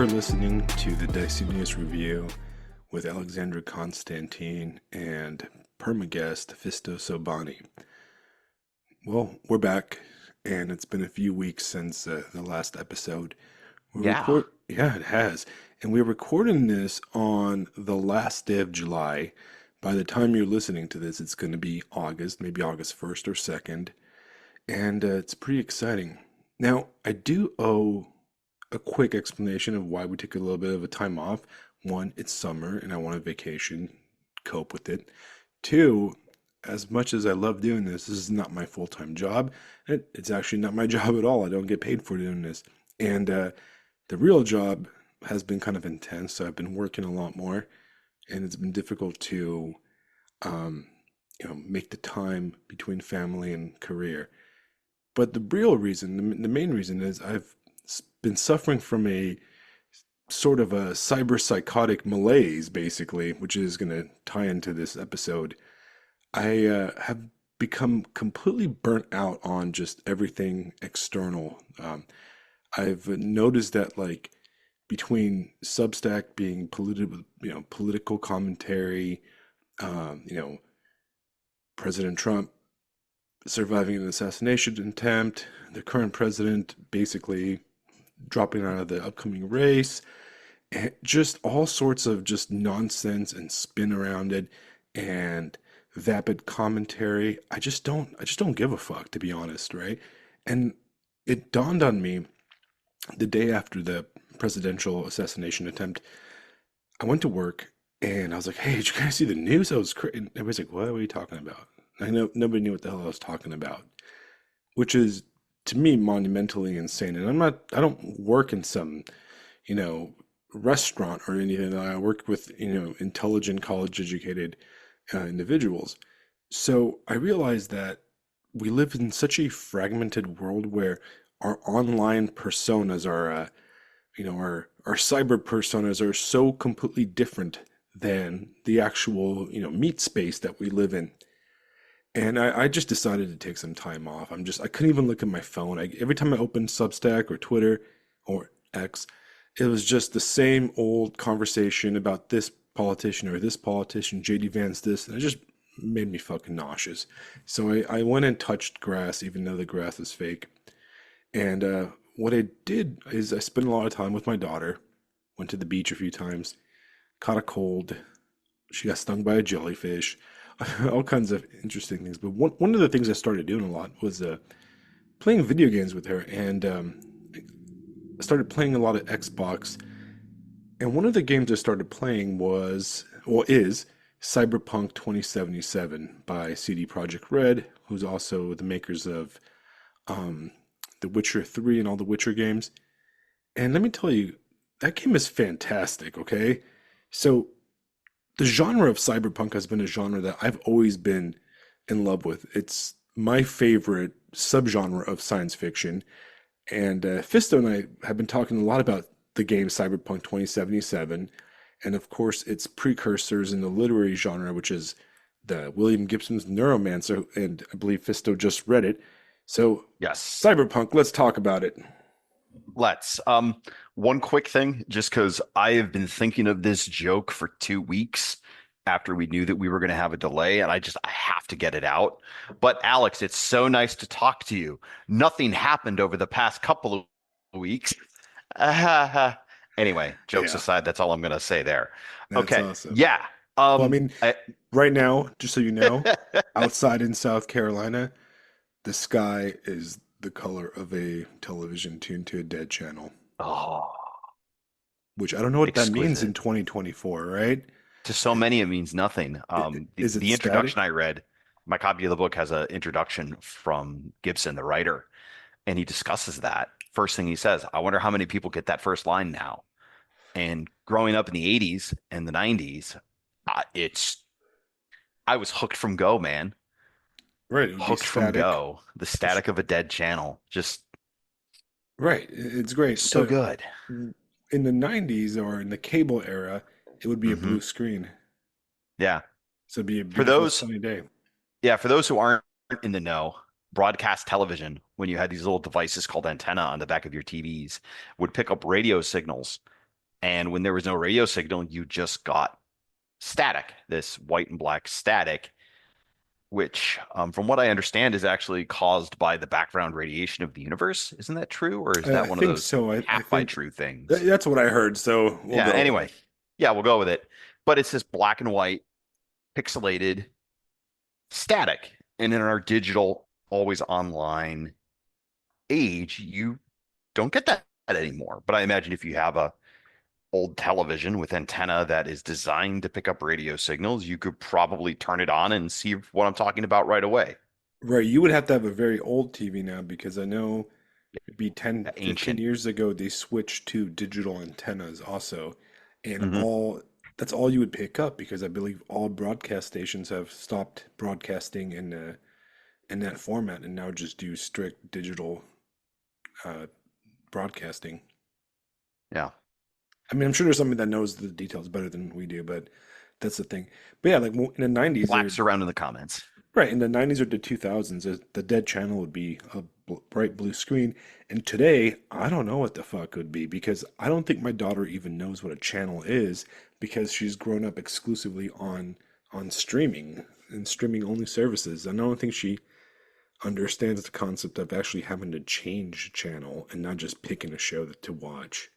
listening to the Dicey News Review with Alexandra Constantine and permaguest Fisto Sobani. Well, we're back, and it's been a few weeks since the last episode. Yeah. Yeah, it has. And we're recording this on the last day of July. By the time you're listening to this, it's going to be August, maybe August 1st or 2nd. And it's pretty exciting. Now, I do owe a quick explanation of why we took a little bit of a time off. One, it's summer and I want a vacation, cope with it. Two, as much as I love doing this is not my full-time job. It's actually not my job at all. I don't get paid for doing this. And the real job has been kind of intense, so I've been working a lot more, and it's been difficult to, make the time between family and career. But the real reason, the main reason is I've been suffering from a sort of a cyberpsychotic malaise, basically, which is going to tie into this episode. I have become completely burnt out on just everything external. I've noticed that, like, between Substack being polluted with, political commentary, you know, President Trump surviving an assassination attempt, the current president basically dropping out of the upcoming race, and just all sorts of just nonsense and spin around it and vapid commentary. I just don't give a fuck, to be honest, right? And it dawned on me the day after the presidential assassination attempt. I went to work and I was like, "Hey, did you guys see the news?" I was crazy. Everybody's like, "What are you talking about?" I know nobody knew what the hell I was talking about, which is to me monumentally insane. And I don't work in some, you know, restaurant or anything. I work with, intelligent, college educated individuals. So I realized that we live in such a fragmented world where our online personas are, our cyber personas are so completely different than the actual, meat space that we live in. And I just decided to take some time off. I couldn't even look at my phone. Every time I opened Substack or Twitter or X, it was just the same old conversation about this politician or this politician, JD Vance this, and it just made me fucking nauseous. So I went and touched grass, even though the grass is fake. And what I did is I spent a lot of time with my daughter, went to the beach a few times, caught a cold. She got stung by a jellyfish, all kinds of interesting things. But one of the things I started doing a lot was playing video games with her. And I started playing a lot of Xbox. And one of the games I started playing is Cyberpunk 2077 by CD Projekt Red, who's also the makers of um, The Witcher 3 and all the Witcher games. And let me tell you, that game is fantastic, okay? So the genre of cyberpunk has been a genre that I've always been in love with. It's my favorite subgenre of science fiction. And Fisto and I have been talking a lot about the game Cyberpunk 2077, and of course its precursors in the literary genre, which is the William Gibson's Neuromancer, and I believe Fisto just read it. So, Yes. Cyberpunk, let's talk about it. Let's. One quick thing, just because I have been thinking of this joke for 2 weeks after we knew that we were going to have a delay, and I have to get it out. But Alex, it's so nice to talk to you. Nothing happened over the past couple of weeks. Anyway, jokes Yeah, aside, that's all I'm going to say there. that's Okay. awesome. Yeah. Well, I mean, I, right now, just so you know, outside in South Carolina, the sky is the color of a television tuned to a dead channel, oh, which I don't know what that means in exquisite. 2024, right? To so many, it means nothing. Is it The introduction static? I read, my copy of the book has an introduction from Gibson, the writer, and he discusses that. First thing he says, I wonder how many people get that first line now. And growing up in the 80s and the 90s, it's I was hooked from Go, man. Right, it would be Hooked from static. Go. The static of a dead channel. Just Right, it's great. so But good. in the 90s or in the cable era, it would be a Hmm. blue screen. Yeah. So it'd be a For beautiful those sunny day. Yeah, for those who aren't in the know, broadcast television, when you had these little devices called antenna on the back of your TVs, would pick up radio signals And when there was no radio signal, you just got static, this white and black static, which, from what I understand, is actually caused by the background radiation of the universe. Isn't that true? Or is I that one of think those so. I half by think true things? that's what I heard. So we'll Yeah, go with anyway. it. Yeah, we'll go with it. But it's this black and white, pixelated static. And in our digital, always online age, you don't get that anymore. But I imagine if you have a old television with antenna that is designed to pick up radio signals, you could probably turn it on and see what I'm talking about right away. Right, you would have to have a very old TV now because I know maybe 10, 15 Ancient. years ago they switched to digital antennas also. And Hmm. all that's all you would pick up because I believe all broadcast stations have stopped broadcasting in that format and now just do strict digital uh, broadcasting. Yeah. I mean, I'm sure there's somebody that knows the details better than we do, but that's the thing. But yeah, like in the 90s, Flaps around in the comments. right, in the 90s or the 2000s, the dead channel would be a bright blue screen. And today, I don't know what the fuck would be because I don't think my daughter even knows what a channel is because she's grown up exclusively on streaming and streaming only services. And I don't think she understands the concept of actually having to change channel and not just picking a show to watch.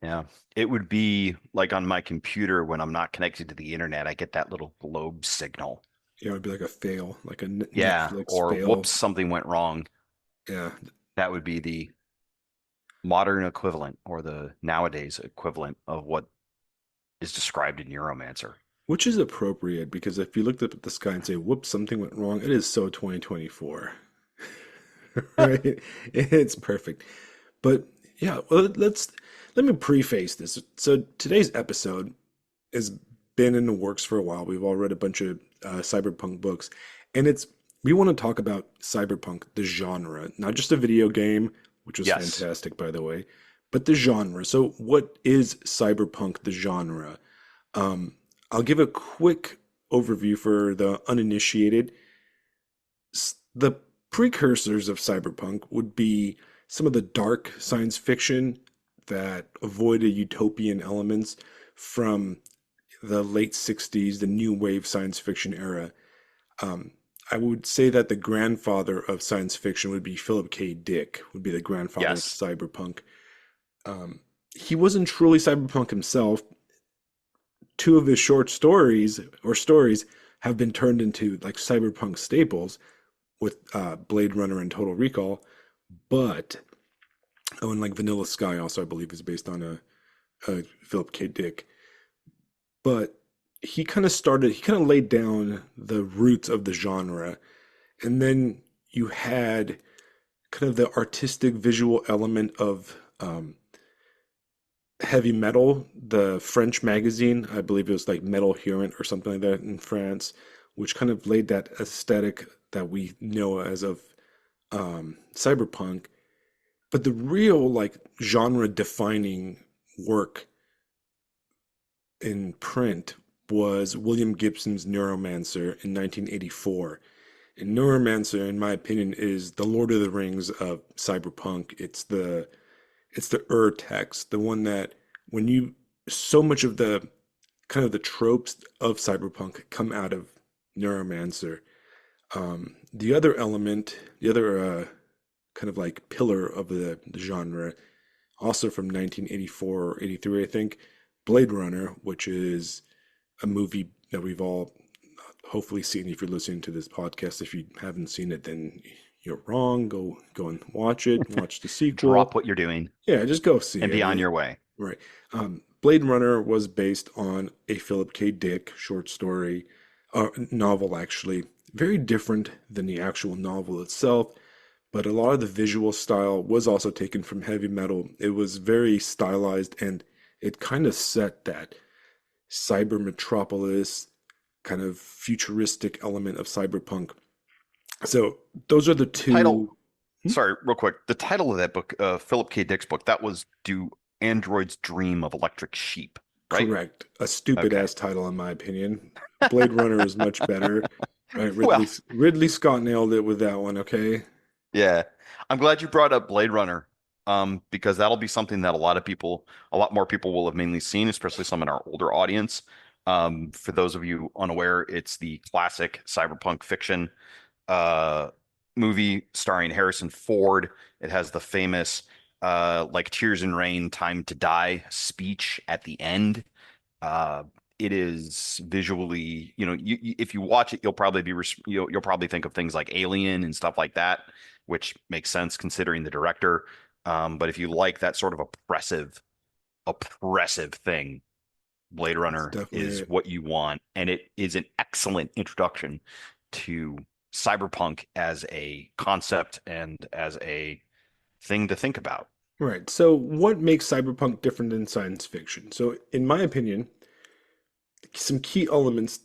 Yeah. It would be like on my computer when I'm not connected to the internet, I get that little globe signal. Yeah, it would be like a fail, like a Yeah. Netflix Or fail. whoops, something went wrong. Yeah, That would be the modern equivalent or the nowadays equivalent of what is described in Neuromancer. which is appropriate because if you looked up at the sky and say, "Whoops, something went wrong," it is so 2024, right? It's perfect. But yeah, well, let me preface this. So today's episode has been in the works for a while. We've all read a bunch of cyberpunk books, and it's we want to talk about cyberpunk, the genre, not just a video game, which was Yes. fantastic, by the way, but the genre. So, what is cyberpunk, the genre? Um, I'll give a quick overview for the uninitiated. The precursors of cyberpunk would be some of the dark science fiction that avoided utopian elements from the late 60s, the new wave science fiction era. Um, I would say that the grandfather of science fiction would be Philip K. Dick, would be the grandfather of Yes. cyberpunk. He wasn't truly cyberpunk himself. Two of his short stories or stories have been turned into like cyberpunk staples with Blade Runner and Total Recall. But oh, and like Vanilla Sky also, I believe, is based on a Philip K. Dick. But he kind of laid down the roots of the genre, and then you had kind of the artistic visual element of heavy metal, the French magazine, I believe it was like Metal Hurlant or something like that in France, which kind of laid that aesthetic that we know as of cyberpunk. But the real like genre defining work in print was William Gibson's Neuromancer in 1984. And Neuromancer, in my opinion, is the Lord of the Rings of cyberpunk. It's the text, the one that when you so much of the kind of the tropes of cyberpunk come out of Neuromancer. The other element, the other kind of like pillar of the genre, also from 1984 or 83, I think, Blade Runner, which is a movie that we've all hopefully seen if you're listening to this podcast. If you haven't seen it, then you're wrong. Go and watch it. Watch the Drop sequel. what you're doing Yeah, just go see and it. be on your way. Right. Blade Runner was based on a Philip K. Dick short story, novel actually. Very different than the actual novel itself, but a lot of the visual style was also taken from heavy metal. It was very stylized and it kind of set that cyber metropolis kind of futuristic element of cyberpunk. So those are the two. Title, Hmm? sorry, real quick. The title of that book, Philip K. Dick's book, that was Do Androids Dream of Electric Sheep, right? Correct. A stupid Okay. ass title, in my opinion. Blade Runner is much better. Right, Well, Ridley Scott nailed it with that one. Okay. yeah. I'm glad you brought up Blade Runner. because that'll be something that a lot more people will have mainly seen, especially some in our older audience. For those of you unaware, it's the classic cyberpunk fiction uh, movie starring Harrison Ford. It has the famous like Tears in Rain, Time to Die speech at the end. Uh, it is visually, if you watch it, you'll probably think of things like Alien and stuff like that, which makes sense considering the director. But if you like that sort of oppressive thing, Blade That's Runner definitely is it. what you want, and it is an excellent introduction to cyberpunk as a concept and as a thing to think about. Right. So, what makes cyberpunk different than science fiction? So, in my opinion, some key elements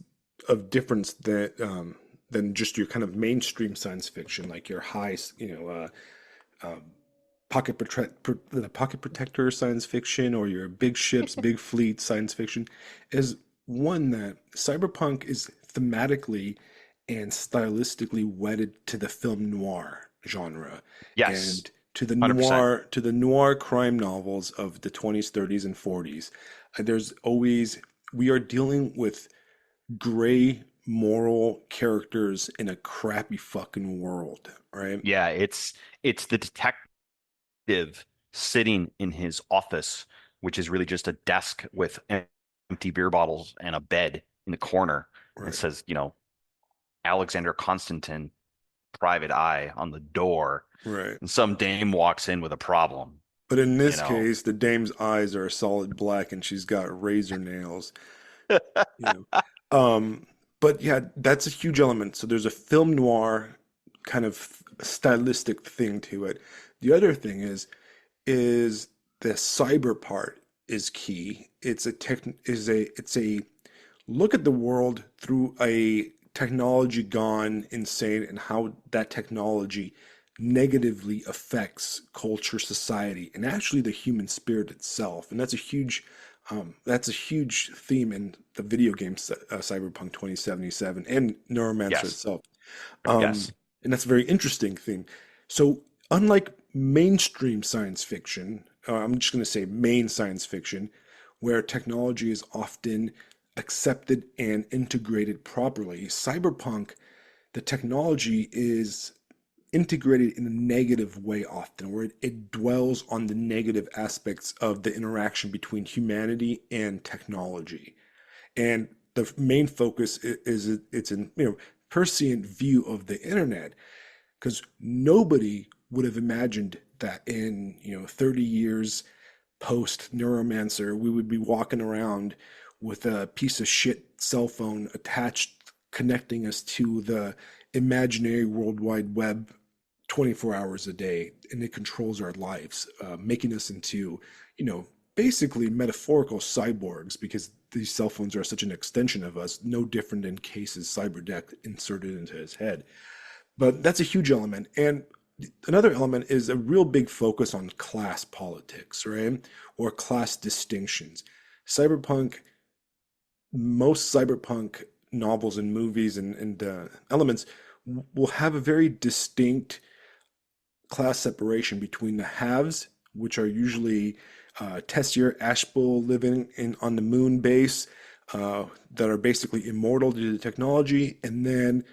of difference that than just your kind of mainstream science fiction, like your high, the pocket protector science fiction, or your big ships, big fleet science fiction, is one that cyberpunk is thematically and stylistically wedded to the film noir genre Yes, and to the 100%. noir crime novels of the 20s, 30s, and 40s. There's always we are dealing with gray moral characters in a crappy fucking world, right? Yeah, it's the detective sitting in his office, which is really just a desk with empty beer bottles and a bed in the corner, and Right. says, Alexander Constantin, private eye on the door, Right. and some dame walks in with a problem, But in you this know. case, the dame's eyes are a solid black and she's got razor nails, you know. But yeah, that's a huge element. So there's a film noir kind of stylistic thing to it. The other thing is the cyber part is key. It's a look at the world through a technology gone insane and how that technology negatively affects culture, society, and actually the human spirit itself. And that's a huge theme in the video game Cyberpunk 2077 and Neuromancer Yes, itself. yes, And that's a very interesting thing. So, unlike mainstream science fiction, I'm just going to say main science fiction, where technology is often accepted and integrated properly, cyberpunk, the technology is integrated in a negative way often, where it dwells on the negative aspects of the interaction between humanity and technology. And the main focus is it's an prescient view of the internet, because nobody would have imagined that in 30 years post Neuromancer we would be walking around with a piece of shit cell phone attached connecting us to the imaginary world wide web 24 hours a day, and it controls our lives, making us into basically metaphorical cyborgs, because these cell phones are such an extension of us, no different than Case's cyberdeck inserted into his head. But that's a huge element. And another element is a real big focus on class politics, right? Or class distinctions. Cyberpunk, most cyberpunk novels and movies and elements will have a very distinct class separation between the haves, which are usually Tessier Ashbel living on the moon base, that are basically immortal due to technology, and then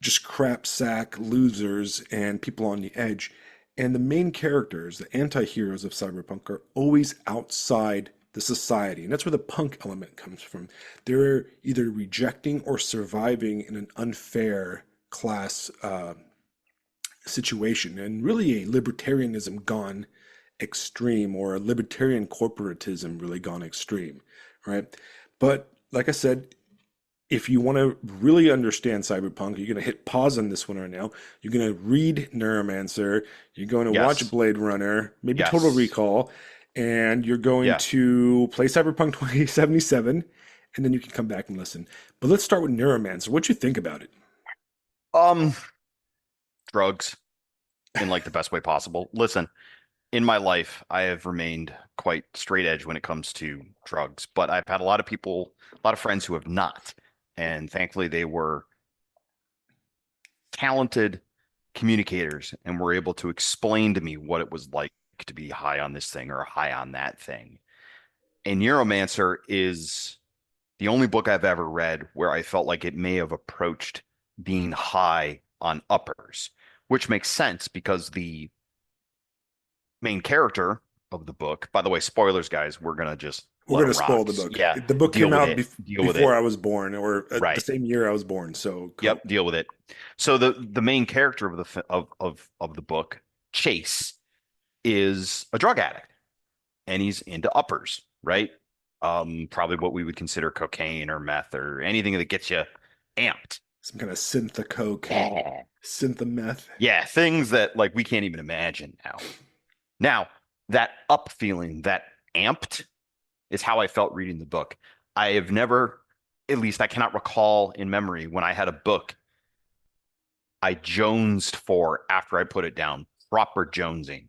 just crap sack losers and people on the edge. And the main characters, the anti-heroes of cyberpunk, are always outside the society. And that's where the punk element comes from. They're either rejecting or surviving in an unfair class situation, and really a libertarianism gone extreme, or a libertarian corporatism really gone extreme, right? But like I said, if you want to really understand cyberpunk, you're going to hit pause on this one right now. You're going to read Neuromancer. You're going to watch yes, Blade Runner, maybe Total yes, Recall, and you're going yeah. to play Cyberpunk 2077, and then you can come back and listen. But let's start with Neuromancer. What you think about it? Um, Drugs in like the best way possible. Listen, in my life, I have remained quite straight edge when it comes to drugs, but I've had a lot of friends who have not. And thankfully, they were talented communicators and were able to explain to me what it was like to be high on this thing or high on that thing. And Neuromancer is the only book I've ever read where I felt like it may have approached being high on uppers, which makes sense because the main character of the book, by the way, spoilers, guys, we're gonna just We're let gonna them spoil rock. the book. Yeah, The book deal came with out it. Deal with before it. I was born, or the Right. same year I was born. So go. Yep, deal with it. So the main character of the book, Chase, is a drug addict and he's into uppers, right? Probably what we would consider cocaine or meth or anything that gets you amped. Some kind of synth coke, Yeah. synth meth. Yeah, things that like we can't even imagine now. Now, that up feeling, that amped is how I felt reading the book. I have never, at least I cannot recall in memory when I had a book I jonesed for after I put it down, proper jonesing,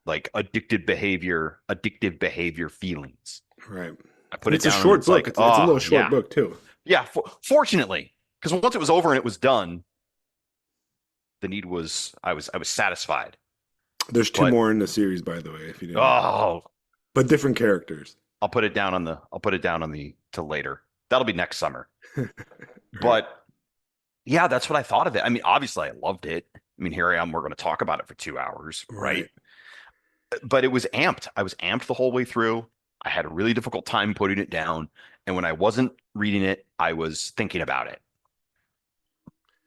like addictive behavior feelings. Right. I put And it it's a down and short it's book. like, It's a oh, little short yeah. book too. Yeah, fortunately, because once it was over and it was done, the need was I was satisfied. There's two But more in the series, by the way, if you didn't know. oh, But different characters. I'll put it down on the to later. That'll be next summer. Right. But yeah, that's what I thought of it. I mean, obviously I loved it. I mean, here I am, we're going to talk about it for 2 hours, right? Right. But it was amped. I was amped the whole way through. I had a really difficult time putting it down. And when I wasn't reading it, I was thinking about it.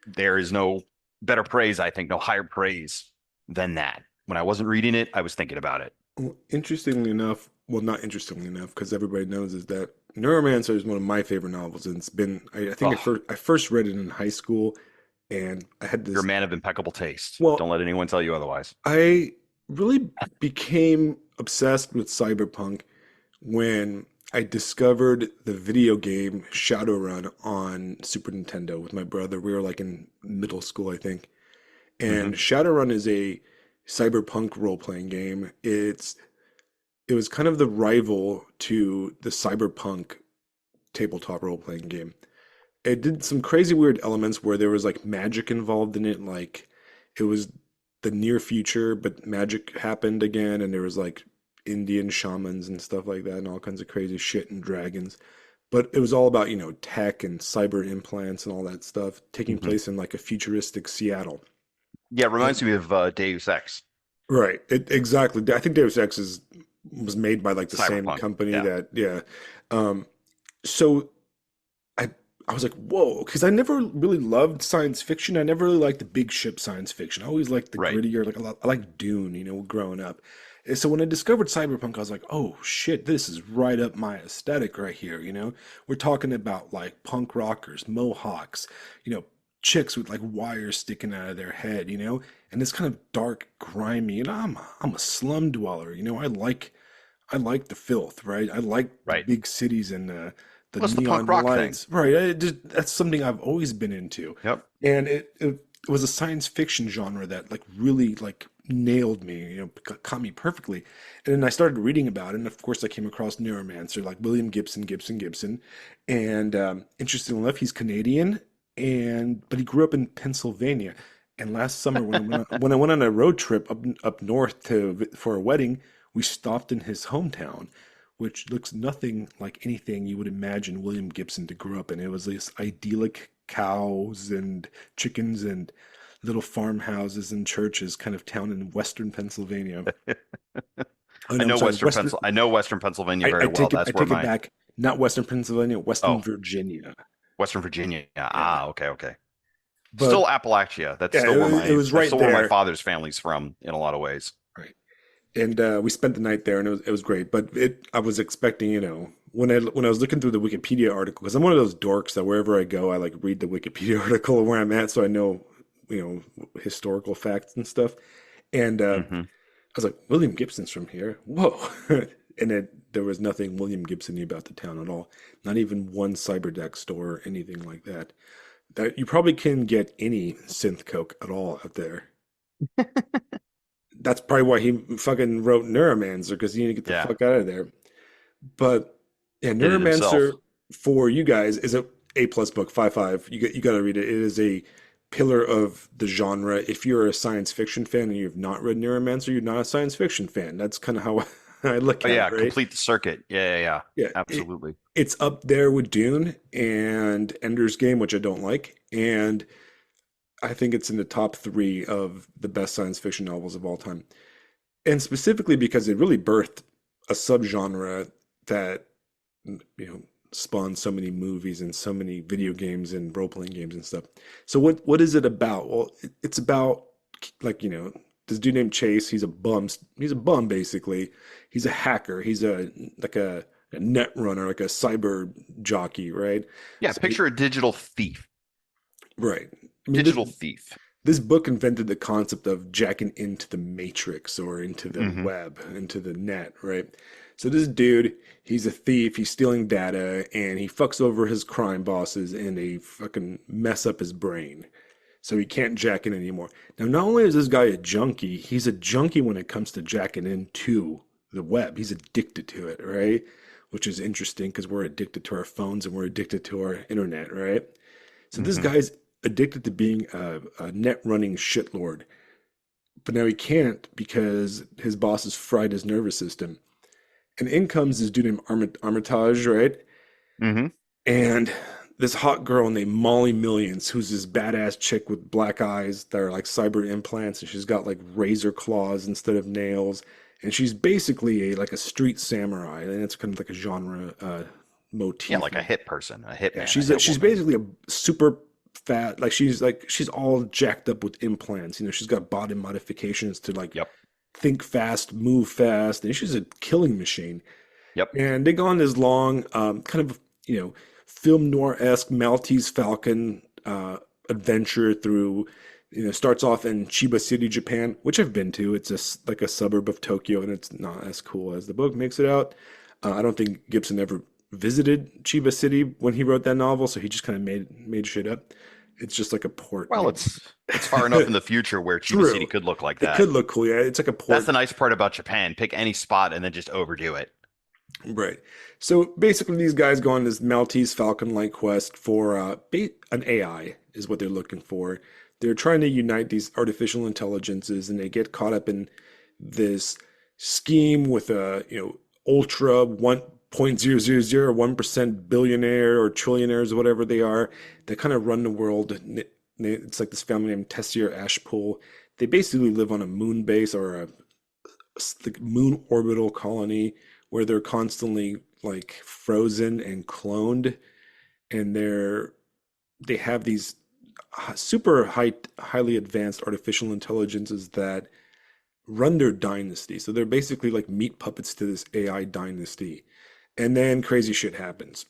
There is no better praise, I think, no higher praise than that. When I wasn't reading it, I was thinking about it. Well, interestingly enough, well, not interestingly enough, because everybody knows is that Neuromancer is one of my favorite novels, and it's been I think Oh, I first read it in high school, and I had you're a this. man of impeccable taste. Don't Well, let anyone tell you otherwise. I really became obsessed with Cyberpunk when I discovered the video game Shadowrun on Super Nintendo with my brother. We were like in middle school, I think. Hmm. And Shadowrun is a cyberpunk role-playing game. It was kind of the rival to the Cyberpunk tabletop role-playing game. It did some crazy weird elements where there was like magic involved in it, like it was the near future, but magic happened again, and there was like Indian shamans and stuff like that, and all kinds of crazy shit and dragons. But it was all about, tech and cyber implants and all that stuff taking Hmm. place in like a futuristic Seattle. Yeah, it reminds And me of Deus Ex, right, exactly. I think Deus Ex was made by like the same Cyberpunk. company Yeah. that, yeah. Um, so I I was like, whoa, because I never really loved science fiction. I never really liked the big ship science fiction. I always liked the Right. grittier, like I like Dune, growing up. And so when I discovered Cyberpunk, I was like, oh shit, this is right up my aesthetic right here. We're talking about like punk rockers, mohawks, you know, chicks with like wires sticking out of their head, and it's kind of dark, grimy. And I'm a slum dweller. I like the filth, right? I like the Right. big cities and the What's the punk neon rock thing? lights, right? That's something I've always been into, Yep. and it was a science fiction genre that like really like nailed me, caught me perfectly. And then I started reading about it, and of course I came across Neuromancer, like William Gibson, and interestingly enough, he's Canadian, and but he grew up in Pennsylvania. And last summer, when I went on a road trip up north for a wedding, we stopped in his hometown, which looks nothing like anything you would imagine William Gibson to grow up in. It was this idyllic cows and chickens and little farmhouses and churches kind of town in western Pennsylvania. Oh no, I'm sorry, western. I know Western Pennsylvania I very well. I That's where take it my back. Not western Pennsylvania, western oh, Virginia. Western Virginia. Yeah, Ah, okay, okay. Still but Appalachia. yeah, it was That's right still where my there. father's family's from in a lot of ways. Right. And we spent the night there, and it was great. But I was expecting, when I was looking through the Wikipedia article, because I'm one of those dorks that wherever I go, I like read the Wikipedia article of where I'm at, so I know, historical facts and stuff. And Hmm. I was like, William Gibson's from here. Whoa! And there was nothing William Gibson-y about the town at all. Not even one cyberdeck store or anything like that. That you probably can get any synth coke at all out there. That's probably why he fucking wrote Neuromancer, because he needed to get the Yeah, fuck out of there. But yeah, did it himself. Neuromancer for you guys is a plus book, 5.5. You got to read it. It is a pillar of the genre. If you're a science fiction fan and you've not read Neuromancer, you're not a science fiction fan. That's kind of how I look Oh at it, yeah, right? complete the circuit. Yeah, yeah, yeah. Yeah, Absolutely. it's up there with Dune and Ender's Game, which I don't like, and I think it's in the top three of the best science fiction novels of all time. And specifically because it really birthed a subgenre that you know spawned so many movies and so many video games and role-playing games and stuff. So what is it about? Well, it's about like this dude named Chase. He's a bum. He's a bum basically. He's a hacker. He's a like a net runner, like a cyber jockey, right? Yeah, So he, picture a digital thief. right. I mean, Digital thief. this book invented the concept of jacking into the matrix or into the Hmm. web, into the net, right? So this dude, he's a thief, he's stealing data, and he fucks over his crime bosses and they fucking mess up his brain. So he can't jack in anymore. Now, not only is this guy a junkie, he's a junkie when it comes to jacking into the web. He's addicted to it, right? Which is interesting because we're addicted to our phones and we're addicted to our internet, right? So this Hmm. guy's addicted to being a net running shitlord, but now he can't because his boss has fried his nervous system. And in comes this dude named Armitage, right? Hmm. And this hot girl named Molly Millions, who's this badass chick with black eyes that are like cyber implants, and she's got like razor claws instead of nails. And she's basically a street samurai, and it's kind of like a genre Yeah, motif. like a hit person, a hit Yeah, man, a hit she's woman. basically a super fat, like she's all jacked up with implants. She's got body modifications to like Yep. think fast, move fast, and she's a killing machine. Yep. And they go on this long, kind of film noir-esque Maltese Falcon adventure through. Starts off in Chiba City, Japan, which I've been to. It's just like a suburb of Tokyo, and it's not as cool as the book makes it out. I don't think Gibson ever visited Chiba City when he wrote that novel, so he just kind of made shit up. It's just like a port. Well, it's far enough in the future where Chiba City True. could look like It could that. look cool. Yeah, it's like a That's port. the nice part about Japan. Pick any spot and then just overdo it. Right. So basically, these guys go on this Maltese Falcon-like quest for an AI, is what they're looking for. They're trying to unite these artificial intelligences, and they get caught up in this scheme with a ultra 1.0001% billionaire or trillionaires or whatever they are that kind of run the world. It's like this family named Tessier Ashpool. They basically live on a moon base or a like moon orbital colony where they're constantly like frozen and cloned, and they have these super highly advanced artificial intelligences that run their dynasty. So they're basically like meat puppets to this AI dynasty. And then crazy shit happens.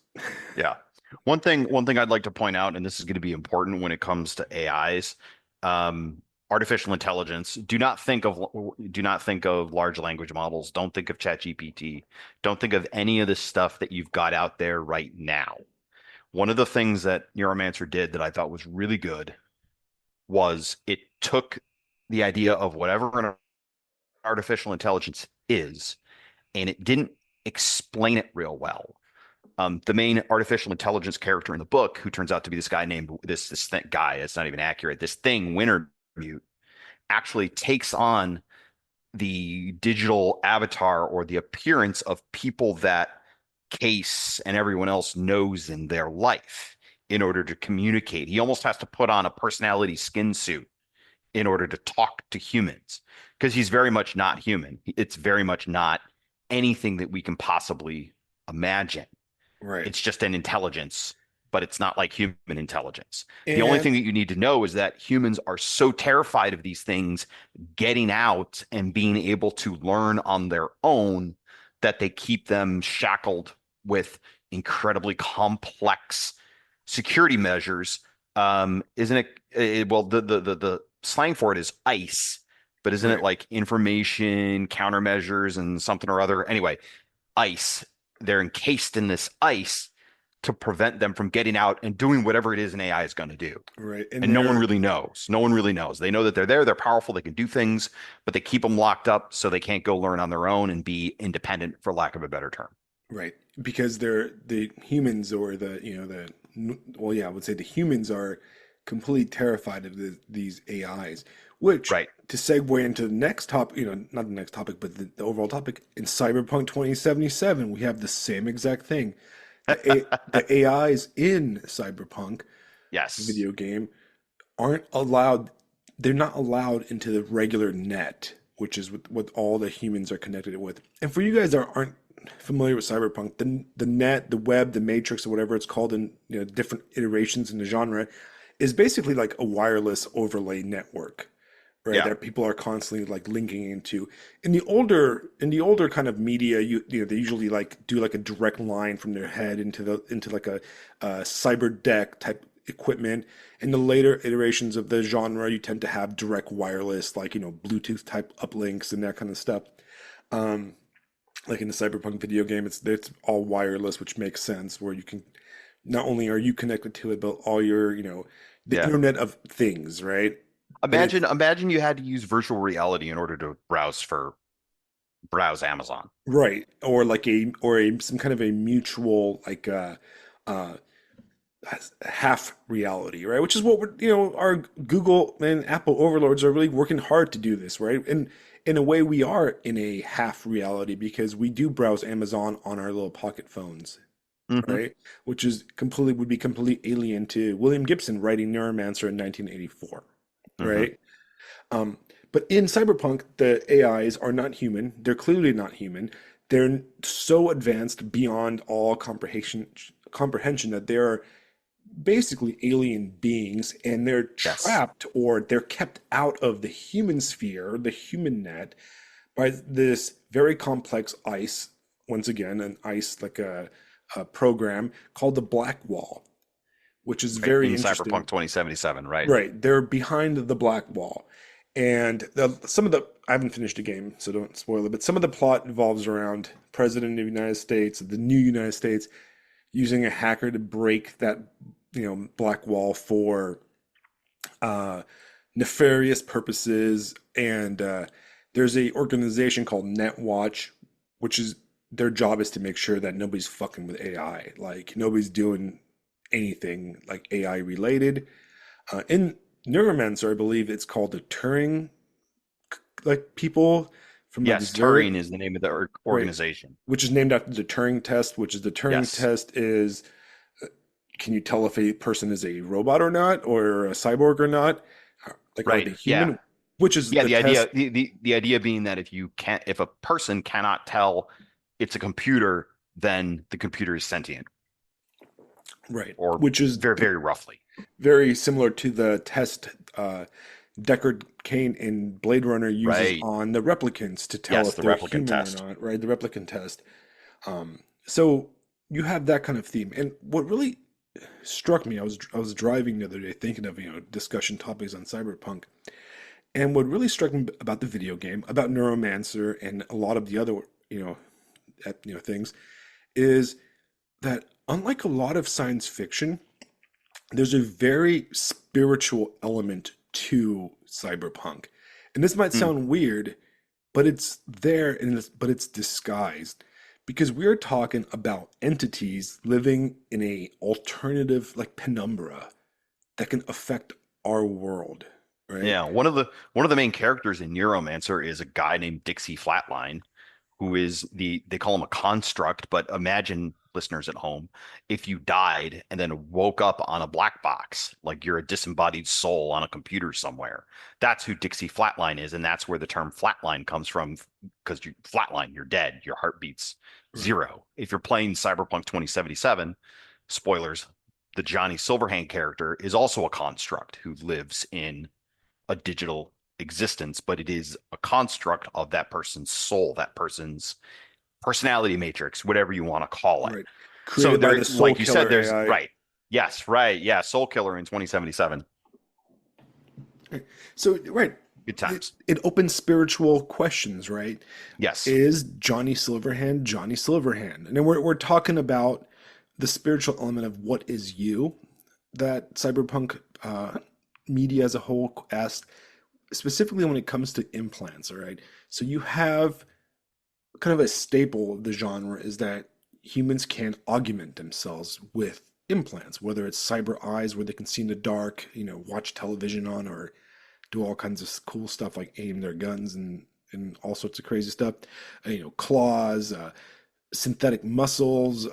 Yeah. One thing I'd like to point out, and this is going to be important when it comes to AIs, artificial intelligence. Do not think of large language models. Don't think of ChatGPT. Don't think of any of the stuff that you've got out there right now. One of the things that Neuromancer did that I thought was really good was it took the idea of whatever an artificial intelligence is, and it didn't explain it real well. The main artificial intelligence character in the book, who turns out to be this guy named guy, it's not even accurate. This thing, Wintermute, actually takes on the digital avatar or the appearance of people that Case and everyone else knows in their life in order to communicate. He almost has to put on a personality skin suit in order to talk to humans because he's very much not human. It's very much not anything that we can possibly imagine. Right. It's just an intelligence, but it's not like human intelligence. The only And thing that you need to know is that humans are so terrified of these things getting out and being able to learn on their own that they keep them shackled with incredibly complex security measures. Isn't well, the slang for it is ICE, but isn't it right. like information countermeasures and something or other? Anyway, ICE. They're encased in this ice to prevent them from getting out and doing whatever it is an AI is going to do. Right. And And no one they're really knows. No one really knows. They know that they're there, they're powerful, they can do things, but they keep them locked up so they can't go learn on their own and be independent, for lack of a better term. right because they're the humans or the well, yeah, I would say the humans are completely terrified of these AIs, which Right. to segue into the next topic, not the next topic, but the overall topic, in Cyberpunk 2077, we have the same exact thing. The AIs in Cyberpunk, the Yes. video game, aren't allowed, they're not allowed into the regular net, which is what all the humans are connected with. And for you guys that aren't familiar with Cyberpunk, the net, the web, the matrix, or whatever it's called in different iterations in the genre, is basically like a wireless overlay network, right? Yeah. That people are constantly like linking into. In the older kind of media, they usually like do like a direct line from their head into like a cyber deck type equipment. In the later iterations of the genre, you tend to have direct wireless, like Bluetooth type uplinks and that kind of stuff. Um, like in the Cyberpunk video game, it's all wireless, which makes sense. Where you can not only are you connected to it, but all your the Yeah. Internet of Things, right? But it's Imagine you had to use virtual reality in order to browse Amazon. right, or like a some kind of a mutual like uh half reality, right? Which is what our Google and Apple overlords are really working hard to do this, right? And in a way, we are in a half reality because we do browse Amazon on our little pocket phones, Hmm. right? Which is completely would be completely alien to William Gibson writing Neuromancer in 1984, Hmm. right? Um, but in Cyberpunk, the AIs are not human. They're clearly not human. They're so advanced beyond all comprehension that they're basically alien beings, and they're Yes. trapped or they're kept out of the human sphere, the human net, by this very complex ice. Once again, an ice like a program called the Blackwall, which is Right. very In interesting. Cyberpunk 2077, right? Right, they're behind the Blackwall, and some of the I haven't finished the game, so don't spoil it. But some of the plot involves around President of the United States, the new United States, using a hacker to break that black wall for uh, nefarious purposes. And there's a organization called NetWatch, which is their job is to make sure that nobody's fucking with AI, like nobody's doing anything like AI related. In Neuromancer, I believe it's called the Turing, like people from like Yes, this very Turing is the name of the right, organization. which is named after the Turing test, which is the Turing Yes. test is can you tell if a person is a robot or not, or a cyborg or not? Like, are Right. they Yeah. human? Which is Yeah, the the test, idea the idea being that if a person cannot tell it's a computer, then the computer is sentient, right? or Which is very, very roughly. very similar to the test Deckard Cain in Blade Runner uses Right. on the replicants to tell Yes, if the they're replicant human or test. not, right? The replicant test. So you have that kind of theme, and what really struck me, I was driving the other day thinking of discussion topics on cyberpunk. And what really struck me about the video game, about Neuromancer, and a lot of the other, you know, things, is that unlike a lot of science fiction, there's a very spiritual element to cyberpunk. And this might Hmm. sound weird, but it's there, but it's disguised because we're talking about entities living in a alternative like penumbra that can affect our world, right? Yeah, one of the main characters in Neuromancer is a guy named Dixie Flatline, who is they call him a construct, but imagine listeners at home, if you died and then woke up on a black box, like you're a disembodied soul on a computer somewhere. That's who Dixie Flatline is, and that's where the term flatline comes from, because you flatline, you're dead, your heart beats Right. zero. If you're playing Cyberpunk 2077, spoilers, the Johnny Silverhand character is also a construct who lives in a digital existence, but it is a construct of that person's soul, that person's personality matrix, whatever you want to call it. Right. So Created by there, the like you said, soulkiller there's AI. right. Yes, right. Yeah, Soul Killer in 2077. Right. So, right. Good It, times. it opens spiritual questions, right? Yes. Is Johnny Silverhand Johnny Silverhand? And then we're talking about the spiritual element of what is you that cyberpunk media as a whole asked, specifically when it comes to implants, all right? So you have kind of a staple of the genre is that humans can augment themselves with implants, whether it's cyber eyes where they can see in the dark, watch television on, or do all kinds of cool stuff like aim their guns and all sorts of crazy stuff. Claws, synthetic muscles,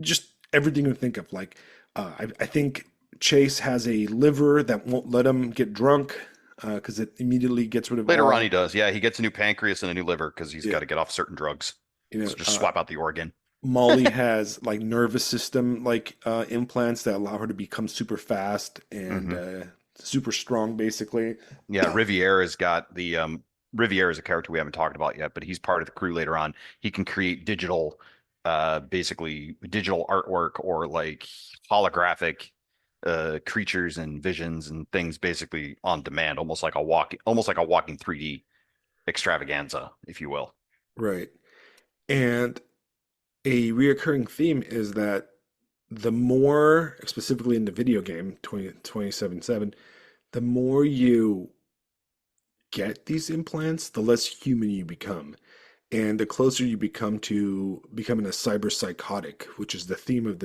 just everything you think of. Like, I think Chase has a liver that won't let him get drunk because it immediately gets rid of Later on, all, he does. Yeah, he gets a new pancreas and a new liver because he's yeah, got to get off certain drugs. you know, So just uh, swap out the organ. Molly has like nervous system like implants that allow her to become super fast and Hmm. super strong, basically. Yeah, Riviera's got the Riviera is a character we haven't talked about yet, but he's part of the crew later on. He can create digital, basically digital artwork or like holographic creatures and visions and things basically on demand, almost like a walking 3D extravaganza, if you will. Right. And a reoccurring theme is that the more, specifically in the video game 2077, the more you get these implants, the less human you become. And the closer you become to becoming a cyberpsychotic, which is the theme of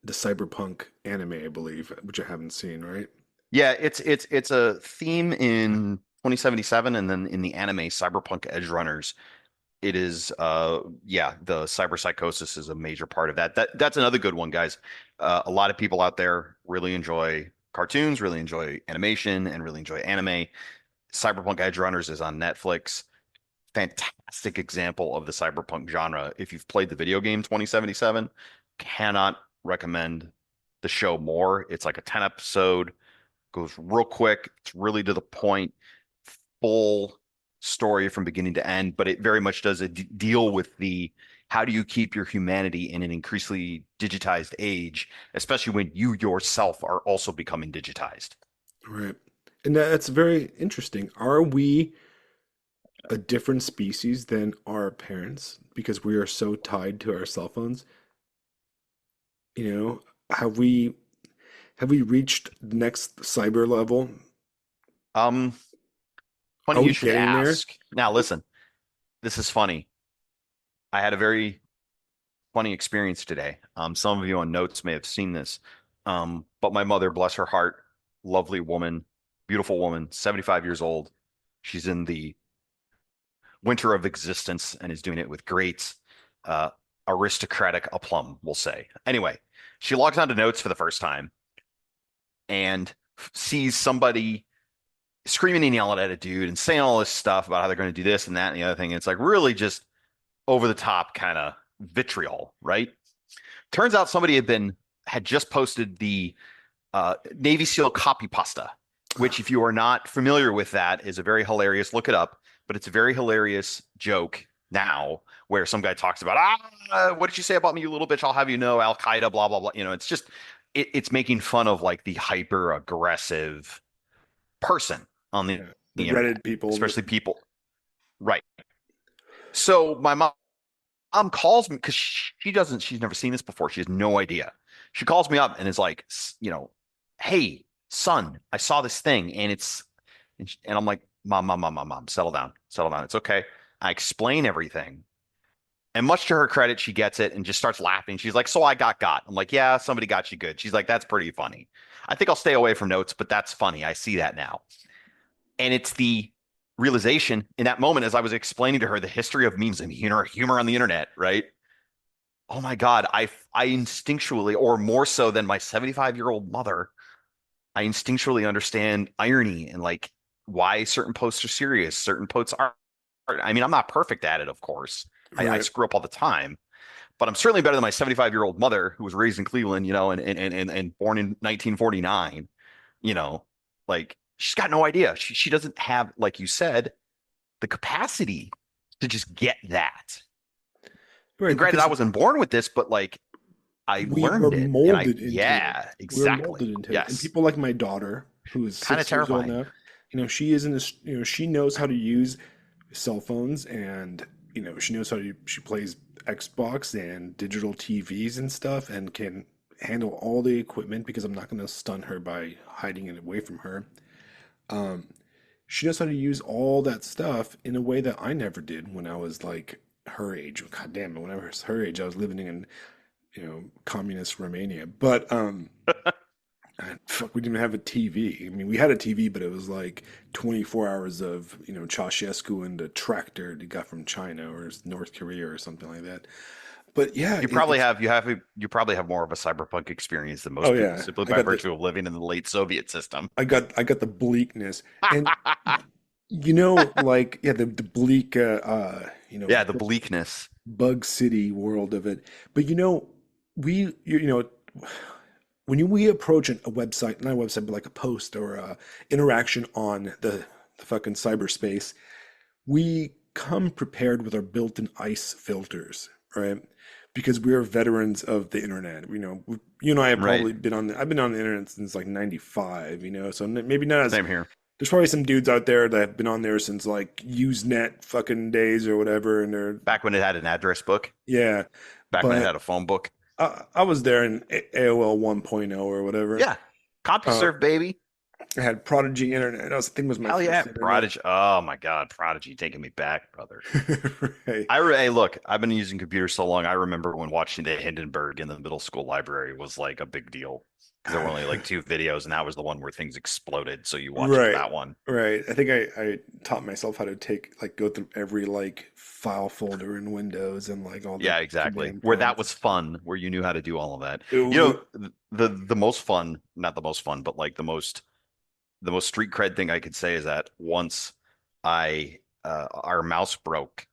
the Cyberpunk anime, I believe, which I haven't seen, right? Yeah, it's a theme in 2077 and then in the anime Cyberpunk Edge Runners. It is yeah, the cyberpsychosis is a major part of that. That's another good one, guys. A lot of people out there really enjoy cartoons, really enjoy animation, and really enjoy anime. Cyberpunk Edge Runners is on Netflix. Fantastic example of the cyberpunk genre. If you've played the video game 2077, cannot recommend the show more. It's like a 10 episode, goes real quick, it's really to the point, full story from beginning to end, but it very much does deal with the how do you keep your humanity in an increasingly digitized age, especially when you yourself are also becoming digitized. Right. And that's very interesting. Are we a different species than our parents because we are so tied to our cell phones? You know, have we reached the next cyber level? Um, Are Funny you we should getting there? ask. Now listen, this is funny. I had a very funny experience today. Some of you on notes may have seen this. But my mother, bless her heart, lovely woman, beautiful woman, 75 years old. She's in the winter of existence and is doing it with great uh, aristocratic aplomb, we'll say. Anyway, she logs onto notes for the first time and sees somebody screaming and yelling at a dude and saying all this stuff about how they're going to do this and that and the other thing. It's like really just over the top kind of vitriol, right? Turns out somebody had just posted the Navy SEAL copy pasta, which, if you are not familiar with that, is a very hilarious. Look it up, but it's a very hilarious joke now where some guy talks about, what did you say about me, you little bitch? I'll have you know, Al Qaeda, blah blah blah. It's just it's making fun of like the hyper aggressive person on Yeah. The the internet, Reddit people. especially people. Right. So my mom calls me because she's never seen this before. She has no idea. She calls me up and is like, hey, son, I saw this thing and and I'm like, mom, settle down, settle down. It's okay. I explain everything. And much to her credit, she gets it and just starts laughing. She's like, so I got. I'm like, yeah, somebody got you good. She's like, that's pretty funny. I think I'll stay away from notes, but that's funny. I see that now. And it's the realization in that moment as I was explaining to her the history of memes and humor on the internet, right? Oh my God, I instinctually, or more so than my 75-year-old mother, I instinctually understand irony and like why certain posts are serious, certain posts aren't. I mean, I'm not perfect at it, of course. I Right. screw up all the time, but I'm certainly better than my 75-year-old mother who was raised in Cleveland, and born in 1949, you know, like she's got no idea. She doesn't have, like you said, the capacity to just get that. And Right. granted, I Because wasn't born with this, but like I we are learned it and molded into it. yeah, We're exactly. molded into it. And Yes. people like my daughter, who is Kind of 6 years old terrifying. now, she is in this, she knows how to use cell phones and, she knows she plays Xbox and digital TVs and stuff and can handle all the equipment because I'm not going to stun her by hiding it away from her. Um, she knows how to use all that stuff in a way that I never did when I was like her age. God damn it, when I was her age, I was living communist Romania. But fuck, we didn't have a TV. I mean, we had a TV, but it was like 24 hours of, Ceausescu and a tractor they got from China or North Korea or something like that. But yeah, You probably have you probably have more of a cyberpunk experience than oh most people yeah, simply by virtue of living in the late Soviet system. I got the bleakness. And like, yeah, the bleak, Yeah, the bleakness. bug city world of it. But when we approach a website, not a website, but like a post or a interaction on the fucking cyberspace, we come prepared with our built-in ice filters, right? Because we are veterans of the internet. You and I have Right. probably I've been on the internet since like 95, so maybe not as, Same here. there's probably some dudes out there that have been on there since like Usenet fucking days or whatever, and they're, Back when it had an address book, yeah, back when it but had a phone book. I was there in AOL 1.0 or whatever. Yeah. Uh, CompuServe, baby. I had Prodigy Internet. I think it was my Hell yeah. first internet. Prodigy. Oh my God. Prodigy taking me back, brother. Right. Hey, look, I've been using computers so long. I remember when watching the Hindenburg in the middle school library was like a big deal because there were only like two videos, and that was the one where things exploded. So you watch Right. that one. Right. I think I taught myself how to go through every like file folder in Windows and like all the Yeah, exactly. command Where that prompts. was fun, where you knew how to do all of that. You It- know, the most fun, not the most fun, but like the most street cred thing I could say is that once I our mouse broke,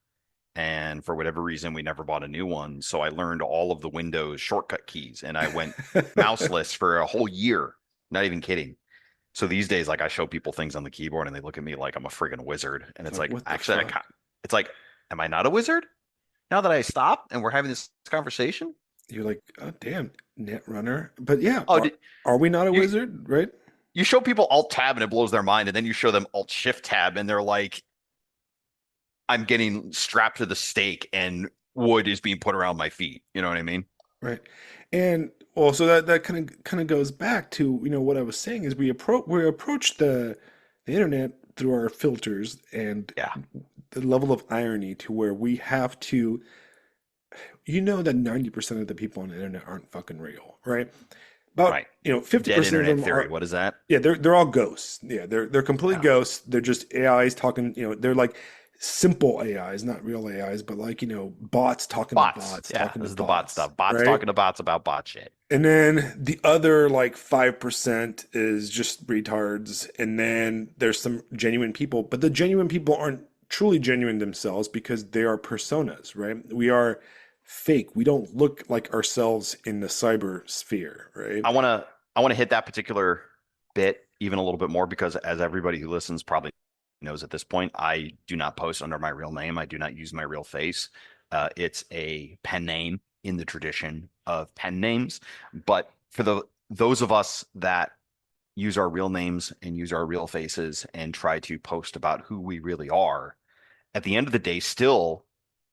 and for whatever reason we never bought a new one, so I learned all of the Windows shortcut keys and I went mouseless for a whole year. Not even kidding. So these days, like I show people things on the keyboard and they look at me like I'm a friggin' wizard. And It's it's like, like, what the actually, fuck? it's like, am I not a wizard? Now that I stopped and we're having this conversation? You're like, oh damn, Netrunner. But yeah, Oh, are we not a you wizard, right? you show people Alt Tab and it blows their mind, and then you show them Alt Shift Tab and they're like, I'm getting strapped to the stake and wood is being put around my feet. You know what I mean? Right. And well, so that kind of goes back to, what I was saying is we approach the internet through our filters and Yeah. the level of irony to where we have to, that 90% of the people on the internet aren't fucking real, right? About, Right. Dead 50% of internet them theory. are, What is that? yeah, they're all ghosts. Yeah, they're complete Yeah. ghosts. They're just AIs talking, they're like simple AIs, not real AIs, but like, bots talking to Bots. bots, Yeah. talking to This is the bot bots, stuff. Bots right? talking to bots about bot shit. And then the other like 5% is just retards. And then there's some genuine people, but the genuine people aren't truly genuine themselves because they are personas, right? We are fake. We don't look like ourselves in the cyber sphere, right? I want to hit that particular bit even a little bit more because as everybody who listens probably knows at this point, I do not post under my real name. I do not use my real face. It's a pen name in the tradition of pen names. But for those of us that use our real names and use our real faces and try to post about who we really are, at the end of the day, still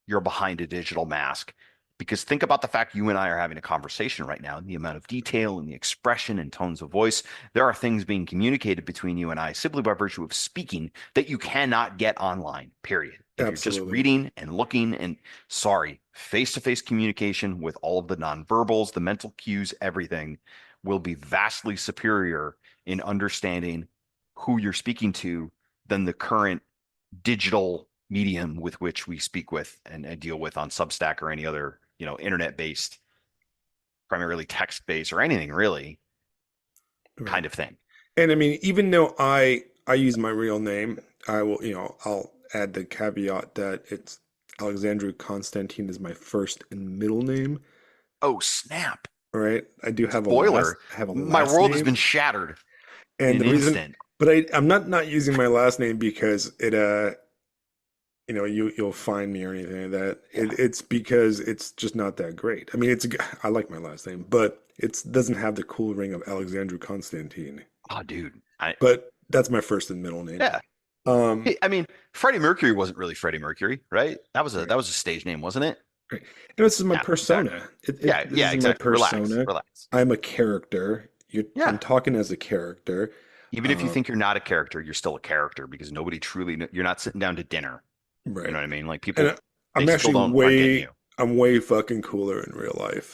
you're behind a digital mask. Because think about the fact you and I are having a conversation right now, and the amount of detail and the expression and tones of voice. There are things being communicated between you and I simply by virtue of speaking that you cannot get online, period. If you're just Absolutely. reading and looking and sorry, face-to-face communication with all of the nonverbals, the mental cues, everything will be vastly superior in understanding who you're speaking to than the current digital medium with which we speak with and deal with on Substack or any other, internet based, primarily text based or anything really Right. kind of thing. And I mean, even though I use my real name, I will, I'll add the caveat that it's Alexandru Constantine is my first and middle name. Oh, snap. All right. Spoiler. I have a My last world has name. been shattered And in the an reason, instant. but I'm not using my last name because it you'll find me or anything like that. Yeah. It's because it's just not that great. I mean, I like my last name, but it doesn't have the cool ring of Alexandru Constantine. Oh, dude. But that's my first and middle name. Yeah. Um, Hey, I mean, Freddie Mercury wasn't really Freddie Mercury, right? right, that was a stage name, wasn't it? right. And this is my Yeah, exactly. persona. Yeah, This yeah, is my exactly. Relax, persona. relax. I'm a character. I'm Yeah. talking as a character. Even if you Um, think you're not a character, you're still a character because nobody truly, you're not sitting down to dinner. You know right. what I mean? Like And people, they I'm still actually aren't getting way you. I'm way fucking cooler in real life.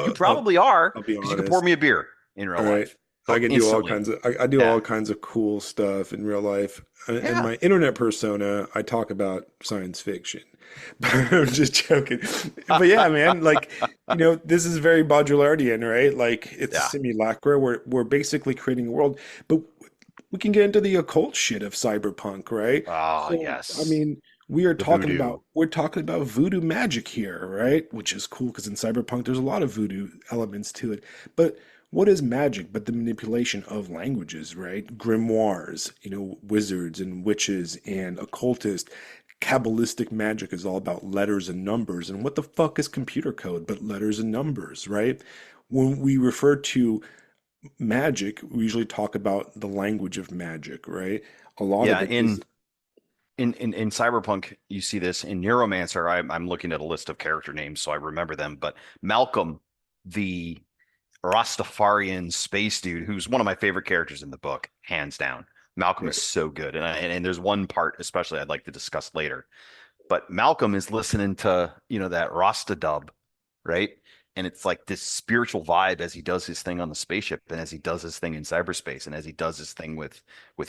You probably are I'll be because you could pour honest. me a beer in real All right. life. I So can do all instantly. kinds of I do Yeah. all kinds of cool stuff in real life. And Yeah. my internet persona, I talk about science fiction. But I'm just joking. But yeah, man, like, this is very Baudelairean, right? Like it's Yeah. simulacra. We're basically creating a world, but we can get into the occult shit of cyberpunk, right? Oh, So, I yes. mean, we are The talking voodoo. about we're talking about voodoo magic here, right? Which is cool because in cyberpunk there's a lot of voodoo elements to it. But what is magic but the manipulation of languages, right? Grimoires, wizards and witches and occultists. Kabbalistic magic is all about letters and numbers. And what the fuck is computer code but letters and numbers, right? When we refer to magic, we usually talk about the language of magic, right? A lot of Yeah. it is In Cyberpunk, you see this in Neuromancer. I'm looking at a list of character names, so I remember them. But Malcolm, the Rastafarian space dude, who's one of my favorite characters in the book, hands down. Malcolm is right. so good, and there's one part especially I'd like to discuss later. But Malcolm is listening to that Rasta dub, right? And it's like this spiritual vibe as he does his thing on the spaceship, and as he does his thing in cyberspace, and as he does his thing with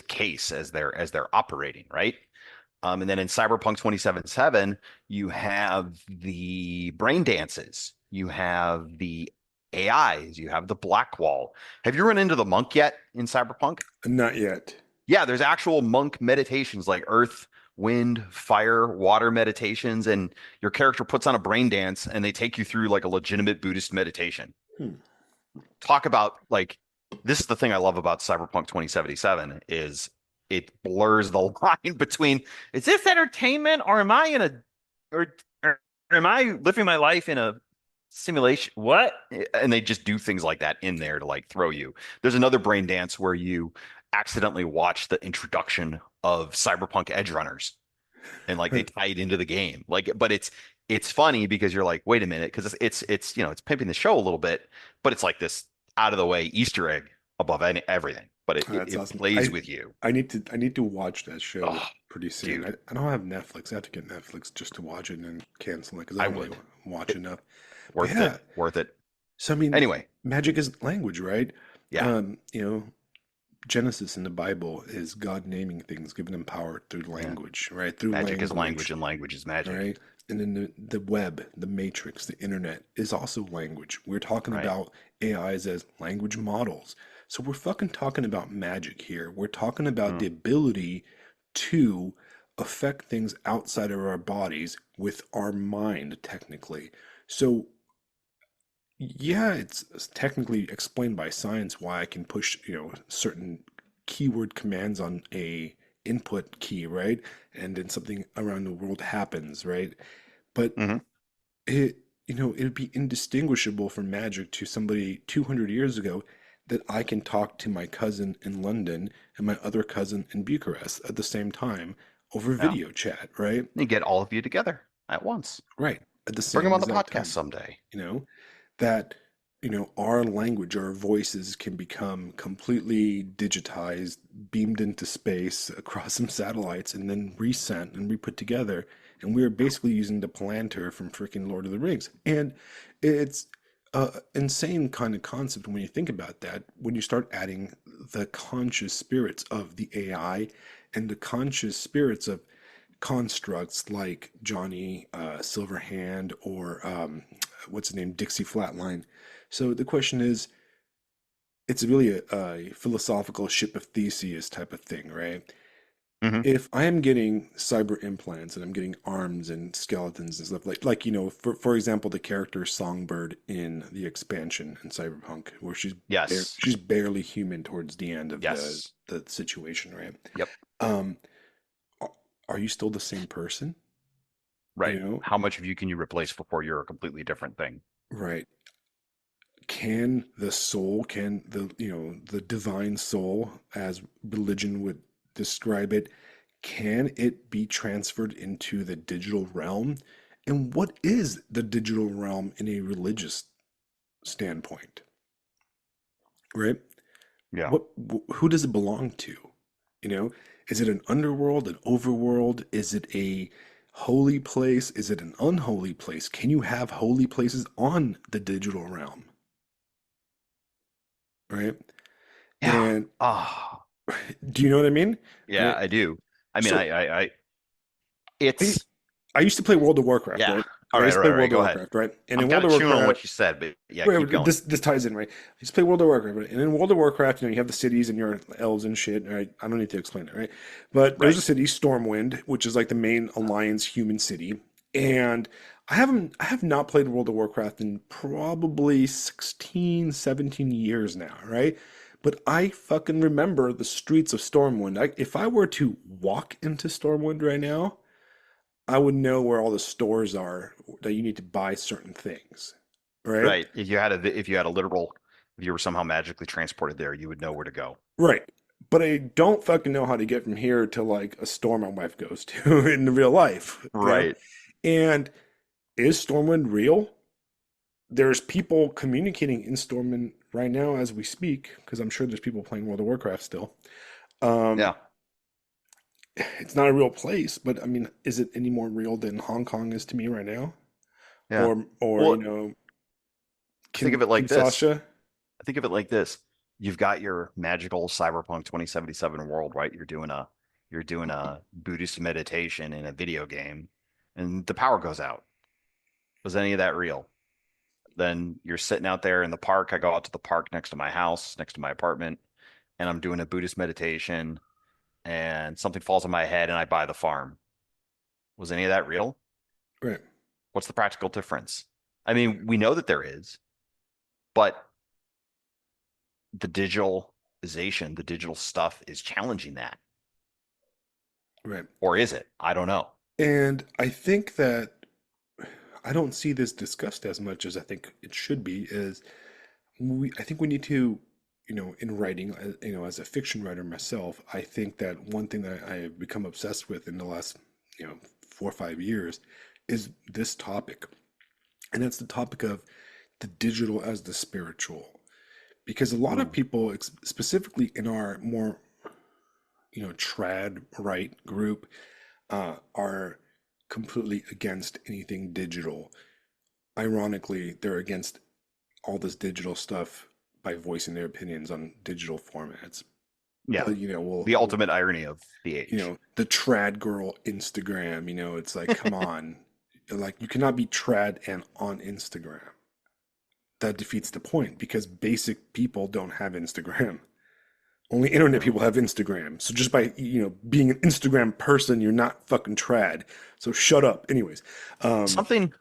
Case as they're operating, right? And then in Cyberpunk 2077, you have the brain dances, you have the AIs, you have the Blackwall. Have you run into the monk yet in Cyberpunk? Not yet. Yeah, there's actual monk meditations like earth, wind, fire, water meditations, and your character puts on a brain dance and they take you through like a legitimate Buddhist meditation. Hmm. Talk about like this is the thing I love about Cyberpunk 2077 is it blurs the line between is this entertainment or am I in a or am I living my life in a simulation? What? And they just do things like that in there to like throw you. There's another brain dance where you accidentally watch the introduction of Cyberpunk Edge Runners and like they tie it into the game. Like, but it's funny because you're like, wait a minute, because it's pimping the show a little bit, but it's like this out of the way Easter egg above everything. But it, Oh, it that's it awesome. plays with you. I need to watch that show Oh, pretty soon. dude, I don't have Netflix. I have to get Netflix just to watch it and then cancel it because I I don't really would. watch It, enough. But worth it. yeah, Worth it. so I mean, Anyway, magic is language, right? yeah. Um, you know, Genesis in the Bible is God naming things, giving them power through Yeah. language, right? Through Magic is language, language and language is all magic. right? And then the web, the matrix, the internet is also language. We're talking Right. about AIs as language models. So we're fucking talking about magic here. We're talking about the Mm. ability to affect things outside of our bodies with our mind, technically. So yeah, it's technically explained by science why I can push, certain keyword commands on a input key, right? And then something around the world happens, right? But Hmm. it'd be indistinguishable from magic to somebody 200 years ago that I can talk to my cousin in London and my other cousin in Bucharest at the same time over Yeah. video chat, right? You get all of you together at once. Right. At the Bring same them on the exact podcast time, someday. you know? That our language, our voices can become completely digitized, beamed into space across some satellites, and then resent and re-put together. And we are basically using the Palantir from freaking Lord of the Rings. And it's a insane kind of concept when you think about that, when you start adding the conscious spirits of the AI and the conscious spirits of constructs like Johnny Silverhand or what's his name, Dixie Flatline. So the question is, it's really a philosophical ship of Theseus type of thing, right? Hmm. If I am getting cyber implants and I'm getting arms and skeletons and stuff for example, the character Songbird in the expansion in Cyberpunk, where Yes. she's barely human towards the end of the Yes. the situation, right? Yep. Um, are you still the same person? Right. You know, How much of you can you replace before you're a completely different thing? right? Can the divine soul, as religion would describe it, can it be transferred into the digital realm? And what is the digital realm in a religious standpoint, right? Yeah. Who does it belong to? You know, is it an underworld, an overworld? Is it a holy place? Is it an unholy place? Can you have holy places on the digital realm? Right? Yeah. And Oh, do you know what I mean? yeah, Right? I do. I mean, So I, it's I used to play World of Warcraft, yeah. right? All I right, used all to right, play all right. World of Go ahead. Warcraft, right? And I'm in kind World of of chewing on Warcraft, what you said, but yeah, keep right, going. this ties in, right? I used to play World of Warcraft, right? And in World of Warcraft, you have the cities and your elves and shit, right? I don't need to explain it, right? But there's Right. a city, Stormwind, which is like the main Alliance human city. And I have not played World of Warcraft in probably 16, 17 years now, right? But I fucking remember the streets of Stormwind. If I were to walk into Stormwind right now, I would know where all the stores are that you need to buy certain things, right? Right. If you were somehow magically transported there, you would know where to go. Right. But I don't fucking know how to get from here to like a store my wife goes to in real life, Right. And is Stormwind real? There's people communicating in Stormwind right now as we speak, because I'm sure there's people playing World of Warcraft still. Um, Yeah. it's not a real place, but I mean, is it any more real than Hong Kong is to me right now? Yeah. Or Well, think of it like this. Kinshasa? Think of it like this. You've got your magical Cyberpunk 2077 world, right? You're doing a Buddhist meditation in a video game, and the power goes out. Was any of that real? Then you're sitting out there in the park. I go out to the park next to my house, next to my apartment, and I'm doing a Buddhist meditation, and something falls on my head, and I buy the farm. Was any of that real? Right. What's the practical difference? I mean, we know that there is, but the digitalization, the digital stuff is challenging that. Right. Or is it? I don't know. And I think that I don't see this discussed as much as I think it should be. I think we need to, in writing, as a fiction writer myself, I think that one thing that I've become obsessed with in the last, 4 or 5 years is this topic. And that's the topic of the digital as the spiritual. Because a lot of Mm. people, specifically in our more, trad right group, are completely against anything digital. Ironically, they're against all this digital stuff by voicing their opinions on digital formats. Yeah. But The ultimate irony of the age. the trad girl Instagram, it's like, come on, like you cannot be trad and on Instagram. That defeats the point because basic people don't have Instagram. Only internet True. people have Instagram. So just by being an Instagram person, you're not fucking trad. So shut up. Anyways, um, Something,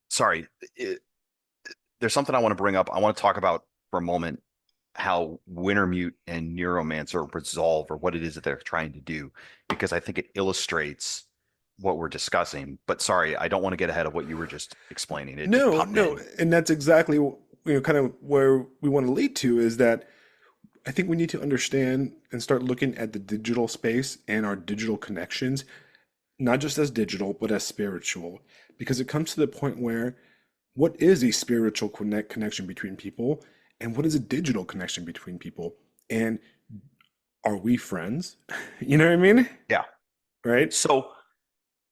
sorry, it, there's something I want to bring up. I want to talk about for a moment how Wintermute and Neuromancer resolve or what it is that they're trying to do, because I think it illustrates what we're discussing. But sorry, I don't want to get ahead of what you were just explaining. It just no, popped no, in. and that's exactly kind of where we want to lead to is that I think we need to understand and start looking at the digital space and our digital connections, not just as digital, but as spiritual, because it comes to the point where what is a spiritual connection between people and what is a digital connection between people? And are we friends? You know what I mean? Yeah. Right? So,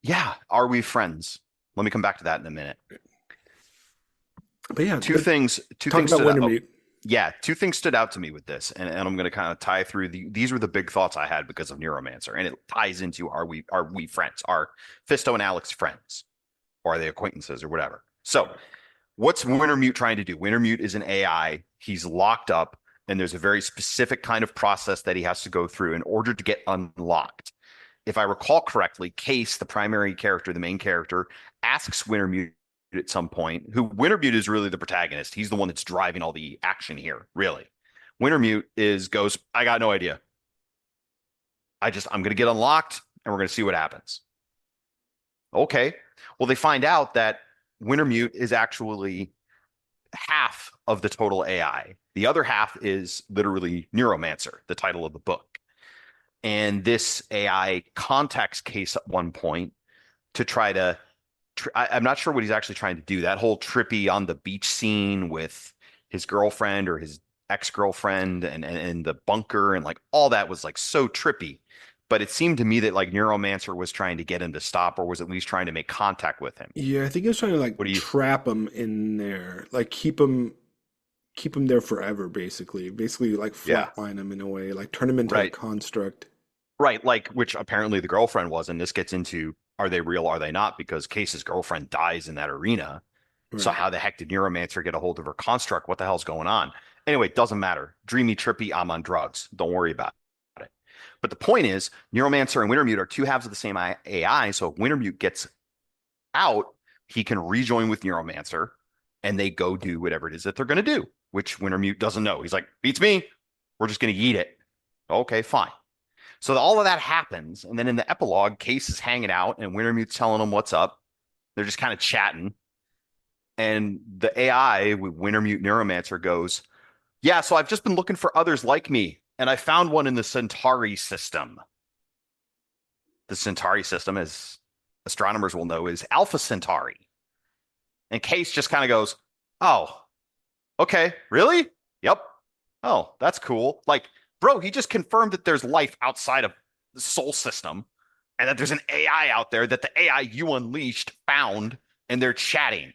yeah, are we friends? Let me come back to that in a minute. But yeah, Two talk things about stood out. Oh, Wintermute. yeah, two things stood out to me with this, and I'm going to kind of tie through these were the big thoughts I had because of Neuromancer, and it ties into are we friends? Are Fisto and Alex friends, or are they acquaintances or whatever? So, what's Wintermute trying to do? Wintermute is an AI. He's locked up, and there's a very specific kind of process that he has to go through in order to get unlocked. If I recall correctly, Case, the primary character, the main character, asks Wintermute at some point, who Wintermute is really the protagonist. He's the one that's driving all the action here, really. Wintermute goes, I got no idea. I'm gonna get unlocked and we're gonna see what happens. Okay. Well, they find out that Wintermute is actually half of the total AI. The other half is literally Neuromancer, the title of the book. And this AI contacts Case at one point to try to I'm not sure what he's actually trying to do. That whole trippy on the beach scene with his girlfriend or his ex-girlfriend and the bunker and like all that was like so trippy. But it seemed to me that like Neuromancer was trying to get him to stop, or was at least trying to make contact with him. Yeah, I think he was trying to What like do you? trap him in there, like keep him there forever, basically. Basically, like Yeah, flatline him in a way, like turn him into a right, construct. right. Like which apparently the girlfriend was, and this gets into are they real, are they not? Because Case's girlfriend dies in that arena. So Right. how the heck did Neuromancer get a hold of her construct? What the hell's going on? Anyway, it doesn't matter. Dreamy, trippy, I'm on drugs. Don't worry about it. But the point is, Neuromancer and Wintermute are two halves of the same AI. So if Wintermute gets out, he can rejoin with Neuromancer and they go do whatever it is that they're going to do, which Wintermute doesn't know. He's like, beats me. We're just going to eat it. Okay, fine. So all of that happens. And then in the epilogue, Case is hanging out and Wintermute's telling him what's up. They're just kind of chatting. And the AI with Wintermute Neuromancer goes, yeah, so I've just been looking for others like me. And I found one in the Centauri system. The Centauri system, as astronomers will know, is Alpha Centauri. And Case just kind of goes, oh, okay, really? Yep. Oh, that's cool. Like, bro, he just confirmed that there's life outside of the Sol system and that there's an AI out there that the AI you unleashed found and they're chatting,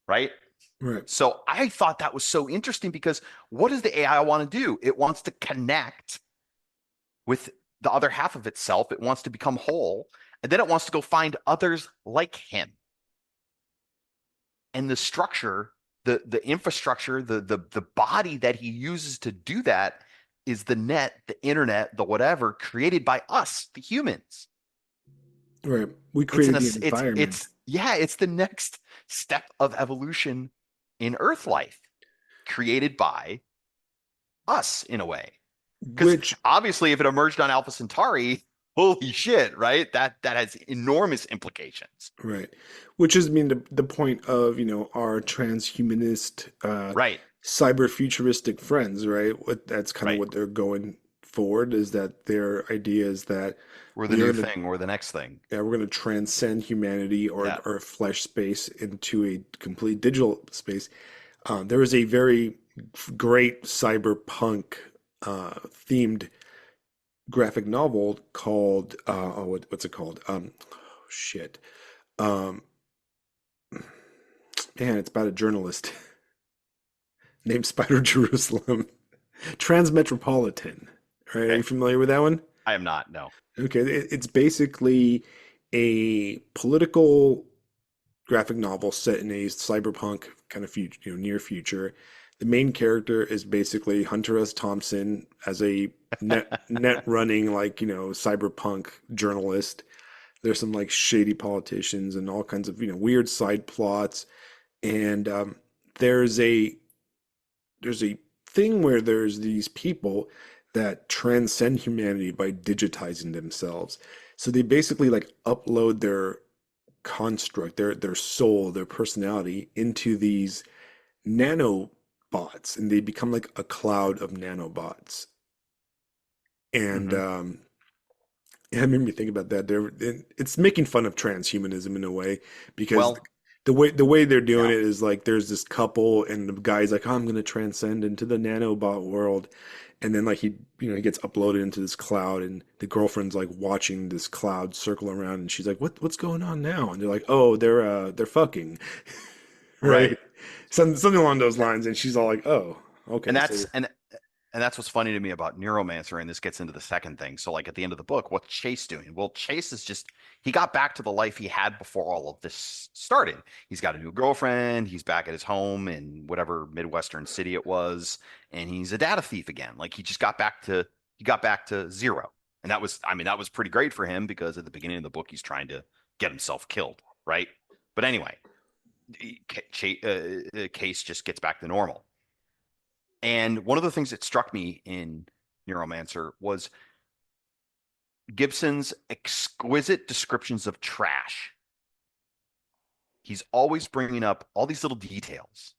right? Right. So I thought that was so interesting because what does the AI want to do? It wants to connect with the other half of itself. It wants to become whole, and then it wants to go find others like him. And the structure, the infrastructure, the body that he uses to do that is the net, the internet, the whatever created by us, the humans. Right. We It's an created the it's environment, yeah, it's the next step of evolution in Earth life created by us in a way. Because which obviously, if it emerged on Alpha Centauri, holy shit, right? That has enormous implications. right, which is, I mean, the point of, our transhumanist, Right, cyber futuristic friends, right? What that's kind of right. what they're going forward is that their idea is that We're the we are new gonna, thing. We're the next thing. yeah, we're gonna transcend humanity Yeah. or flesh space into a complete digital space. There is a very great cyberpunk themed graphic novel called what's it called? Oh, shit. Um, Man, it's about a journalist named Spider Jerusalem. Transmetropolitan. Right? Are you Okay. familiar with that one? I am not. No. Okay, it's basically a political graphic novel set in a cyberpunk kind of future, near future. The main character is basically Hunter S. Thompson as a net running like, cyberpunk journalist. There's some like shady politicians and all kinds of, weird side plots. And there's a there's a thing where there's these people that transcend humanity by digitizing themselves. So they basically like upload their construct, their soul, their personality into these nanobots, and they become like a cloud of nanobots. And Hmm. yeah, it made me think about that. It's making fun of transhumanism in a way because Well, the way they're doing yeah. it is like there's this couple and the guy's like, oh, I'm gonna transcend into the nanobot world, and then like he gets uploaded into this cloud, and the girlfriend's like watching this cloud circle around, and she's like, what's going on now? And they're like, oh, they're fucking, Right. right? Something along those lines, and she's all like, oh, And okay, that's so and that's what's funny to me about Neuromancer, and this gets into the second thing. So, like at the end of the book, what's Chase doing? Well, Chase is just he got back to the life he had before all of this started. He's got a new girlfriend. He's back at his home in whatever Midwestern city it was, and he's a data thief again. Like he got back to zero, and that was I mean that was pretty great for him because at the beginning of the book he's trying to get himself killed, right? But anyway, Case just gets back to normal. And one of the things that struck me in Neuromancer was Gibson's exquisite descriptions of trash. He's always bringing up all these little details.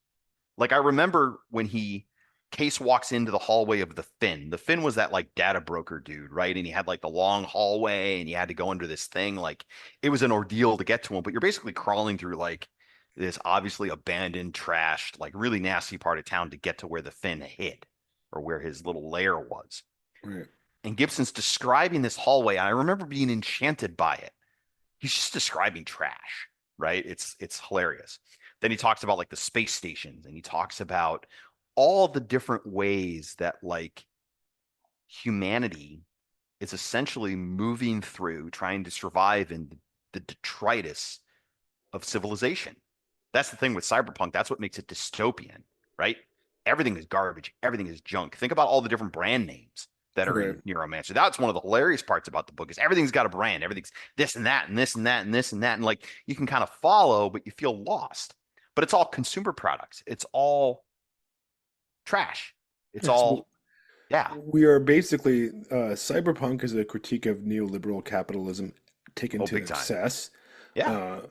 Like I remember when Case walks into the hallway of the Finn. The Finn was that like data broker dude, right? And he had like the long hallway and you had to go under this thing. Like it was an ordeal to get to him, but you're basically crawling through like this obviously abandoned, trashed, like really nasty part of town to get to where the Finn hid or where his little lair was. right, and Gibson's describing this hallway, and I remember being enchanted by it. He's just describing trash, right? It's hilarious. Then he talks about like the space stations, and he talks about all the different ways that like humanity is essentially moving through trying to survive in the detritus of civilization. That's the thing with cyberpunk. That's what makes it dystopian, right? Everything is garbage. Everything is junk. Think about all the different brand names that are Right. in Neuromancer. That's one of the hilarious parts about the book is everything's got a brand. Everything's this and that and this and that and this and that. And like you can kind of follow, but you feel lost. But it's all consumer products. It's all trash. It's Yeah, so all, yeah. we are basically cyberpunk is a critique of neoliberal capitalism taken Oh, to big time. excess, Yeah. uh,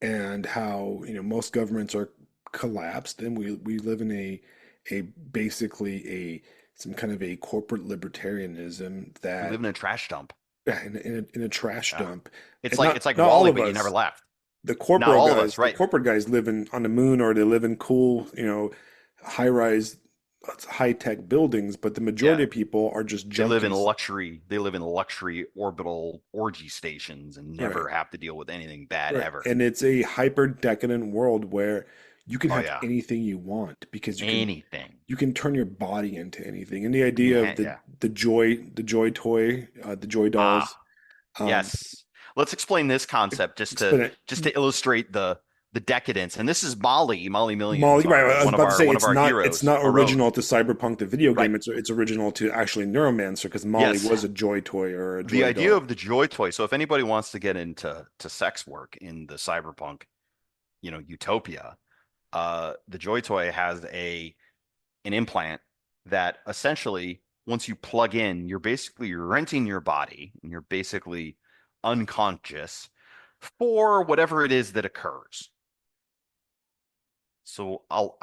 and how most governments are collapsed, and we live in a basically a some kind of a corporate libertarianism We that live in a trash dump. yeah, in a trash Yeah. dump, It's and like not it's like not all Wally, of but you never us. left. The Not corporate all of us, guys, the right? corporate guys live on the moon, or they live in cool, high rise, high tech buildings, but the majority Yeah. of people are just They live in junkies. luxury. They live in luxury orbital orgy stations and Right. never have to deal with anything bad Right. ever. And it's a hyper decadent world where you can Oh have yeah. anything you want because Anything. you can turn your body into anything. And the I mean, idea of yeah. the joy toy, the joy Ah, dolls, um, yes. Let's explain this concept explain it. just to illustrate the decadence. And this is Molly. Molly Molly, Millions, right, our I was about to say one of our it's heroes, not our rogue. original to Cyberpunk the video Right. game. It's original to actually Neuromancer because Molly Yes. was a joy toy or a The joy idea doll. of the joy toy. So if anybody wants to get into sex work in the cyberpunk, utopia, the joy toy has an implant that essentially once you plug in, you're renting your body and you're basically unconscious for whatever it is that occurs. So I'll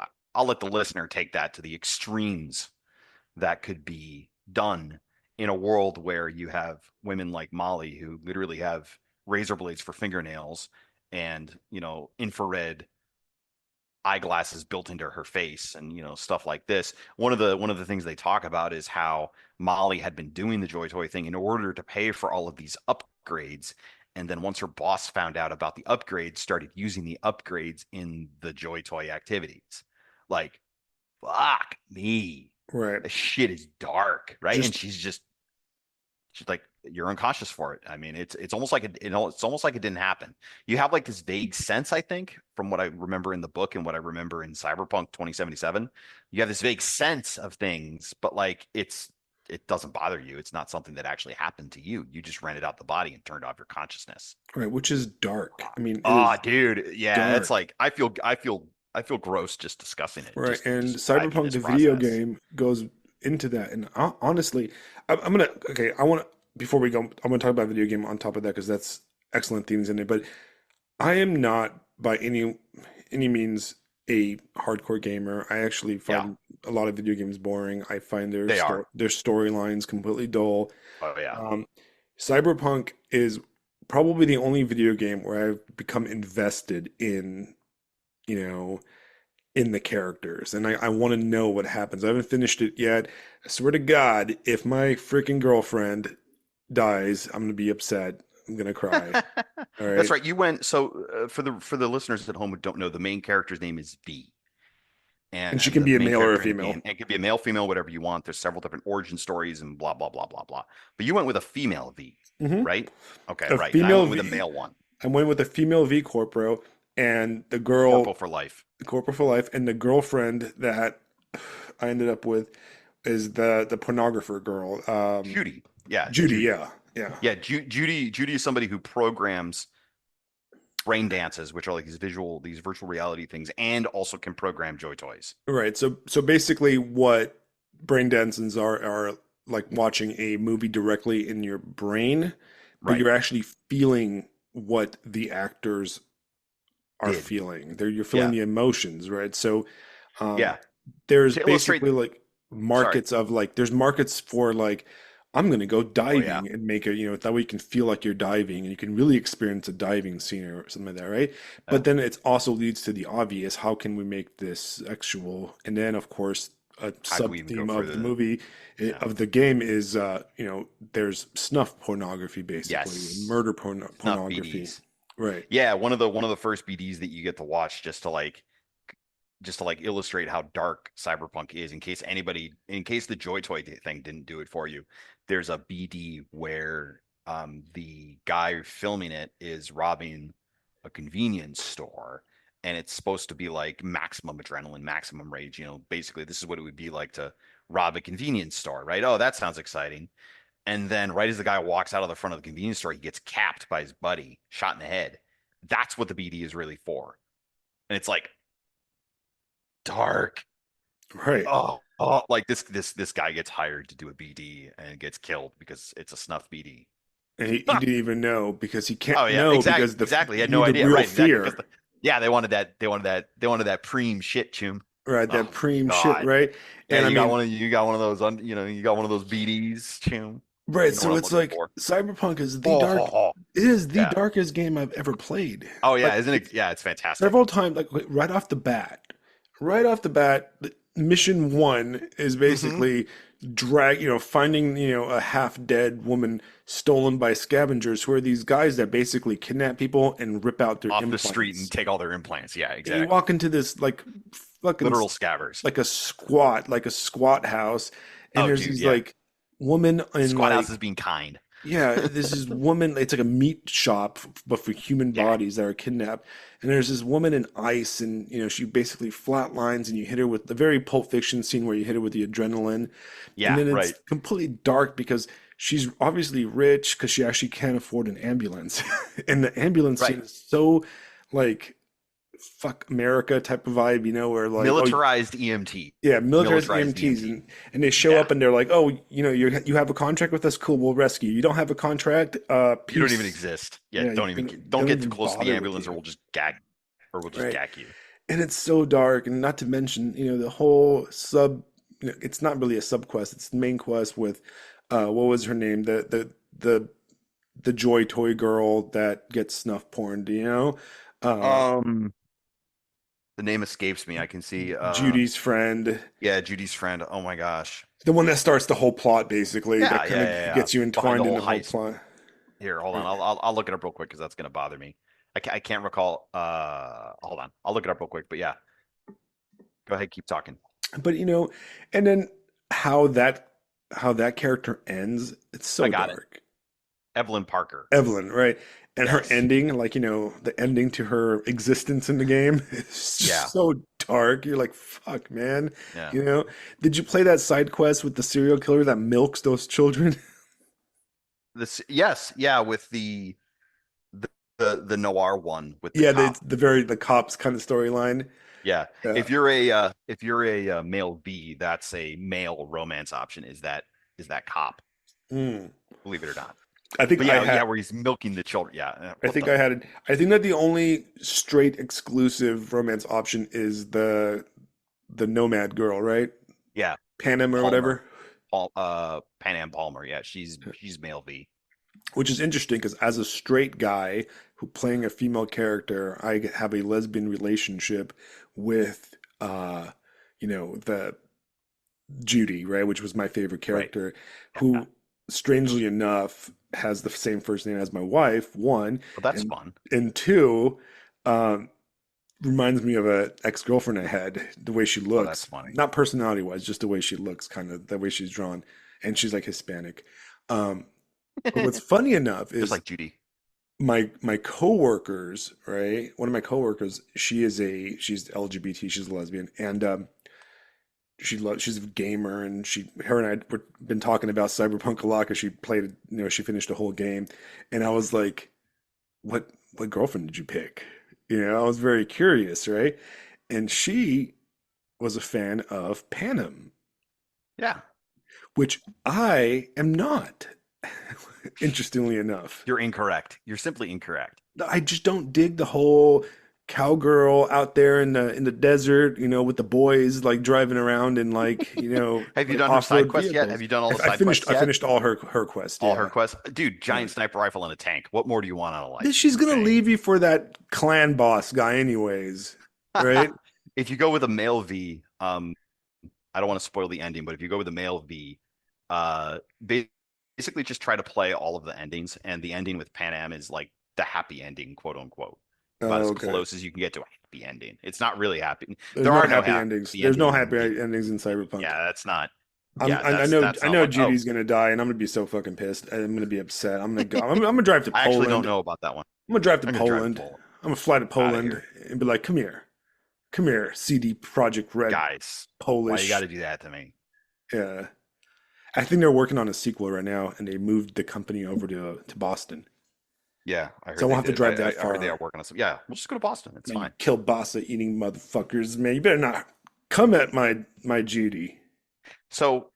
let the listener take that to the extremes that could be done in a world where you have women like Molly who literally have razor blades for fingernails and, infrared eyeglasses built into her face and stuff like this. One of the things they talk about is how Molly had been doing the Joy Toy thing in order to pay for all of these upgrades, and then once her boss found out about the upgrades, started using the upgrades in the Joy Toy activities. Like, fuck me. Right. The shit is dark, right? And Just she's like, you're unconscious for it. I mean, it's almost like it's almost like it didn't happen. You have like this vague sense, I think, from what I remember in the book and what I remember in Cyberpunk 2077. You have this vague sense of things, but like it doesn't bother you. It's not something that actually happened to you. You just rented out the body and turned off your consciousness. right, which is dark. I mean, it Ah, is dude, yeah, that's dark. like I feel gross just discussing it, Right. just And describing Cyberpunk this the video process. game goes into that. And honestly, I'm gonna okay. I want to before we go. I'm gonna talk about video game on top of that because that's excellent themes in it. But I am not by any means a hardcore gamer. I actually Yeah, find a lot of video games boring. I find they are. their storylines completely dull. Oh yeah. Um, Cyberpunk is probably the only video game where I've become invested you know, in the characters, and I want to know what happens. I haven't finished it yet. I swear to God, if my freaking girlfriend dies, I'm gonna be upset. I'm gonna cry. All That's right. right. You went so for the listeners at home who don't know, the main character's name is V, And she and can the be a main male or a character in the female. game, and it could be a male, female, whatever you want. There's several different origin stories and blah blah blah blah blah. But you went with a female V, Hmm. right? Okay, A right. And I female went with a V. male one, I went with a female V corporo, and the Corpo girl for life. corporal for life, and the girlfriend that I ended up with is the pornographer girl, Judy, yeah, Judy. Judy, Yeah, yeah. yeah. Judy is somebody who programs brain dances, which are like these virtual reality things, and also can program joy toys. Right. So basically, what brain dancers are like watching a movie directly in your brain, but Right. you're actually feeling what the actors are Did. feeling. You're feeling Yeah. the emotions, right? So um, Yeah. there's To illustrate, basically like sorry. markets of like there's markets for like I'm gonna go Oh yeah. diving and make a that way you can feel like you're diving and you can really experience a diving scene or something like that, right? Yeah. But then it also leads to the obvious, how can we make this sexual? And then of course a How can sub we even go theme of the further? movie Yeah. of the game is there's snuff pornography basically and Yes. murder Snuff pornography. BDs. Right. Yeah, one of the first BDs that you get to watch just to like illustrate how dark Cyberpunk is in case the Joy Toy thing didn't do it for you. There's a BD where the guy filming it is robbing a convenience store, and it's supposed to be like maximum adrenaline, maximum rage. Basically this is what it would be like to rob a convenience store, right? Oh, that sounds exciting. And then right as the guy walks out of the front of the convenience store, he gets capped by his buddy, shot in the head. That's what the BD is really for. And it's like dark. Right. Like this guy gets hired to do a BD and gets killed because it's a snuff BD. And he didn't even know because he Oh can't yeah, know exactly, because exactly. He you had no need the idea, real right? Exactly, because fear. yeah, they wanted that preem shit, Chum. Right, Oh that my preem shit, God. right? Yeah, And I mean, you got one of those, you got one of those BDs, Chum. right, You know what so I'm it's looking like for. Cyberpunk is the Oh, dark, it is the yeah. darkest game I've ever played. Oh yeah, Like isn't it? it's Yeah, it's fantastic. several times, like right off the bat, mission one is Hmm. basically finding, a half dead woman stolen by scavengers who are these guys that basically kidnap people and rip out their Off the street and implants. take all their implants. Yeah, And you exactly. walk into this like fucking Literal scabbers. like a squat house, and Oh, there's dude, these yeah. like woman in Squad like House is being kind. yeah, this is woman. It's like a meat shop, but for human Yeah, bodies that are kidnapped. And there's this woman in ice, and she basically flatlines, and you hit her with the very Pulp Fiction scene where you hit her with the adrenaline, and yeah, then it's right. completely dark because she's obviously rich because she actually can't afford an ambulance, and the ambulance Right. scene is so like fuck America type of vibe, where like oh Militarized EMT. yeah, militarized Militarized EMTs, EMT. and they show Yeah. up and they're like, "Oh, you have a contract with us, cool, we'll rescue you. You don't have a contract, You don't even peace. exist. Yeah, Yeah, don't don't get too even close to the bother with ambulance you, or we'll just right?" gag you. And it's so dark, and not to mention, the whole it's not really a sub quest; it's the main quest with, what was her name? The the Joy Toy girl that gets snuff porn. Uh, Um, the name escapes me. I can see Judy's friend. yeah, Judy's friend. Oh my gosh. The one that starts the whole plot, basically, that Yeah, kind yeah, of yeah, yeah. gets you Behind the entwined in whole the whole heist. plot. Here, hold on. Right. I'll look it up real quick because that's gonna bother me. I can't recall. Hold on. I'll look it up real quick. But yeah, go ahead, keep talking. But and then how that how that character ends, it's I so got it. dark. Evelyn Parker. Evelyn, right? And her Yes. ending, like, the ending to her existence in the game is Yeah. just so dark. You're like, fuck, man. Yeah. You know? Did you play that side quest with the serial killer that milks those children? This yes, yeah, with the the noir one with the Yeah, cop. the cops kind of storyline. Yeah. Yeah. If you're a male V, that's a male romance option is that cop, Mm. believe it or not. I think But I yeah, had yeah, where he's milking the children. Yeah. I What think the I had it. I think that the only straight exclusive romance option is the Nomad girl, right? yeah, Panem or Palmer. whatever. Pan Am Palmer. Yeah, she's male V. Which is interesting because as a straight guy who playing a female character, I have a lesbian relationship with the Judy, right, which was my favorite Right. character, Yeah. who strangely enough has the same first name as my wife, one, Well, that's and fun. two, um, reminds me of an ex-girlfriend I had, the way she Oh, that's looks, funny. not personality-wise, just the way she looks, kind of the way she's drawn, and she's like Hispanic. Um, but what's funny enough Just is like Judy. my coworkers, right? One of my coworkers, she's LGBT, she's a lesbian, and she's a gamer, and her and I were been talking about Cyberpunk a lot because she played, she finished a whole game, and I was like, what girlfriend did you pick? I was very curious, right? And she was a fan of Panem, Yeah. which I am not, interestingly enough. You're incorrect. You're simply incorrect. I just don't dig the whole cowgirl out there in the desert, with the boys like driving around in Have you like done her side off-road quest yet? Have vehicles. you done all the I side finished quests I yet? finished all her quest, All her yeah. quests? Dude, Yeah. giant sniper rifle and a tank. What more do you want out of life? She's gonna Okay. leave you for that clan boss guy anyways, right? If you go with a male V, I don't want to spoil the ending, but if you go with the male V, uh, basically just try to play all of the endings, and the ending with Pan Am is like the happy ending, quote unquote. It's about Oh, as okay. close as you can get to a happy ending. It's not really happy. There's There no are no happy endings. happy There's no endings in happy the endings in Cyberpunk. yeah, that's not I'm, yeah, I that's know that's I not know one. Oh, Judy's gonna die, and I'm gonna be so fucking pissed. I'm gonna be upset. I'm gonna go. I'm gonna drive to I actually don't Poland. know about that one. I'm gonna drive to I'm gonna drive to Poland. Poland. I'm gonna fly to Out of Poland here. and be like, come here, CD Project Red, Guys, why you Polish. gotta do that to me? Yeah, I think they're working on a sequel right now, and they moved the company over to Boston, Yeah, I so I heard they won't have to did. drive that I heard they are far. working on some. Yeah, we'll just go to Boston. It's Man, you fine. kill Bassa eating motherfuckers, man. You better not come at my Judy. So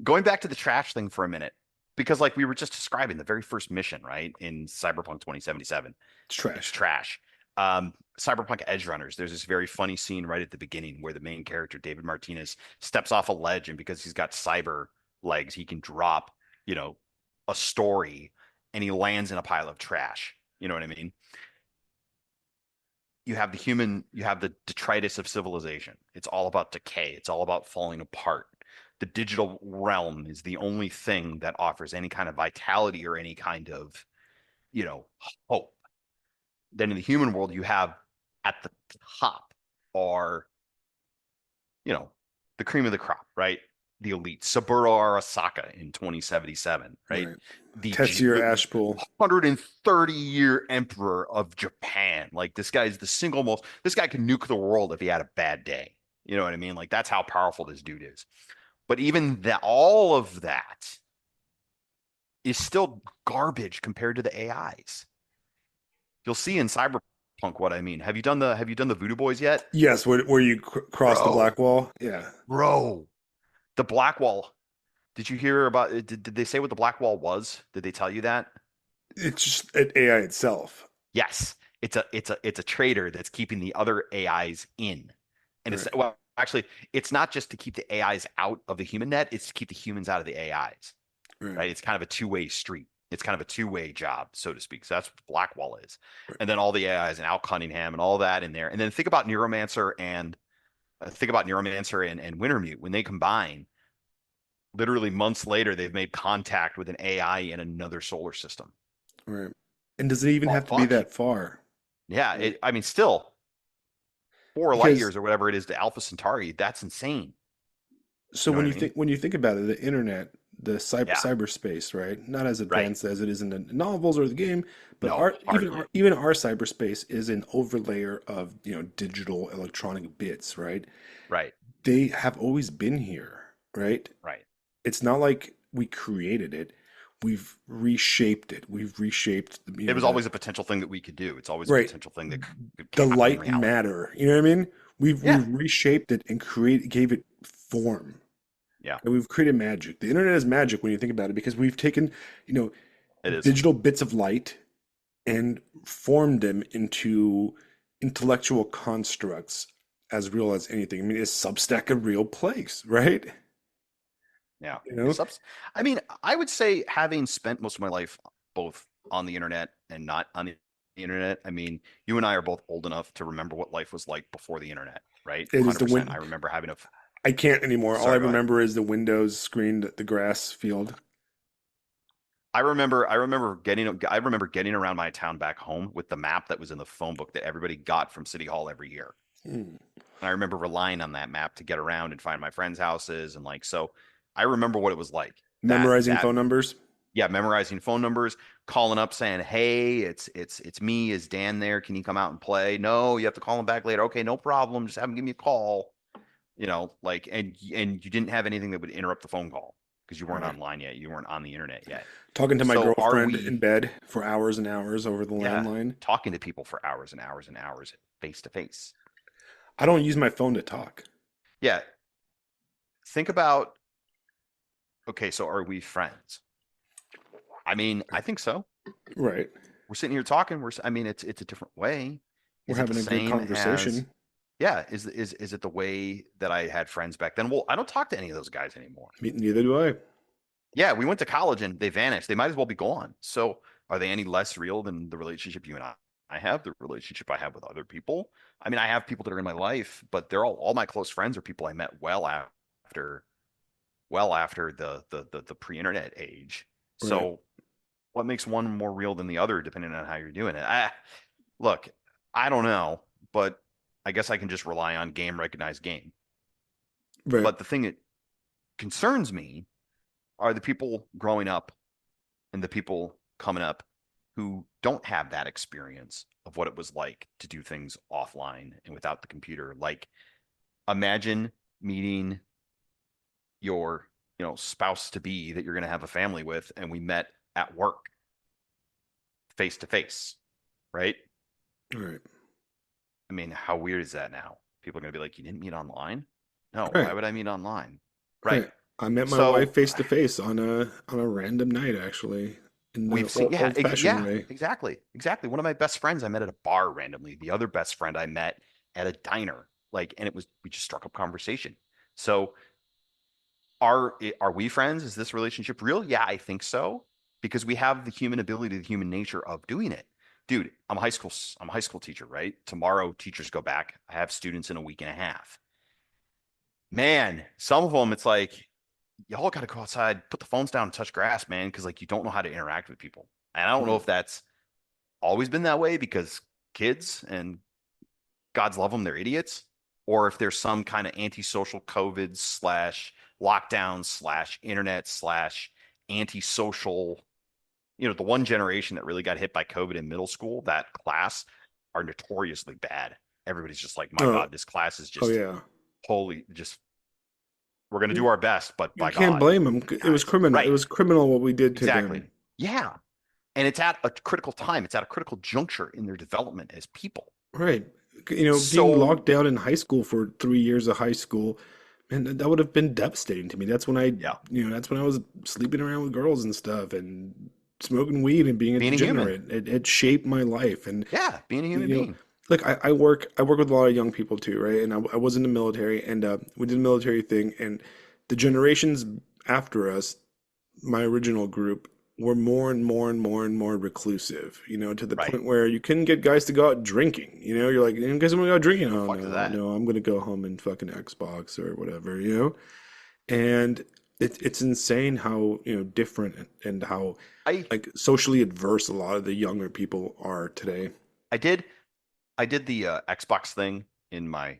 going back to the trash thing for a minute, because like we were just describing the very first mission, right, in Cyberpunk 2077, It's it's trash. trash. Cyberpunk Edge Runners, there's this very funny scene right at the beginning where the main character, David Martinez, steps off a ledge, and because he's got cyber legs, he can drop, you know, a story, and he lands in a pile of trash. You know what I mean? You have the human, you have the detritus of civilization. It's all about decay. It's all about falling apart. The digital realm is the only thing that offers any kind of vitality or any kind of, you know, hope. Then in the human world, you have at the top are, you know, the cream of the crop, right? The elite, Saburo Arasaka in 2077, right? Right. The Tetsuya Ashpool. 130-year emperor of Japan. Like this guy's the single most, this guy can nuke the world if he had a bad day. You know what I mean? Like that's how powerful this dude is. But even that, all of that is still garbage compared to the AIs. You'll see in Cyberpunk what I mean. Have you done the Voodoo Boys yet? Yes, where you cross the Bro, Blackwall. Yeah, bro, the Blackwall. Did you hear about it? Did they say what the Blackwall was? Did they tell you that? it's just an AI itself. Yes, it's a traitor that's keeping the other AIs in, and it's Right, well, actually, it's not just to keep the AIs out of the human net; it's to keep the humans out of the AIs. right, Right? It's kind of a two-way street. It's kind of a two-way job, so to speak. So that's what Blackwall is, right. and then all the AIs and Al Cunningham and all that in there, and then think about Neuromancer and Wintermute when they combine. Literally months later, they've made contact with an AI in another solar system. Right. And does it even Oh have to be fuck! that far? Yeah, Right. I mean, still 4 light Because years or whatever it is to Alpha Centauri. That's insane. so You know what I mean? when you think about it, the internet, the Yeah. cyberspace, right? Not as Right. advanced as it is in the novels or the game, but No, our hardly. even our cyberspace is an overlayer of, digital electronic bits, right? Right. They have always been here, right? Right. It's not like we created it. We've reshaped it. We've reshaped, It was the always a potential thing that we could do. It's always a right, potential thing that could the happen in light reality. matter. You know what I mean? Yeah. We've reshaped it and gave it form. Yeah. And we've created magic. The internet is magic when you think about it because we've taken, you know, It is. digital bits of light and formed them into intellectual constructs as real as anything. I mean, is Substack a real place, right? Yeah. You know, It's ups- I mean, I would say having spent most of my life both on the internet and not on the internet, I mean, you and I are both old enough to remember what life was like before the internet, right? it is the 100%. I win. remember having a I can't anymore. All I sorry, go ahead. remember is the Windows screen, the grass field. I remember getting around my town back home with the map that was in the phone book that everybody got from City Hall every year. Hmm. And I remember relying on that map to get around and find my friends' houses and like so I remember what it was like. Memorizing That phone numbers. yeah, memorizing phone numbers, calling up saying, "Hey, it's me. Is Dan there? Can you come out and play?" No, you have to call him back later. Okay, no problem. Just have him give me a call. You know, like and you didn't have anything that would interrupt the phone call because you weren't Right. online yet. You weren't on the internet yet. Talking to my So are girlfriend in we, bed for hours and hours over the yeah, landline. talking to people for hours and hours and hours face to face? I don't use my phone to talk. Yeah, think about okay, so are we friends? I mean, I think so. Right. We're sitting here talking. I mean, it's a different way. We're Is it the having a good same as conversation. yeah? Is it the way that I had friends back then? Well, I don't talk to any of those guys anymore. Neither do I. Yeah, we went to college and they vanished. They might as well be gone. So are they any less real than the relationship you and I I have, the relationship I have with other people. I mean, I have people that are in my life, but they're all my close friends are people I met after the pre-internet age. Right. So what makes one more real than the other, depending on how you're doing it? Look, I don't know, but I guess I can just rely on game recognized game. Right. But the thing that concerns me are the people growing up and the people coming up who don't have that experience of what it was like to do things offline and without the computer. Like, imagine meeting your, spouse to be that you're going to have a family with, and we met at work face to face, right? Right. I mean, how weird is that now? People are going to be like, you didn't meet online? No, why Right. would I meet online? Right. Right. I met my wife So face to face on a random night, actually, in the we've seen, yeah, old fashioned yeah, way. exactly, exactly. One of my best friends I met at a bar randomly. The other best friend I met at a diner, like, and we just struck up conversation. So are we friends? Is this relationship real? Yeah, I think so, because we have the human ability, the human nature of doing it. Dude, I'm a high school teacher, right? Tomorrow teachers go back. I have students in a week and a half. Man, some of them it's like y'all got to go outside, put the phones down and touch grass, man, because like you don't know how to interact with people. And I don't know Right. if that's always been that way because kids and God's love them, they're idiots, or if there's some kind of antisocial COVID slash lockdown slash internet slash antisocial, the one generation that really got hit by COVID in middle school, that class are notoriously bad. Everybody's just like, my Oh, God, this class is oh just yeah. holy, just we're going to do our best, but You by can't God, blame them. It was guys. criminal. It Right. was criminal what we did to Exactly. them. Yeah. And it's at a critical time. It's at a critical juncture in their development as people. Right. Being So, locked down in high school for 3 years of high school, man, that would have been devastating to me. yeah, That's when I was sleeping around with girls and stuff and smoking weed and being a being a human. degenerate. It shaped my life. And, Yeah, being a human you know, being. look, I work with a lot of young people too, right? And I was in the military and we did the military thing and the generations after us, my original group were more and more and more and more reclusive, to the Right. point where you couldn't get guys to go out drinking. You're like, you guys want to go out drinking? The Oh fuck is no, that? no, I'm gonna go home and fucking Xbox or whatever. And it's insane how, different and how I like socially adverse a lot of the younger people are today. I did I did the Xbox thing in my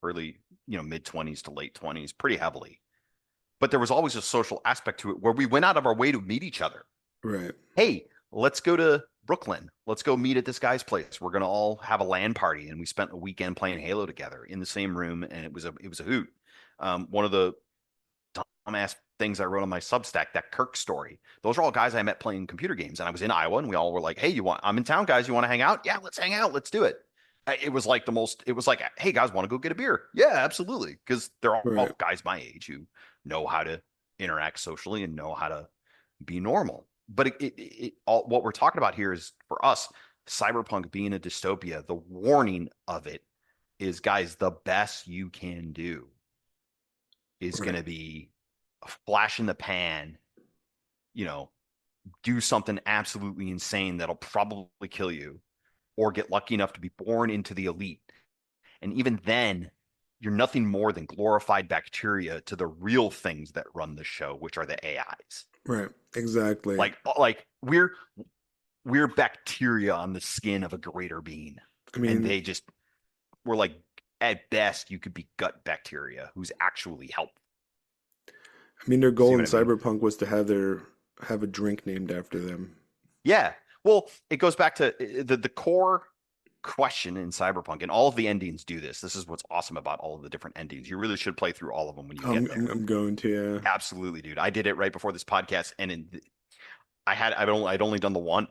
early, mid 20s to late 20s pretty heavily. But there was always a social aspect to it where we went out of our way to meet each other. Right, Hey, let's go to Brooklyn. Let's go meet at this guy's place. We're gonna all have a LAN party, and we spent a weekend playing Halo together in the same room, and it was a hoot. One of the dumbass things I wrote on my Substack, that Kirk story. Those are all guys I met playing computer games, and I was in Iowa, and we all were like, "Hey, I'm in town, guys. You want to hang out? Yeah, let's hang out. Let's do it." It was like it was like, "Hey, guys, want to go get a beer? Yeah, absolutely," because they're right, all guys my age who know how to interact socially and know how to be normal. But what we're talking about here is for us, cyberpunk being a dystopia. The warning of it is, guys, the best you can do is going right, to be a flash in the pan, you know, do something absolutely insane that'll probably kill you, or get lucky enough to be born into the elite. And even then, you're nothing more than glorified bacteria to the real things that run the show, which are the AIs. right. Exactly. Like we're bacteria on the skin of a greater being, I and mean, they just were like, at best you could be gut bacteria who's actually helpful. their See goal in what I mean? Cyberpunk was to have a drink named after them. Yeah. Well, it goes back to the core question in Cyberpunk, and all of the endings do this. This is what's awesome about all of the different endings. You really should play through all of them when you I'm get I'm, there. I'm going to, yeah. Absolutely, dude. I did it right before this podcast, and I'd only done the one.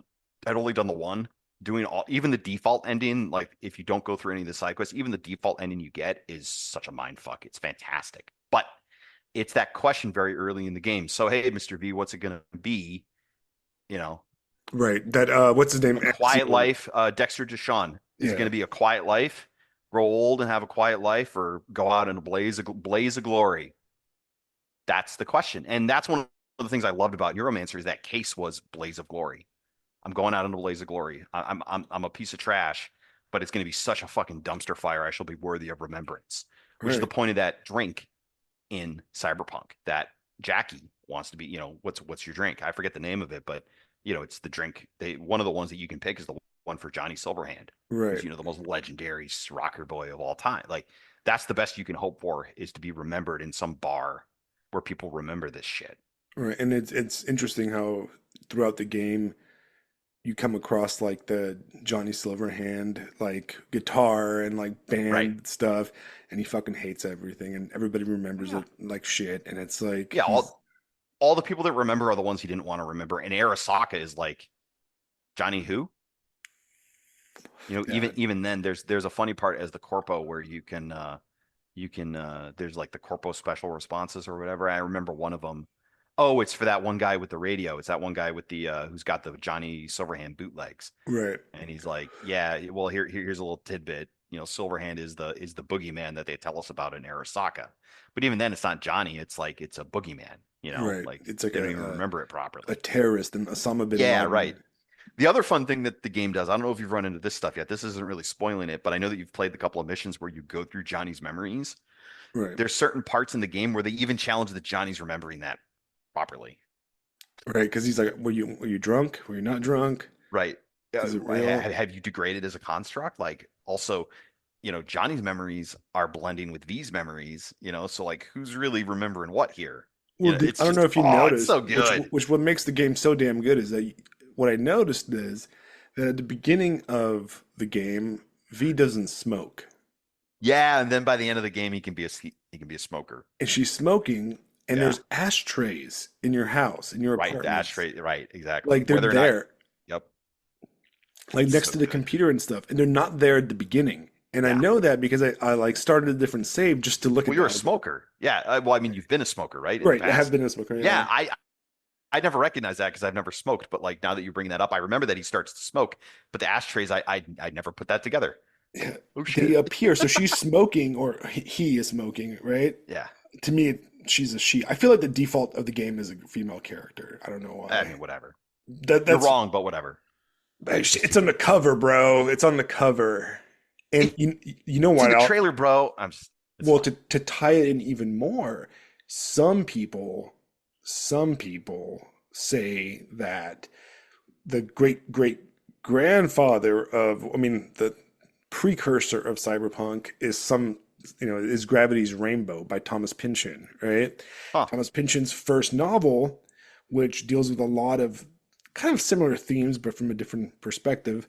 I'd only done the one. Doing all, even the default ending, like if you don't go through any of the side quests, even the default ending you get is such a mind fuck. It's fantastic, but it's that question very early in the game. So hey, Mr. V, what's it gonna be? You know, Right. That what's his name? a quiet life. Dexter Deshawn, is it going Yeah. to be a quiet life, grow old and have a quiet life, or go out in a blaze of glory? That's the question, and that's one of the things I loved about Neuromancer is that case was blaze of glory. I'm going out into a blaze of glory. I'm a piece of trash, but it's going to be such a fucking dumpster fire. I shall be worthy of remembrance, which is the Right. point of that drink in Cyberpunk that Jackie wants to be. What's your drink? I forget the name of it, but it's the drink. One of the ones that you can pick is the one for Johnny Silverhand, who's Right. the most legendary rocker boy of all time. Like that's the best you can hope for is to be remembered in some bar where people remember this shit. Right. And it's interesting how throughout the game you come across like the Johnny Silverhand like guitar and like Right. band stuff, and he fucking hates everything, and everybody remembers Yeah. it like shit, and it's like Yeah. he's All the people that remember are the ones he didn't want to remember. And Arasaka is like Johnny who? yeah. Even then, there's a funny part as the corpo where there's like the corpo special responses or whatever. I remember one of them. Oh, it's for that one guy with the radio. It's that one guy with the who's got the Johnny Silverhand bootlegs. Right. And he's like, yeah, well, here's a little tidbit. Silverhand is the boogeyman that they tell us about in Arasaka. But even then, it's not Johnny. It's like it's a boogeyman. Right. Like It's like they don't even remember it a properly. terrorist and Osama bin Yeah, right. Laden. The other fun thing that the game does, I don't know if you've run into this stuff yet. This isn't really spoiling it, but I know that you've played the couple of missions where you go through Johnny's memories. Right. There's certain parts in the game where they even challenge that Johnny's remembering that properly. Right. Because he's like, were you drunk? Were you not drunk? Right. Is it real? Have you degraded as a construct? Like, also, Johnny's memories are blending with V's memories, so like who's really remembering what here? Well, It's I don't just, know if you oh, it's noticed, so good. which what makes the game so damn good is that what I noticed is that at the beginning of the game, V doesn't smoke, Yeah, and then by the end of the game, he can be a smoker. and she's smoking, and Yeah. there's ashtrays in your house, in your Right. The apartments, ashtray. Right. Exactly. like they're Whether or not, there, yep. like It's next so to the good. computer and stuff, and they're not there at the beginning. And I Yeah. know that because I like started a different save just to look Well, at you're a that. smoker. Yeah. Well, I mean, you've been a smoker, right, in the Right, I have past. been a smoker. Yeah. Yeah, I never recognized that because I've never smoked. But like now that you bring that up, I remember that he starts to smoke. But the ashtrays, I never put that together. yeah. Oh They shit. appear. So she's smoking, or he is smoking, right? Yeah. To me, she's a she. I feel like the default of the game is a female character. I don't know I why. mean, whatever. You're That's wrong, but whatever. Just it's on the cover, bro. It's on the cover, and it, you know it's in what? the trailer, bro. It's Well, fine. to tie it in even more, some people, some people say that the great great grandfather of, I mean, the precursor of cyberpunk is is Gravity's Rainbow by Thomas Pynchon, right? Huh. Thomas Pynchon's first novel, which deals with a lot of kind of similar themes but from a different perspective,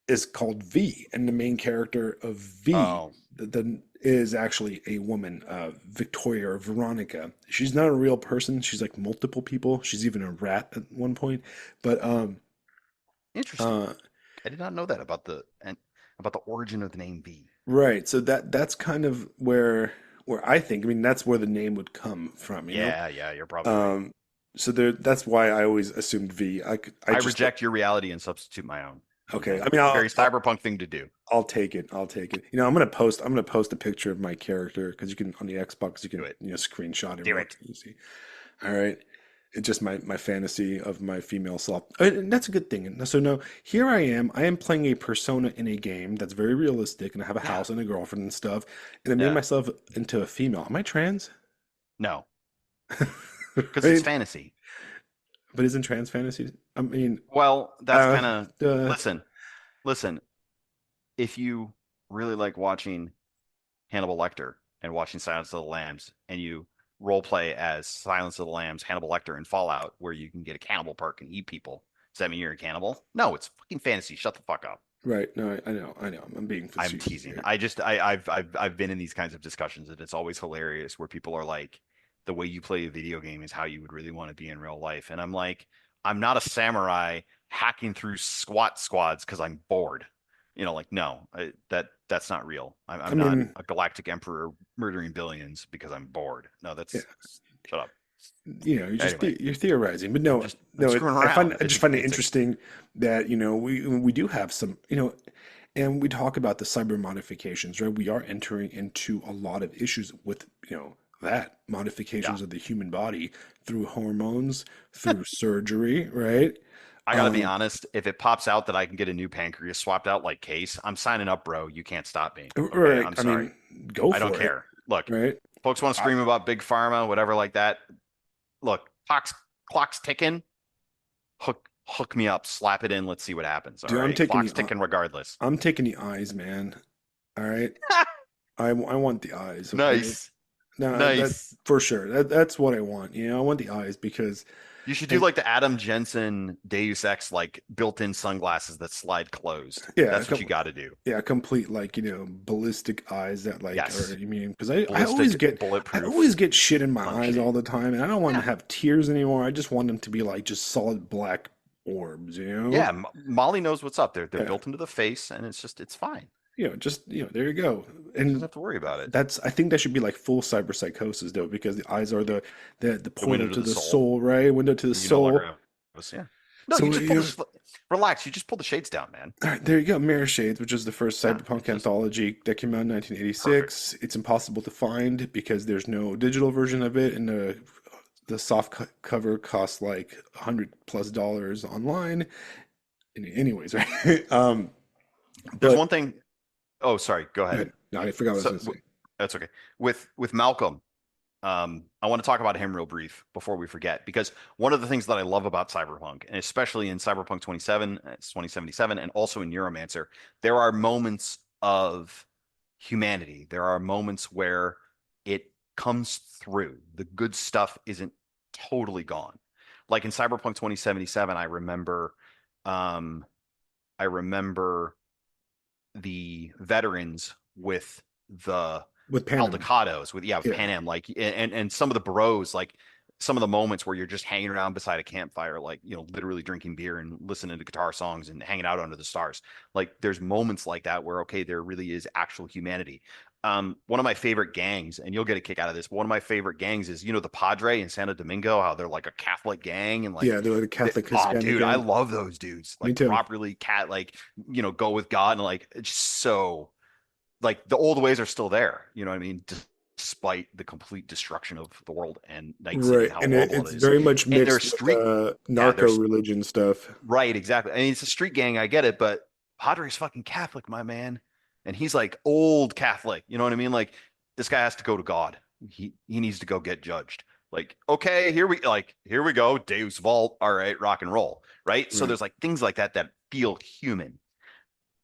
is called V, and the main character of V Oh, is actually a woman, Victoria or Veronica. She's not a real person. She's like multiple people. She's even a rat at one point. But interesting. uh, I did not know that about the origin of the name V. right. So that's kind of where I think. I mean, that's where the name would come from. Yeah, yeah, you're probably right. Um, so that's why I always assumed V. I I just reject your reality and substitute my own. okay. Okay. I mean, Very cyberpunk thing to do. I'll take it. I'll take it. I'm gonna post a picture of my character because you can on the Xbox you Do can it. screenshot it Do real it. easy. All right. It's just my fantasy of my female self. And that's a good thing. And so now here I am. I am playing a persona in a game that's very realistic, and I have a Yeah. house and a girlfriend and stuff. And I made Yeah. myself into a female. Am I trans? No, because it's Right? fantasy. But isn't trans fantasy? I mean, Well, that's uh, kind of uh, listen. If you really like watching Hannibal Lecter and watching Silence of the Lambs, and you role play as Silence of the Lambs, Hannibal Lecter in Fallout, where you can get a cannibal perk and eat people, does that mean you're a cannibal? No, it's fucking fantasy. Shut the fuck up. right. No, I know. I'm being I'm facetious teasing. here. I've been in these kinds of discussions, and it's always hilarious where people are like, the way you play a video game is how you would really want to be in real life. And I'm like, I'm not a samurai hacking through SWAT squads because I'm bored. Like no, that's not real. I I'm not mean, a galactic emperor murdering billions because I'm bored. No, yeah. shut up. You're Anyway, you're theorizing, but no, I'm no. screwing I around. just find it interesting that we do have some and we talk about the cyber modifications, right? We are entering into a lot of issues with that Yeah, modifications of the human body through hormones, through surgery, right? I gotta be Um, honest. If it pops out that I can get a new pancreas swapped out like Case, I'm signing up, bro. You can't stop me. Okay, right. I'm I sorry. mean, go I don't for it, care. Look, right? folks want to I, scream about big pharma, whatever like that. Look, clock's ticking. Hook me up. Slap it in. Let's see what happens. All dude, right, clock's ticking regardless. I'm taking the eyes, man. All right. I want the eyes. Okay. Nice, No, that nice. for sure. That's what I want. You know, I want the eyes because, You should do and like the Adam Jensen Deus Ex, like built-in sunglasses that slide closed. yeah, That's what you got to do. yeah, complete like ballistic eyes that like are Yes, immune. Because ballistic, I bulletproof, always get shit in my eyes all sunshade. the time, and I don't want to Yeah, have tears anymore. I just want them to be like just solid black orbs. You know? yeah. Molly knows what's up. They're Yeah. built into the face, and it's fine. Just there you go. She doesn't And have to worry about it. that's I think that should be like full cyberpsychosis though, because the eyes are the The window portal to to the the soul. soul, right? Window to the You no longer soul. have us. Yeah. No, you So just relax. You just pull the shades down, man. all right, there you go. Mirror Shades, which is the first Yeah, cyberpunk it's just anthology that came out in perfect. 1986. It's impossible to find because there's no digital version of it, and the cover costs like $100+ online. Anyways, right? There's But one thing. Oh, sorry. Go ahead. no, I forgot what I was So going to say. that's okay. With Malcolm, I want to talk about him real brief before we forget, because one of the things that I love about Cyberpunk, and especially in Cyberpunk 2077, and also in Neuromancer, there are moments of humanity. There are moments where it comes through. The good stuff isn't totally gone. Like in Cyberpunk 2077, um, I remember the veterans with the With Panem, Aldecados with yeah, Pan Am, like, and some of the bros, like some of the moments where you're just hanging around beside a campfire, like, literally drinking beer and listening to guitar songs and hanging out under the stars. Like there's moments like that where, okay, there really is actual humanity. One of my favorite gangs, and you'll get a kick out of this, but one of my favorite gangs is, the Padre in Santo Domingo, how they're like a Catholic gang, and like, yeah, they're like a Catholic oh, Hispanic dude, I gang. love those dudes. Me Like too. properly like, go with God, and like it's so, like, the old ways are still there. You know what I mean? Despite the complete destruction of the world and Night City Right, and how and horrible it's it is. very much And their mixed with street, yeah, narco there's religion stuff. right, exactly. I mean, it's a street gang. I get it, but Padre's fucking Catholic, my man, and he's like old Catholic. You know what I mean? Like this guy has to go to God. He needs to go get judged. Like, okay, here we go, Deus Vault. All right, rock and roll. Right. So Right, there's like things like that that feel human.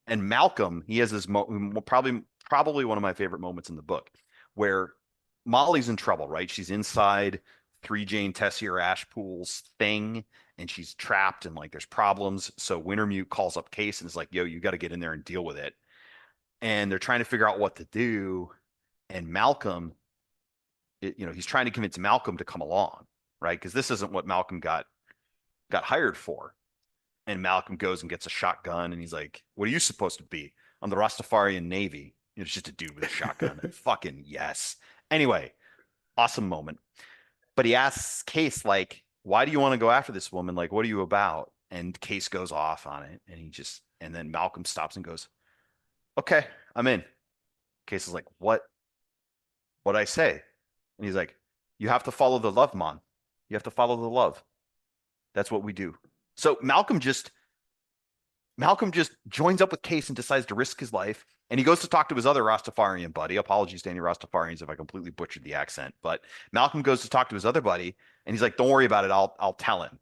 And Malcolm, he has this probably one of my favorite moments in the book, where Molly's in trouble, right? She's inside 3 Jane Tessier Ashpool's thing, and she's trapped, and like there's problems. So Wintermute calls up Case and is like, "Yo, you got to get in there and deal with it." And they're trying to figure out what to do. And Malcolm, he's trying to convince Malcolm to come along, right? Because this isn't what Malcolm got hired for. And Malcolm goes and gets a shotgun, and he's like, "What are you supposed to be? I'm the Rastafarian Navy." It's just a dude with a shotgun. Fucking yes. Anyway, awesome moment. But he asks Case, like, "Why do you want to go after this woman? Like, what are you about?" And Case goes off on it, and then Malcolm stops and goes, "Okay, I'm in." Case is like, What'd I say?" And he's like, "You have to follow the love, man. You have to follow the love. That's what we do." So Malcolm just joins up with Case and decides to risk his life. And he goes to talk to his other Rastafarian buddy. Apologies to any Rastafarians if I completely butchered the accent. But Malcolm goes to talk to his other buddy, and he's like, "Don't worry about it. I'll tell him."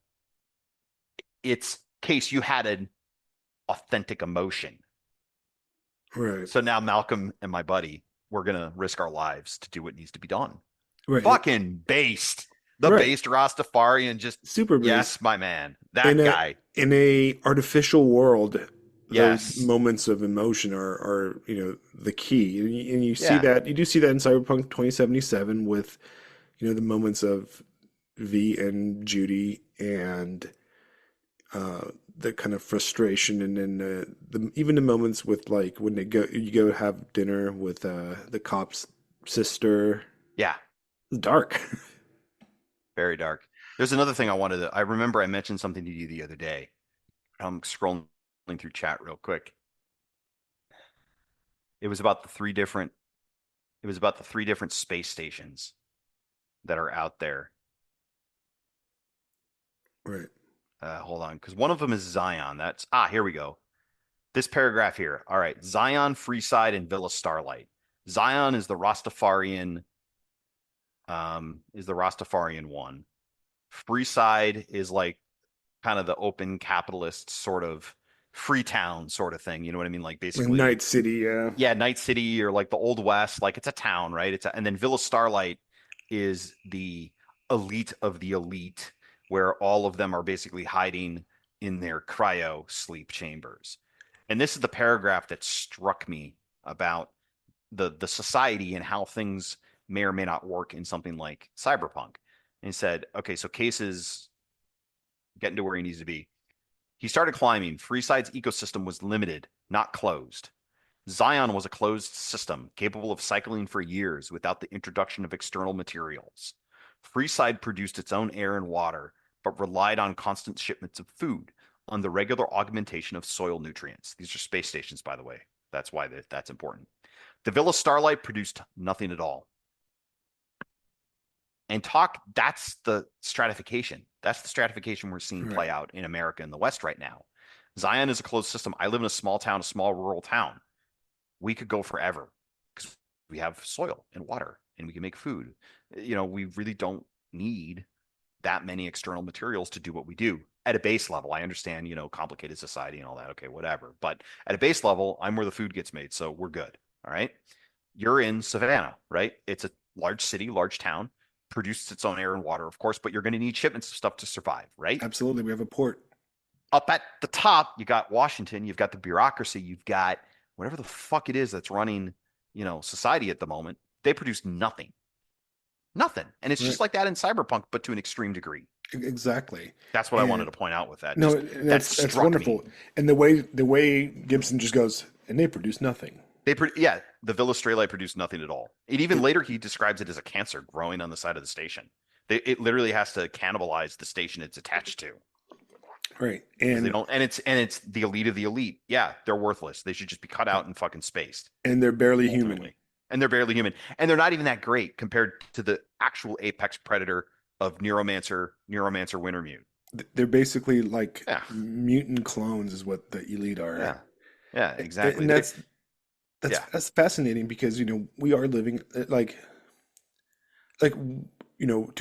It's Case, you had an authentic emotion. right, So now Malcolm and my buddy, we're gonna risk our lives to do what needs to be done. right, Fucking based. The right. based Rastafarian, just Super base yes, my man. in That a guy. in a artificial world. Those Yes. moments of emotion are the key, and you see Yeah. that you do see that in Cyberpunk 2077 with the moments of V and Judy and the kind of frustration, and then even the moments with like when you go have dinner with the cop's sister. Yeah. It's dark. Very dark. There's another thing I remember I mentioned something to you the other day. I'm scrolling through chat real quick. It was about the three different it was about the three different space stations that are out there. Right. Hold on, because one of them is Zion. Here we go. This paragraph here. All right, Zion, Freeside, and Villa Starlight. Zion is the Rastafarian one. Freeside is like kind of the open capitalist sort of Freetown sort of thing. You know what I mean? Like Like basically, Night City, yeah. yeah, Night City or like the Old West. Like it's a town, right? And then Villa Starlight is the elite of the elite, where all of them are basically hiding in their cryo sleep chambers. And this is the paragraph that struck me about the society and how things may or may not work in something like Cyberpunk. And he said, okay, so Case is getting to where he needs to be. He started climbing. Freeside's ecosystem was limited, not closed. Zion was a closed system capable of cycling for years without the introduction of external materials. Freeside produced its own air and water, but relied on constant shipments of food, on the regular augmentation of soil nutrients. These are space stations, by the way. That's why that's important. The Villa Starlight produced nothing at all. And that's the stratification. That's the stratification we're seeing play out in America and the West right now. Zion is a closed system. I live in a small town, a small rural town. We could go forever because we have soil and water and we can make food. We really don't need that many external materials to do what we do at a base level. I understand, complicated society and all that. Okay, whatever. But at a base level, I'm where the food gets made. So we're good. All right. You're in Savannah, right? It's a large city, large town, produces its own air and water, of course, but you're going to need shipments of stuff to survive, right? Absolutely. We have a port. Up at the top, you got Washington, you've got the bureaucracy, you've got whatever the fuck it is that's running, society at the moment. They produce nothing. Nothing. And it's just like that in Cyberpunk, but to an extreme degree. Exactly. That's what I wanted to point out with that. No, That's wonderful. Me. And the way Gibson just goes, and they produce nothing. The Villa Starlight produced nothing at all. Later he describes it as a cancer growing on the side of the station. It literally has to cannibalize the station it's attached to. Right. And they don't, and it's the elite of the elite. Yeah, they're worthless. They should just be cut out and fucking spaced. And they're barely human. And they're barely human. And they're not even that great compared to the actual apex predator of Neuromancer, Wintermute. They're basically like mutant clones is what the elite are. Yeah. Yeah, exactly. And that's fascinating because, we are living to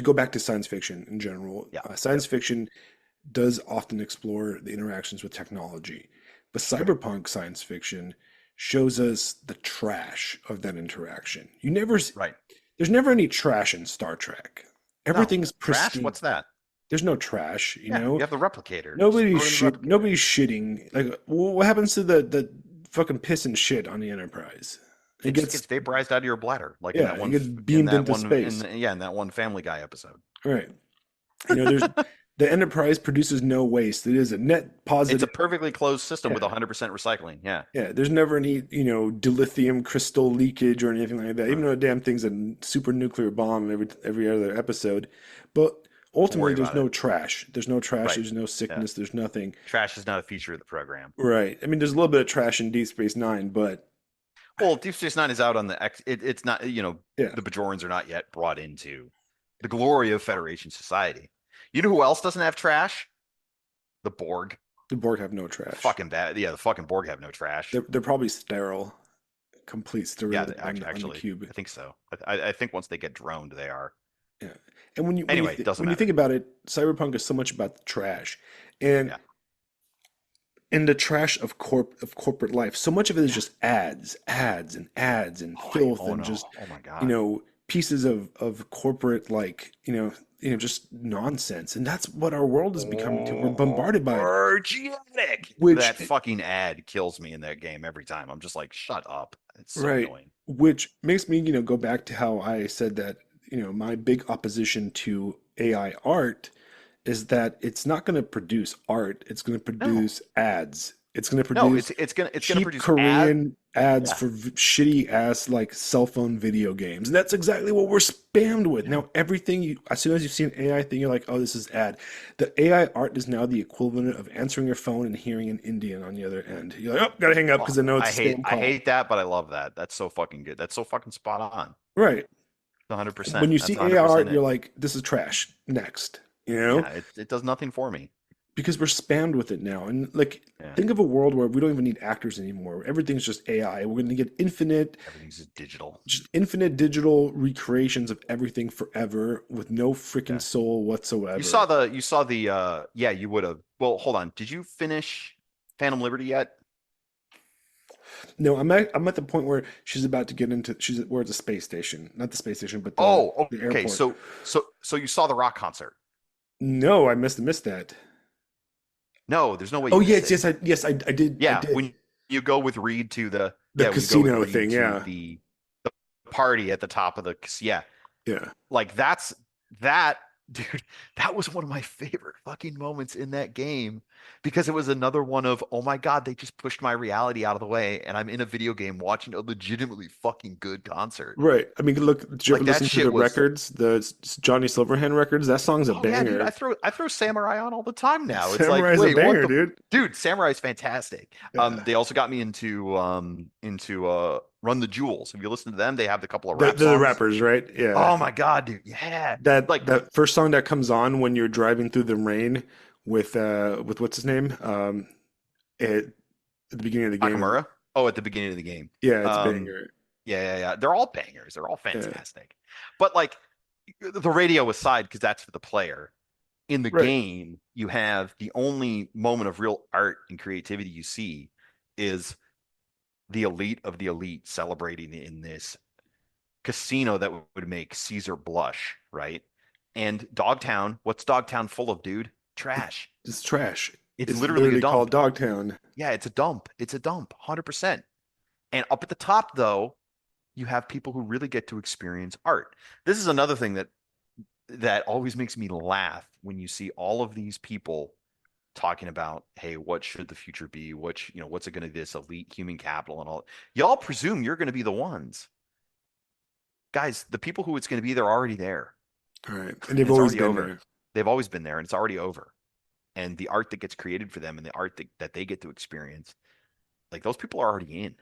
go back to science fiction in general, science fiction does often explore the interactions with technology, but cyberpunk science fiction shows us the trash of that interaction. There's never any trash in Star Trek. Everything's pristine. Trash? What's that? There's no trash, you know? You have the replicator. Nobody's shitting. Like, what happens to the fucking piss and shit on the Enterprise? It gets vaporized out of your bladder, like in that one. It gets beamed into space. In that one Family Guy episode. Right. There's the Enterprise produces no waste. It is a net positive. It's a perfectly closed system with 100% recycling. Yeah. Yeah. There's never any dilithium crystal leakage or anything like that. Even though the damn thing's a super nuclear bomb in every other episode, but ultimately there's no trash. There's no trash. Right. There's no sickness. There's nothing. Trash is not a feature of the program. Right. I mean, there's a little bit of trash in Deep Space Nine, but. Well, Deep Space Nine is out on the it's not, the Bajorans are not yet brought into the glory of Federation society. You know who else doesn't have trash? The Borg. The Borg have no trash. Fucking bad. Yeah, the fucking Borg have no trash. They're probably sterile. Complete sterile on the cube. I think so. I think once they get droned, they are. Yeah. And when you think about it, Cyberpunk is so much about the trash. And in the trash of corporate life, so much of it is just ads and filth and just pieces of corporate just nonsense. And that's what our world is becoming to. We're bombarded by Energetic. That fucking ad kills me in that game every time. I'm just like, shut up. It's so annoying. Which makes me, go back to how I said that, my big opposition to AI art is that it's not going to produce art. It's going to produce ads. It's going to produce it's going to produce Korean ads for shitty ass cell phone video games. And that's exactly what we're spammed with. Now everything as soon as you see an AI thing, you're like, oh, this is ad. The AI art is now the equivalent of answering your phone and hearing an Indian on the other end. You're like, oh, gotta hang up because I know it's a spam call. I hate that, but I love that. That's so fucking good. That's so fucking spot on. Right. 100%. When you see AI art, you're like, this is trash. Next. Yeah, it does nothing for me. because we're spammed with it now. And like, Yeah, think of a world where we don't even need actors anymore. Everything's just AI. We're going to get everything's just digital. just infinite digital recreations of everything forever with no freaking Yeah. soul You whatsoever. saw the yeah, you would have. Well, hold on. Did you finish Phantom Liberty yet? No, I'm at the point where she's about to get into we're at the space station, not the space station, but Oh, the okay. airport. So you saw the rock concert. No, I missed that. No, there's no way Oh you missed yes, it. I Yeah, did. when you go with Reed to the The yeah, when you go with casino Reed thing, to yeah. the party at the top of the yeah, Yeah. like that dude, that was one of my favorite fucking moments in that game because it was another one of, oh my God, they just pushed my reality out of the way and I'm in a video game watching a legitimately fucking good concert. Right. I mean, look, did you ever Like that listen to the shit was, records, the Johnny Silverhand records? That song's a oh yeah, dude, banger. I throw Samurai on all the time now. It's like, Samurai's a wait, what banger, the dude. dude, Samurai's fantastic. Yeah. They also got me into Run the Jewels. Have you listened to them? They have a couple of The, rap they're the songs. rappers, right? Yeah. Oh my God, dude. Yeah. That Like that first song that comes on when you're driving through the rain with what's his name? At the beginning of the game. Nakamura. Oh, at the beginning of the game. Yeah, it's a Um, banger. yeah. They're all bangers. They're all Yeah. fantastic. But like the radio aside, because that's for the player. In the Right. game, you have the only moment of real art and creativity you see is the elite of the elite celebrating in this casino that would make Caesar blush, right? And Dogtown, what's Dogtown full of, dude? Trash. It's trash. It's It's literally a literally called dump. Dogtown. Yeah, it's a dump. It's a dump, 100%. And up at the top, though, you have people who really get to experience art. This is another thing that always makes me laugh when you see all of these people talking about, hey, what should the future be? What's it going to be? This elite human capital and all. Y'all presume you're going to be the ones, guys. The people who it's going to be, they're already there, All right. And and they've it's always already been over. there. They've always been there, and it's already over. And the art that gets created for them, and the art that they get to experience, like those people are already in.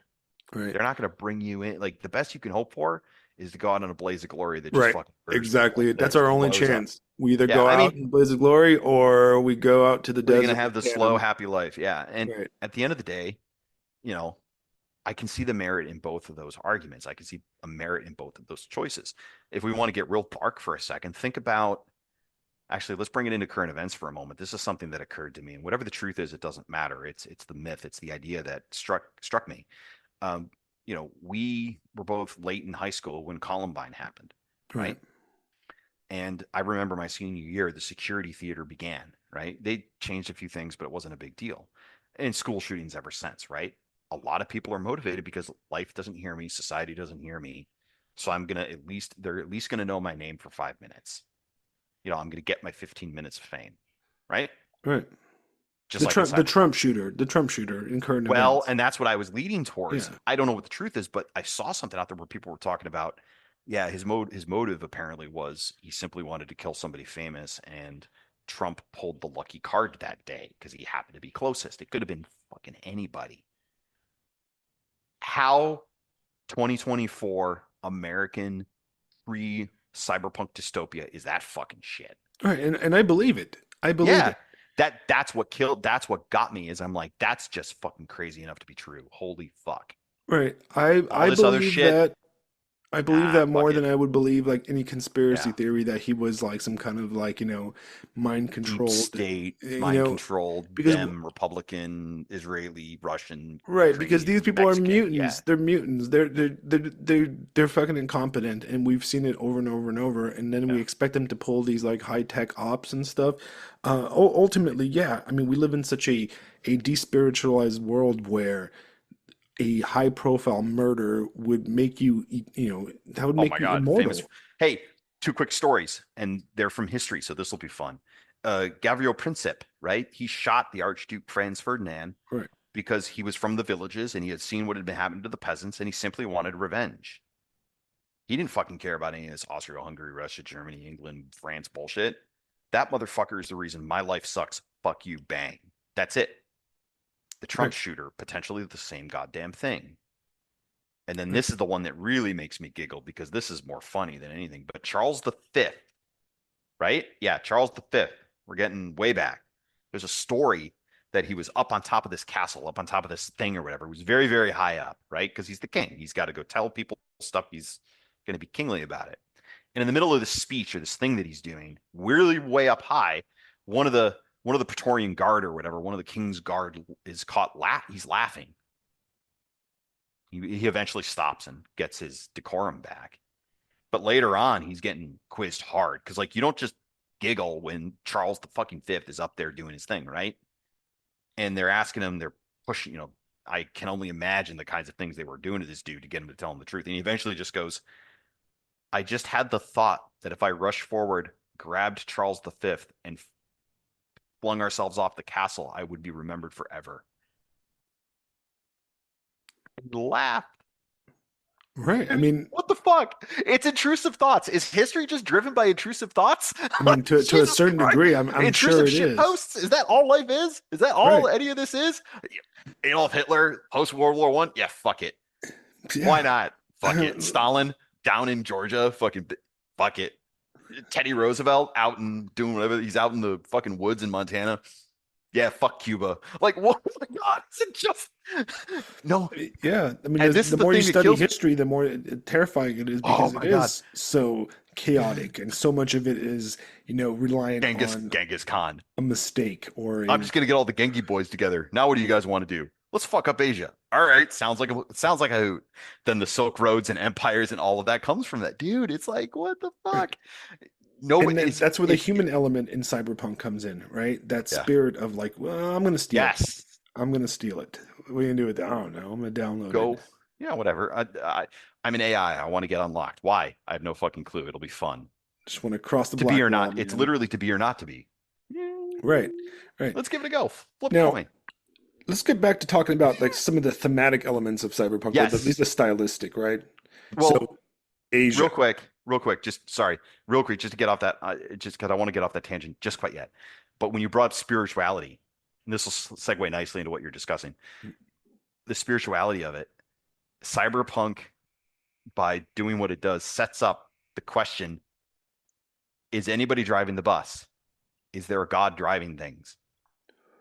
Right. They're not going to bring you in. Like the best you can hope for is to go out in a blaze of glory that just Right. fucking bursts into Exactly. that That's just our only blows up. chance. We either Yeah, go I out mean, in blaze of glory or we go out to the or you're going to desert have with the slow, Panem. happy life. Yeah, and Right. at the end of the day, you know, I can see the merit in both of those arguments. I can see a merit in both of those choices. If we want to get real dark for a second, think about actually, let's bring it into current events for a moment. This is something that occurred to me, and whatever the truth is, it doesn't matter. It's the myth, it's the idea that struck me. Um, we were both late in high school when Columbine happened, Right. right? And I remember my senior year, the security theater began, right? They changed a few things, but it wasn't a big deal. And school shootings ever since, right? A lot of people are motivated because life doesn't hear me, society doesn't hear me. So they're at least gonna know my name for 5 minutes. I'm gonna get my 15 minutes of fame, right? Right. Just like in Cyberpunk. The Trump shooter in current Well, events. and that's what I was leading towards. Yeah. I don't know what the truth is, but I saw something out there where people were talking about, yeah, his motive apparently was he simply wanted to kill somebody famous, and Trump pulled the lucky card that day because he happened to be closest. It could have been fucking anybody. How 2024 American pre cyberpunk dystopia is that fucking shit? Right. And I believe it. I believe Yeah. it. That's what got me is I'm like, that's just fucking crazy enough to be true. Holy fuck. Right. I All I this other believe shit, that I believe that fuck more it. than I would believe like any conspiracy Yeah. theory that he was like some kind of like, mind Deep controlled, state, you mind know, controlled, because them, Republican, Israeli, Russian, right, because these Ukrainian, people are Mexican. Yeah. mutants. They're mutants. They're fucking incompetent, and we've seen it over and over and over. And then we Yeah. expect them to pull these like high tech ops and stuff. Ultimately, yeah. I mean, we live in such a despiritualized world where a high profile murder would make you, that would Oh make my you God. Famous. immortal. Hey, two quick stories, and they're from history, so this will be fun. Gavrilo Princip, right? He shot the Archduke Franz Ferdinand Right. because he was from the villages and he had seen what had been happening to the peasants and he simply wanted revenge. He didn't fucking care about any of this Austria-Hungary, Russia, Germany, England, France bullshit. That motherfucker is the reason my life sucks. Fuck you, bang. That's it. The Trump Right. shooter, potentially the same goddamn thing. And then Right. this is the one that really makes me giggle because this is more funny than anything. But Charles V, right? Yeah, Charles V. We're getting way back. There's a story that he was up on top of this castle, up on top of this thing or whatever. He was very, very high up, right? Because he's the king. He's got to go tell people stuff. He's going to be kingly about it. And in the middle of this speech or this thing that he's doing, really way up high, one of the Praetorian Guard or whatever, one of the king's guard is caught. He's laughing. He eventually stops and gets his decorum back. But later on, he's getting quizzed hard because, like, you don't just giggle when Charles the fucking Fifth is up there doing his thing, right? And they're asking him, they're pushing, I can only imagine the kinds of things they were doing to this dude to get him to tell him the truth. And he eventually just goes, I just had the thought that if I rushed forward, grabbed Charles V, and flung ourselves off the castle, I would be remembered forever. He laughed. Right. I mean, what the fuck? It's intrusive thoughts. Is history just driven by intrusive thoughts? I mean, to a certain degree, I'm sure it shit is. Posts? Is that all life is? Is that all any of this is? Adolf Hitler, post World War I? Yeah, fuck it. Yeah. Why not? Fuck it. Stalin down in Georgia, fucking fuck it. Teddy Roosevelt out and doing whatever. He's out in the fucking woods in Montana. Yeah, fuck Cuba. Like, what? Oh my God, is it just no? Yeah, I mean, the more you study history, the more terrifying it is because it is so chaotic, and so much of it is, reliant on Genghis Khan, a mistake, or I'm just gonna get all the Genghis boys together. Now, what do you guys want to do? Let's fuck up Asia. All right, sounds like a hoot. Then the Silk Roads and empires and all of that comes from that, dude. It's like, what the fuck? No, that's where the human element in Cyberpunk comes in, right? That spirit of like, well, I'm gonna steal it. I'm gonna steal it. What are you gonna do with it? I don't know. I'm gonna download it. Yeah, whatever. I'm an AI. I want to get unlocked. Why? I have no fucking clue. It'll be fun. Just want to cross the to be or not. Man. It's literally to be or not to be. Right. Let's give it a go. Flip a coin. Let's get back to talking about like some of the thematic elements of Cyberpunk. Yes. At least the stylistic, right? Well, so Asia. Real quick, just to get off that, just because I want to get off that tangent just quite yet. But when you brought spirituality, and this will segue nicely into what you're discussing, the spirituality of it, Cyberpunk, by doing what it does, sets up the question, is anybody driving the bus? Is there a God driving things?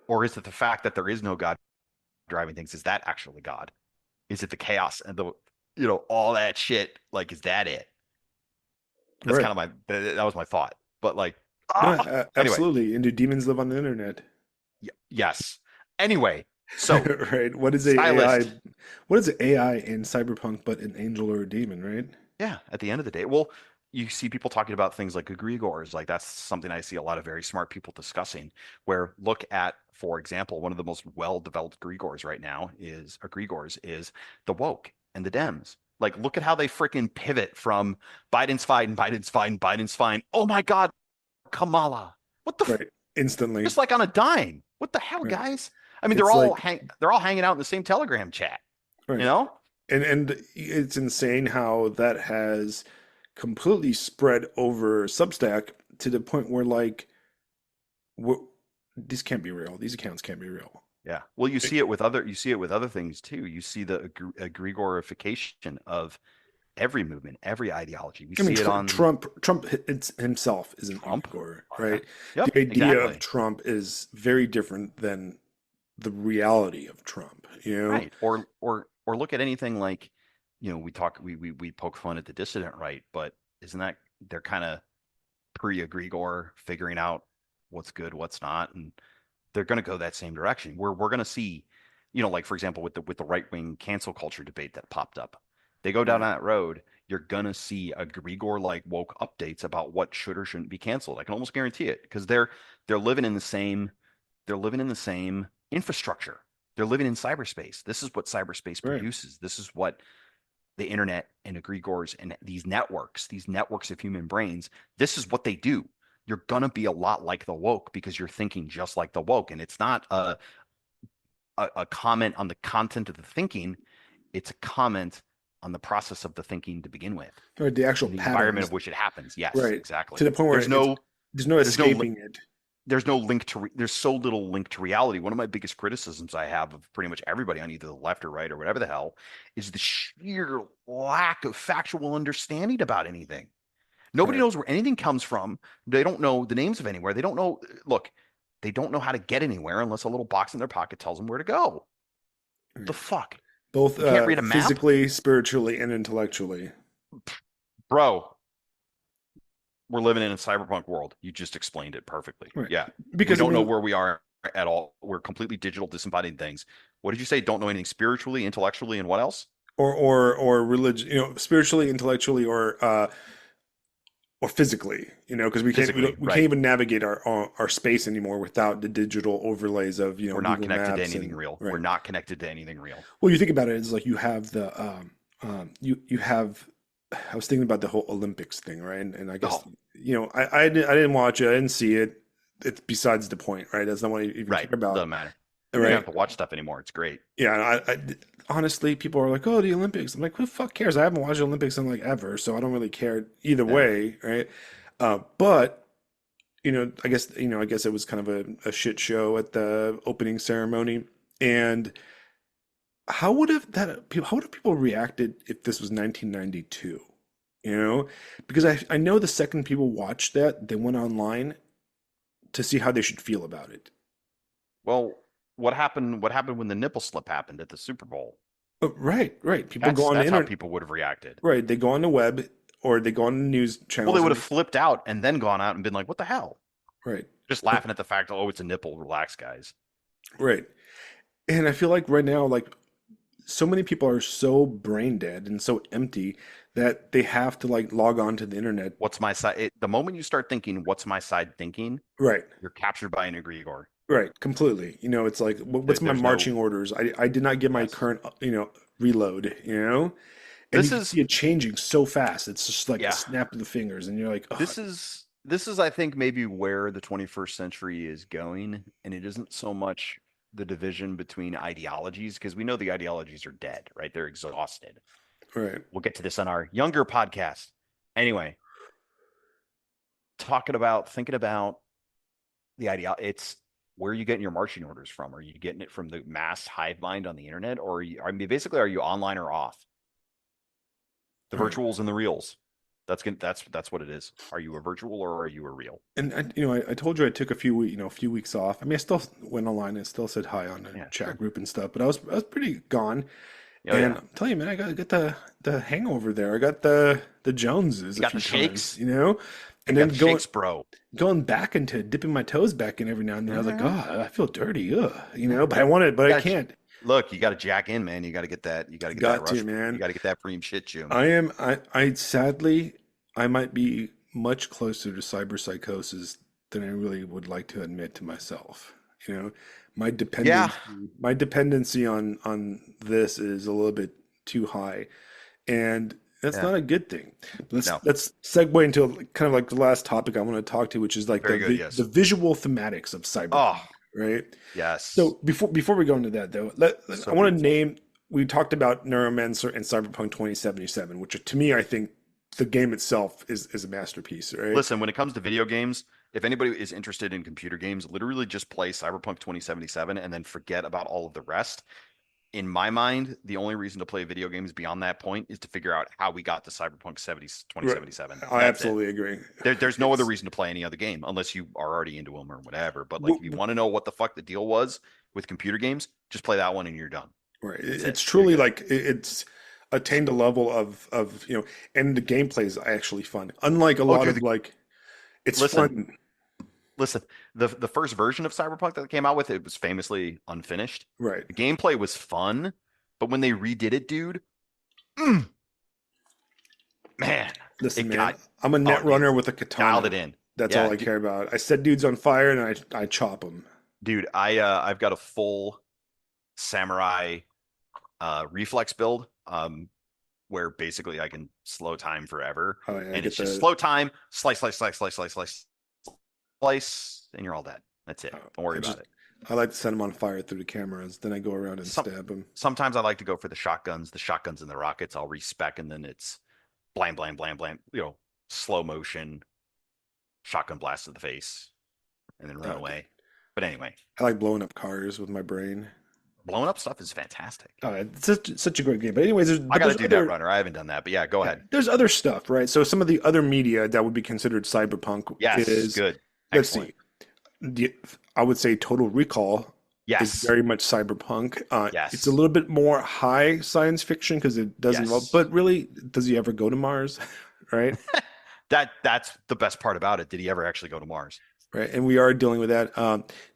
Or is it the fact that there is no God driving things? Is that actually God? Is it the chaos and all that shit? Like, is that it? That's kind of that was my thought. But like, absolutely. Anyway. And do demons live on the internet? Yes. Anyway, so right. What is AI? What is AI in Cyberpunk but an angel or a demon, right? Yeah. At the end of the day, well, you see people talking about things like egregores. Like, that's something I see a lot of very smart people discussing. Where look at, for example, one of the most well-developed egregores right now is the woke and the Dems. Like, look at how they freaking pivot from Biden's fine. Oh my God, Kamala. What the instantly. Just like on a dime. What the hell, guys? I mean, they're all hanging out in the same Telegram chat. Right. And it's insane how that has completely spread over Substack to the point where like, these can't be real. These accounts can't be real. Yeah. Well, you see it with other things too. You see the egregorification of every movement, every ideology. We see it on Trump himself is an egregore, right? Yep, the idea of Trump is very different than the reality of Trump, Right. Or look at anything like, we poke fun at the dissident right, but isn't that they're kind of pre-egregore figuring out what's good, what's not, and they're going to go that same direction. We're going to see, like, for example, with the right-wing cancel culture debate that popped up, they go down that road. You're going to see egregore like woke updates about what should or shouldn't be canceled. I can almost guarantee it, because they're living in the same infrastructure. They're living in cyberspace. This is what cyberspace produces. This is what the internet and egregores and these networks of human brains, this is what they do. You're going to be a lot like the woke because you're thinking just like the woke. And it's not a comment on the content of the thinking. It's a comment on the process of the thinking to begin with. Or the actual environment of which it happens. Yes, exactly. To the point where there's no escaping it. There's so little link to reality. One of my biggest criticisms I have of pretty much everybody on either the left or right or whatever the hell is the sheer lack of factual understanding about anything. Nobody knows where anything comes from. They don't know the names of anywhere. They don't know. Look, they don't know how to get anywhere unless a little box in their pocket tells them where to go. The Right. fuck? Both You can't read a map? physically, spiritually, and intellectually. Bro, we're living in a cyberpunk world. You just explained it perfectly. Right. Yeah. We Because I don't know mean, where we are at all. We're completely digital, disembodied things. What did you say? Don't know anything spiritually, intellectually, and what else? or religion, spiritually, intellectually, or physically, because Physically, we can't right. even navigate our space anymore without the digital overlays of We're not Google connected to Maps anything and real. We're right. not connected to anything real. Well, you think about it, it's like you have the you have. I was thinking about the whole Olympics thing, right? And I guess Oh, I didn't watch it, I didn't see it. It's besides the point, right? That's not what I even care right. about, Doesn't matter. You don't right? have to watch stuff anymore. It's great. Yeah, honestly, people are like, "Oh, the Olympics." I'm like, "Who the fuck cares?" I haven't watched the Olympics in like ever, so I don't really care either Yeah. way, right? But I guess it was kind of a shit show at the opening ceremony. And how would have people reacted if this was 1992? Because I know the second people watched that, they went online to see how they should feel about it. Well, what happened? What happened when the nipple slip happened at the Super Bowl? Right, right. People go on the That's how internet, people would have reacted. right? They go on the web or they go on the news Well, they channels would have and flipped out and then gone out and been like, "What the hell?" right, Just laughing at the fact, "Oh, it's a nipple. Relax, guys." right. And I feel like right now, like so many people are so brain dead and so empty that they have to like log on to the internet. What's my side? The moment you start thinking, "What's my side thinking?" Right, You're captured by an egregore. right, completely. It's like what's my There's no marching orders? I did not get my yes. current reload. And you This can is see it changing so fast. It's just like a yeah. snap of the fingers, and you're like, oh, This is I think maybe where the 21st century is going, and it isn't so much the division between ideologies because we know the ideologies are dead, right? They're exhausted. right. We'll get to this on our younger podcast. Anyway, thinking about the idea, it's where are you getting your marching orders from? Are you getting it from the mass hive mind on the internet, or basically are you online or off? The Right. virtuals and the reals. That's what it is. Are you a virtual or are you a real? And I told you I took a few weeks off. I mean, I still went online and still said hi on the Yeah, chat sure. group and stuff, but I was pretty gone. Oh And yeah. I'm telling you, man, I got to get the hangover there. I got the Joneses You a got few the times, shakes. and You got then the going shakes, bro. going back into dipping my toes back in every now and then. I was like, Uh, oh, I feel dirty, ugh, yeah. but I want it, but You I got can't. look. You got to jack in, man. You got to get that. You got to get that Got to, rush. You man. got to get that preem shit, Jim. I sadly, I might be much closer to cyberpsychosis than I really would like to admit to myself. You know, my Yeah. dependency, my dependency on this is a little bit too high, and that's Yeah. not a good thing. No. Let's segue into kind of like the last topic I want to talk to, which is like Very good. the Yes. visual thematics of cyberpunk, Oh, right? yes. So before we go into that though, So I want to beautiful. name. We talked about Neuromancer and Cyberpunk 2077, which to me I think the game itself is a masterpiece, right? Listen, when it comes to video games, if anybody is interested in computer games, literally just play Cyberpunk 2077 and then forget about all of the rest. In my mind, the only reason to play video games beyond that point is to figure out how we got to Cyberpunk 70, Right. 2077. I That's it. absolutely agree. There's no other It's reason to play any other game unless you are already into them or whatever. But like, w- if you w- want to know what the fuck the deal was with computer games, just play that one and you're done. right. That's It's it. You're truly good. like it's attained a level of and the gameplay is actually fun. Unlike a Oh, lot dude, of like, it's listen, fun, listen. The first version of Cyberpunk that came out with it was famously unfinished. right? The gameplay was fun, but when they redid it, dude, mm, man, Listen, it man, got I'm a oh, net dude, runner with a dialed katana. it in. That's all Yeah, I care about. I set dudes on fire and I chop them. dude, I've got a full samurai reflex build where basically I can slow time forever, Oh yeah, I and get it's just the. slow time, slice, slice, slice, slice, slice, slice, slice, and you're all dead. That's it. Don't worry about it. I like to set them on fire through the cameras. Then I go around and Some stab them. sometimes I like to go for the shotguns and the rockets. I'll respec, and then it's blam, blam, blam, blam. Slow motion shotgun blast to the face, and then run Oh, dude. away. But anyway, I like blowing up cars with my brain. blowing up stuff is fantastic. Oh, it's such a great game. But anyways, I got to there's do other Netrunner. I haven't done that, but yeah, go yeah, ahead. there's other stuff, right? So some of the other media that would be considered cyberpunk Yes, is good, let's excellent. see. the, I would say Total Recall is Yes. very much cyberpunk. It's a Yes. little bit more high science fiction because it does involve, Yes. but really, does he ever go to Mars? Right? That's the best part about it. Did he ever actually go to Mars? Right. And we are dealing with that.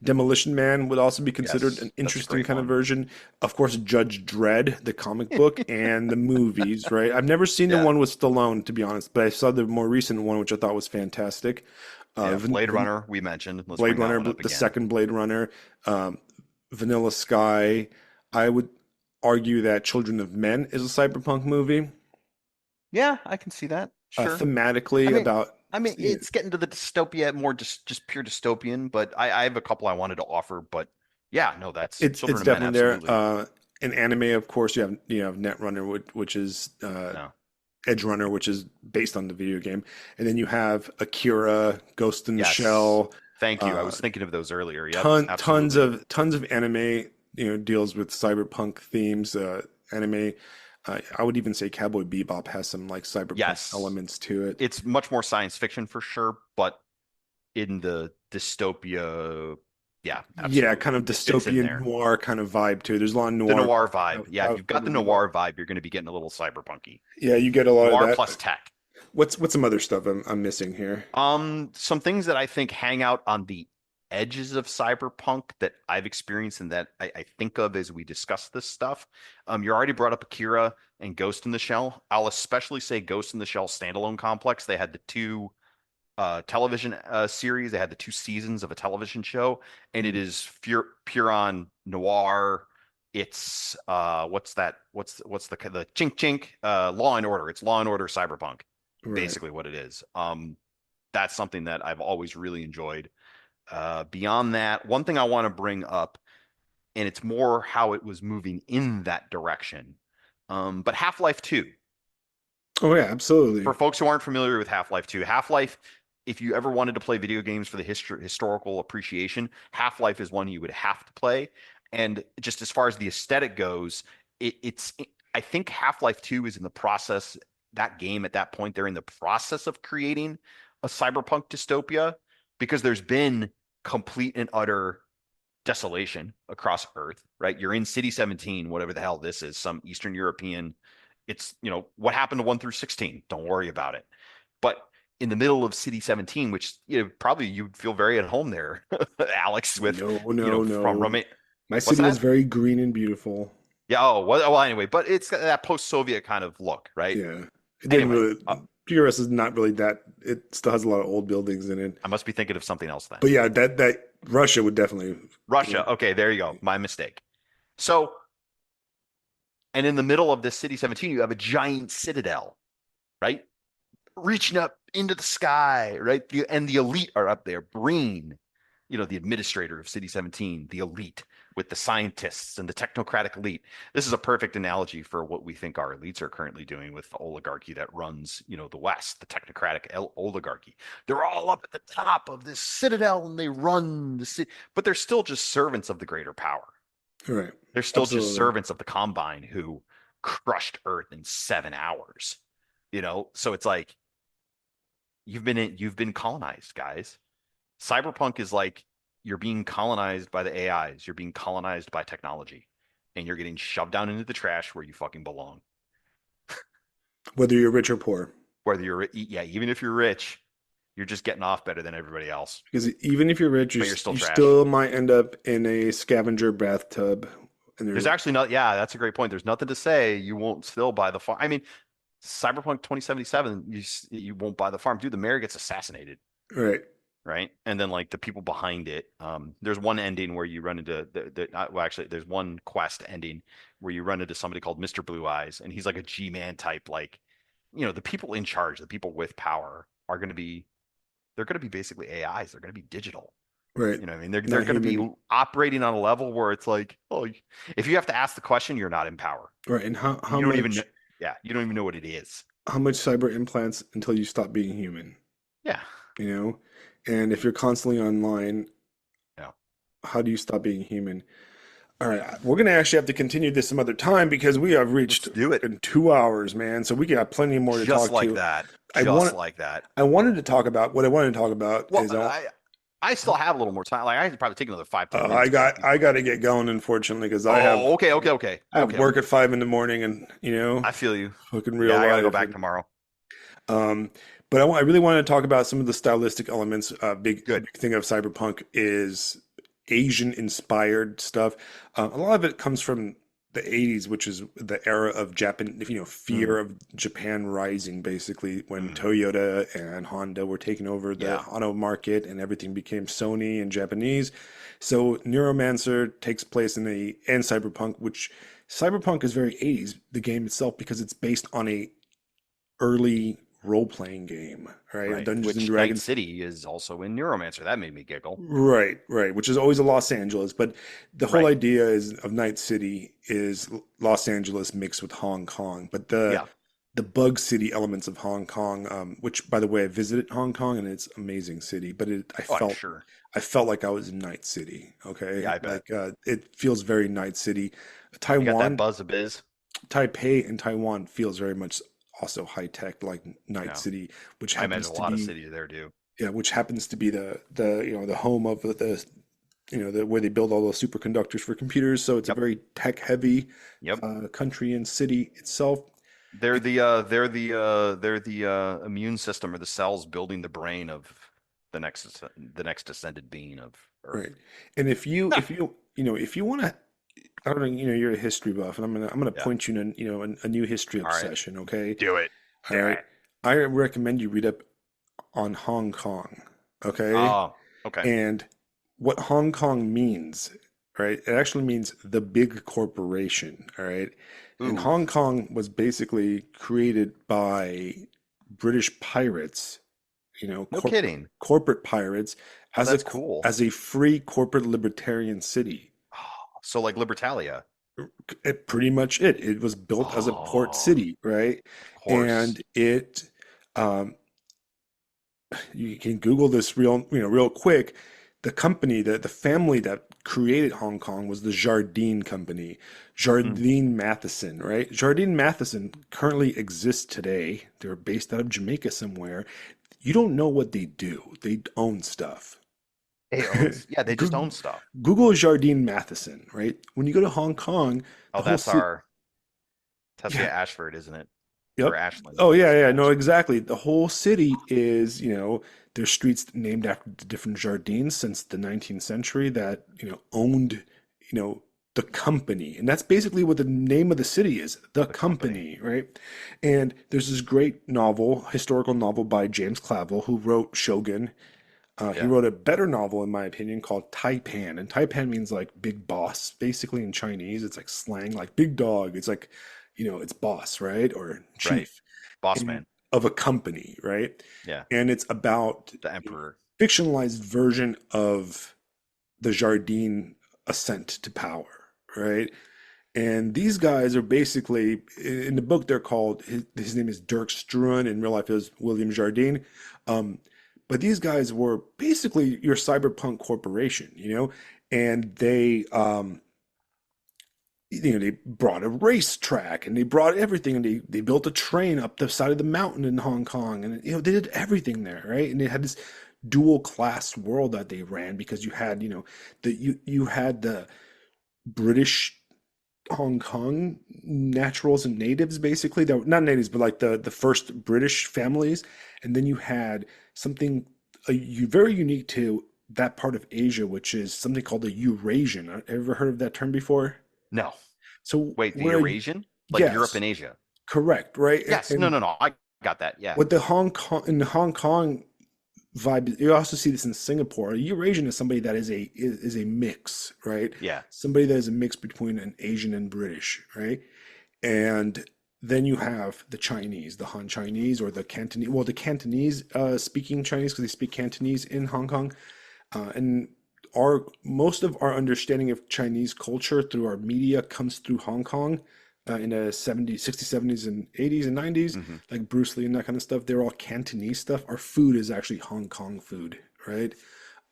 Demolition Man would also be considered an Yes. That's a interesting great kind of one. version. Of course, Judge Dredd, the comic book, and the movies, right? I've never seen the Yeah. one with Stallone, to be honest, but I saw the more recent one, which I thought was fantastic. Yeah. Blade Van Runner, we mentioned. Let's Blade bring that Runner, one up the again. second Blade Runner, um, Vanilla Sky. I would argue that Children of Men is a cyberpunk movie, Yeah, I can see that. Sure. I thematically mean, about. it's getting to the dystopia, more just pure dystopian, but I have a couple I wanted to offer, but yeah, no, that's It's Children of Men, definitely there. absolutely. In anime, of course, you have Netrunner, which is No. Edge Runner, which is based on the video game, and then you have Akira, Ghost in the Yes. Shell, Thank you. I uh, was thinking of those earlier. Yep, tons absolutely. of anime, deals with cyberpunk themes. Anime, I would even say Cowboy Bebop has some like cyberpunk Yes. elements to it. It's much more science fiction for sure, but in the dystopia, yeah, Yeah, kind absolutely. of It fits in dystopian there. noir kind of vibe too. There's a lot of The noir. noir vibe. Yeah, if you've I got the would be. noir vibe, you're going to be getting a little cyberpunky. Yeah, you get a lot of Noir that. plus tech. What's some other stuff I'm missing here? Some things that I think hang out on the edges of cyberpunk that I've experienced and that I think of as we discuss this stuff. You already brought up Akira and Ghost in the Shell. I'll especially say Ghost in the Shell standalone complex. They had the two television series. They had the two seasons of a television show, and it Mm, is pure on noir. It's what's that? What's the chink chink? Law and Order. It's Law and Order cyberpunk, right. basically what it is. That's something that I've always really enjoyed. Beyond that, one thing I want to bring up, and it's more how it was moving in that direction. But Half-Life 2, Oh yeah, for absolutely. folks who aren't familiar with Half-Life 2, Half-Life, if you ever wanted to play video games for the historical appreciation, Half-Life is one you would have to play. And just as far as the aesthetic goes, it's I think Half-Life 2 is in the process, that game at that point, they're in the process of creating a cyberpunk dystopia because there's been complete and utter desolation across Earth, right? You're in City 17, whatever the hell this is, some Eastern European. It's, what happened to 1 through 16? Don't worry about it. But in the middle of City 17, which, probably you'd feel very at home there, Alex, with, No, no, from no. Roma. My What's city was that? very green and beautiful. Yeah. Oh, well, anyway, but it's got that post-Soviet kind of look, right? Yeah. It didn't Anyway, really, PRS is not really that, it still has a lot of old buildings in it. I must be thinking of something else then. But yeah, that Russia would definitely, Russia. Okay, there you go. My mistake. So, and in the middle of this City 17, you have a giant citadel, right? Reaching up into the sky, right? And the elite are up there. Breen, the administrator of City 17, the elite with the scientists and the technocratic elite. This is a perfect analogy for what we think our elites are currently doing with the oligarchy that runs, the West, the technocratic oligarchy. They're all up at the top of this citadel and they run the city, but they're still just servants of the greater power. right. They're still just Absolutely. servants of the Combine who crushed Earth in 7 hours. So it's like you've been colonized, guys. Cyberpunk is like you're being colonized by the AIs, you're being colonized by technology, and you're getting shoved down into the trash where you fucking belong. Whether you're rich or poor. Whether you're, yeah, even if you're rich, you're just getting off better than everybody else, Because even if you're rich, but you're still you trash. still might end up in a scavenger bathtub. And There's actually not, yeah, that's a great point. There's nothing to say you won't still buy the farm. I mean, Cyberpunk 2077, you won't buy the farm. Dude, the mayor gets assassinated, right. right? And then like the people behind it, there's one ending where you run into well, actually, there's one quest ending where you run into somebody called Mr. Blue Eyes, and he's like a G-man type. Like, the people in charge, the people with power are going to be, they're going to be basically AIs. They're going to be digital. Right. I mean, they're Not going to be human. operating on a level where it's like, oh, if you have to ask the question, you're not in power. Right. And You don't even know, yeah, you don't even know what it is. how much cyber implants until you stop being human, Yeah. you know? And if you're constantly online, Yeah. how do you stop being human? All right, we're gonna actually have to continue this some other time because we have reached Let's do it. in 2 hours, man. So we got plenty more to Just talk like to. that. I Just want like that. I wanted to talk about what I wanted to talk about Well, is I I still have a little more time. Like I could probably take another 5, 10 minutes I to got get these I got done. to get going, unfortunately, because Oh, okay, okay, okay, I have okay. work at 5 in the morning, and I feel you. fucking real Yeah, I gotta go life. back And tomorrow. um, but I really want to talk about some of the stylistic elements. A Good. big thing of Cyberpunk is Asian inspired stuff. A lot of it comes from the 80s, which is the era of Japan, Mm, fear of Japan rising, basically, when mm, Toyota and Honda were taking over the yeah, auto market and everything became Sony and Japanese. So Neuromancer takes place and Cyberpunk, which Cyberpunk is very 80s, the game itself, because it's based on a early role-playing game, right? right. Dungeons and Which Night Dragons. City is also in Neuromancer. That made me giggle. Right, right, which is always a Los Angeles, but the whole Right. idea is of Night City is Los Angeles mixed with Hong Kong, but the Yeah. the bug city elements of Hong Kong, which by the way, I visited Hong Kong and it's an amazing city, but Oh, I'm sure. I felt like I was in Night City. Yeah, Okay, I bet. like it feels very Night City. They got that Taiwan, buzz of biz. Taipei, and Taiwan feels very much also high tech, like Night Yeah. City, which I imagine happens a to lot of be cities there do. yeah, which happens to be the the home of where they build all those superconductors for computers. So it's a Yep. very tech heavy Yep. country and city itself. They're the immune system or the cells building the brain of the next descended being of Right. Earth. And if you want to, I don't know, you're a history buff, and I'm gonna Yeah. point you in, a new history All right. obsession. Okay. Do it. All Do right. it. I recommend you read up on Hong Kong. Okay. Oh, okay. And what Hong Kong means, right? It actually means the big corporation, all right? And Ooh, Hong Kong was basically created by British pirates, no kidding. corporate pirates Oh, as a that's cool. as a free corporate libertarian city. Oh, so like Libertalia. Pretty much it. It was built as a port Oh, city, right? of course. And um, you can Google this real quick. The company, the family that created Hong Kong was the Jardine Company, Mm. Jardine Matheson, right? Jardine Matheson currently exists today. They're based out of Jamaica somewhere. You don't know what they do. They own stuff. They owns. Yeah, they just Goo- own stuff. Google Jardine Matheson, right? When you go to Hong Kong, the Oh, whole that's city, our Tessia yeah, Ashford, isn't it? Or yep. Ashland, Oh yeah, Tessia yeah, no, Ashland. exactly. The whole city is, there's streets named after the different jardines since the 19th century that, owned, the company. And that's basically what the name of the city is, the The company. company, right? And there's this great novel, historical novel by James Clavell, who wrote Shogun. He Yeah. wrote a better novel, in my opinion, called Taipan. And Taipan means like big boss, basically in Chinese. It's like slang, like big dog. It's like, it's boss, right? Or Right. chief Boss and man. of a company, right? Yeah. And it's about The emperor. fictionalized version of the Jardine ascent to power, right? And these guys are basically in the book they're called his name is Dirk Struan, in real life is William Jardine. Um, but these guys were basically your cyberpunk corporation, and they brought a racetrack and they brought everything and they built a train up the side of the mountain in Hong Kong and they did everything there, right? And they had this dual class world that they ran because you had, you had the British Hong Kong naturals and natives basically that were not natives but like the first British families, and then you had something very unique to that part of Asia, which is something called a Eurasian. Ever heard of that term before? No. So Wait, the where Eurasian? Like Europe yes, and Asia. correct, right? Yes. No, And no, no. I got that. Yeah. what the Hong Kong vibe, you also see this in Singapore. A Eurasian is somebody that is a mix, right? Yeah. Somebody that is a mix between an Asian and British, right? And then you have the Chinese, the Han Chinese or the Cantonese. Well, the Cantonese speaking Chinese because they speak Cantonese in Hong Kong, and our most of our understanding of Chinese culture through our media comes through Hong Kong in the 70s, 60s, 70s, and 80s and 90s, Hmm. like Bruce Lee and that kind of stuff. They're all Cantonese stuff. Our food is actually Hong Kong food, right?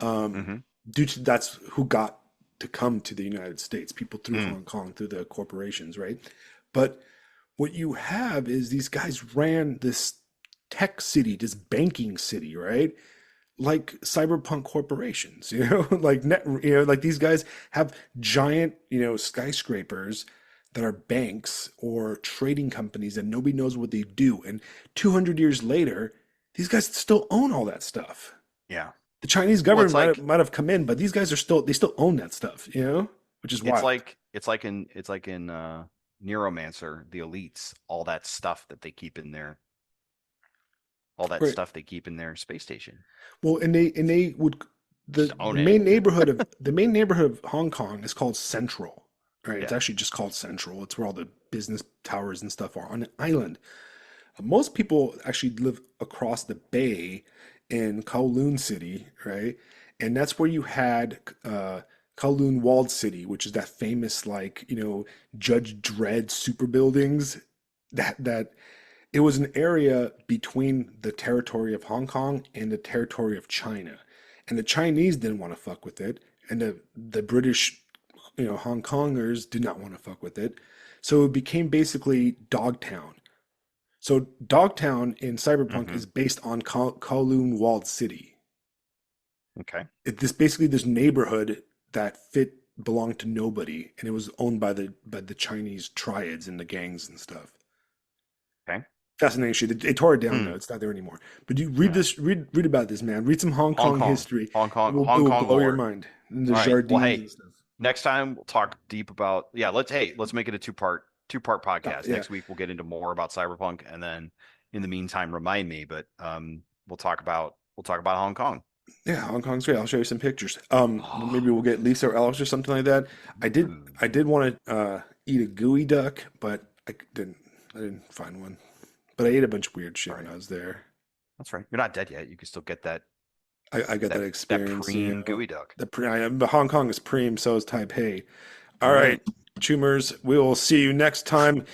Um, Hmm. due to that's who got to come to the United States, people through Mm. Hong Kong, through the corporations, right? But what you have is these guys ran this tech city, this banking city, right? like cyberpunk corporations, like like these guys have giant, skyscrapers that are banks or trading companies that nobody knows what they do. And 200 years later, these guys still own all that stuff. Yeah. The Chinese Well, government might have come in, but these guys they still own that stuff, which is it's wild. like it's like in Neuromancer, the elites, all that stuff that they keep in their Right. space station. Well, and they would Just the own it. main neighborhood of the main neighborhood of Hong Kong is called Central. Right. It's Yeah. actually just called Central. It's where all the business towers and stuff are on an island. Most people actually live across the bay in Kowloon City, right? And that's where you had Kowloon Walled City, which is that famous, like, Judge Dredd super buildings. That it was an area between the territory of Hong Kong and the territory of China. And the Chinese didn't want to fuck with it. And the British, Hong Kongers did not want to fuck with it. So it became basically Dogtown. So Dogtown in Cyberpunk Hmm. is based on Kowloon Walled City. Okay. This neighborhood that belonged to nobody, and it was owned by the Chinese triads and the gangs and stuff. Okay. Fascinating shit. They tore it down though; Hmm. it's not there anymore. But you read Yeah. this, read about this, man. Read some Hong Hong Kong Kong, history. It Hong will Kong blow your lore. mind. And the All right. Well, Jardines and hey, stuff. next time we'll talk deep about yeah. Let's make it a two part podcast. Yeah, Next week we'll get into more about Cyberpunk, and then in the meantime, remind me. But we'll talk about Hong Kong. yeah. Hong Kong's great. I'll show you some pictures. Oh, Maybe we'll get Lisa or Alice or something like that. I did, ooh, I did want to eat a gooey duck, but I didn't find one. But I ate a bunch of weird shit all when right. I was there. That's right. You're not dead yet. You can still get I got that that experience, preem gooey duck. But Hong Kong is preem, so is Taipei. All All right. right, Chumers, we will see you next time.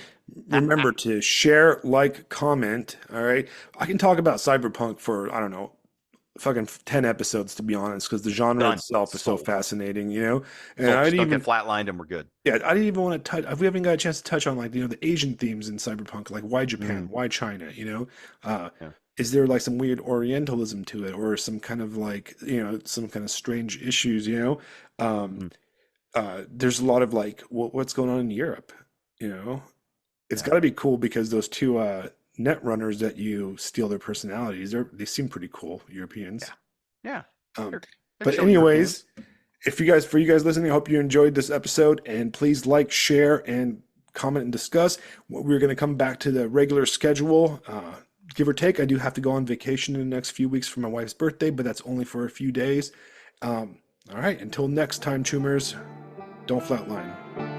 Remember to share, like, comment. All right. I can talk about Cyberpunk for, I don't know, fucking 10 episodes, to be honest, because the genre Done. itself is so Sold. fascinating. And Sold. I Just didn't don't get even, flatlined, and we're good. yeah, I didn't even want to touch, we haven't got a chance to touch on, like, the Asian themes in Cyberpunk, like why Japan, Mm, why China. Uh, yeah. is there like some weird Orientalism to it, or some kind of like, some kind of strange issues? Um, Mm, there's a lot of like, what's going on in Europe? You know, it's yeah. got to be cool because those two net runners that you steal their personalities, they seem pretty cool, Europeans. Yeah. Yeah. Um, They're but chill Europeans. anyways, for you guys listening, I hope you enjoyed this episode, and please like, share, and comment and discuss. We're going to come back to the regular schedule, give or take. I do have to go on vacation in the next few weeks for my wife's birthday, but that's only for a few days. All right, until next time, Chumers, don't flatline.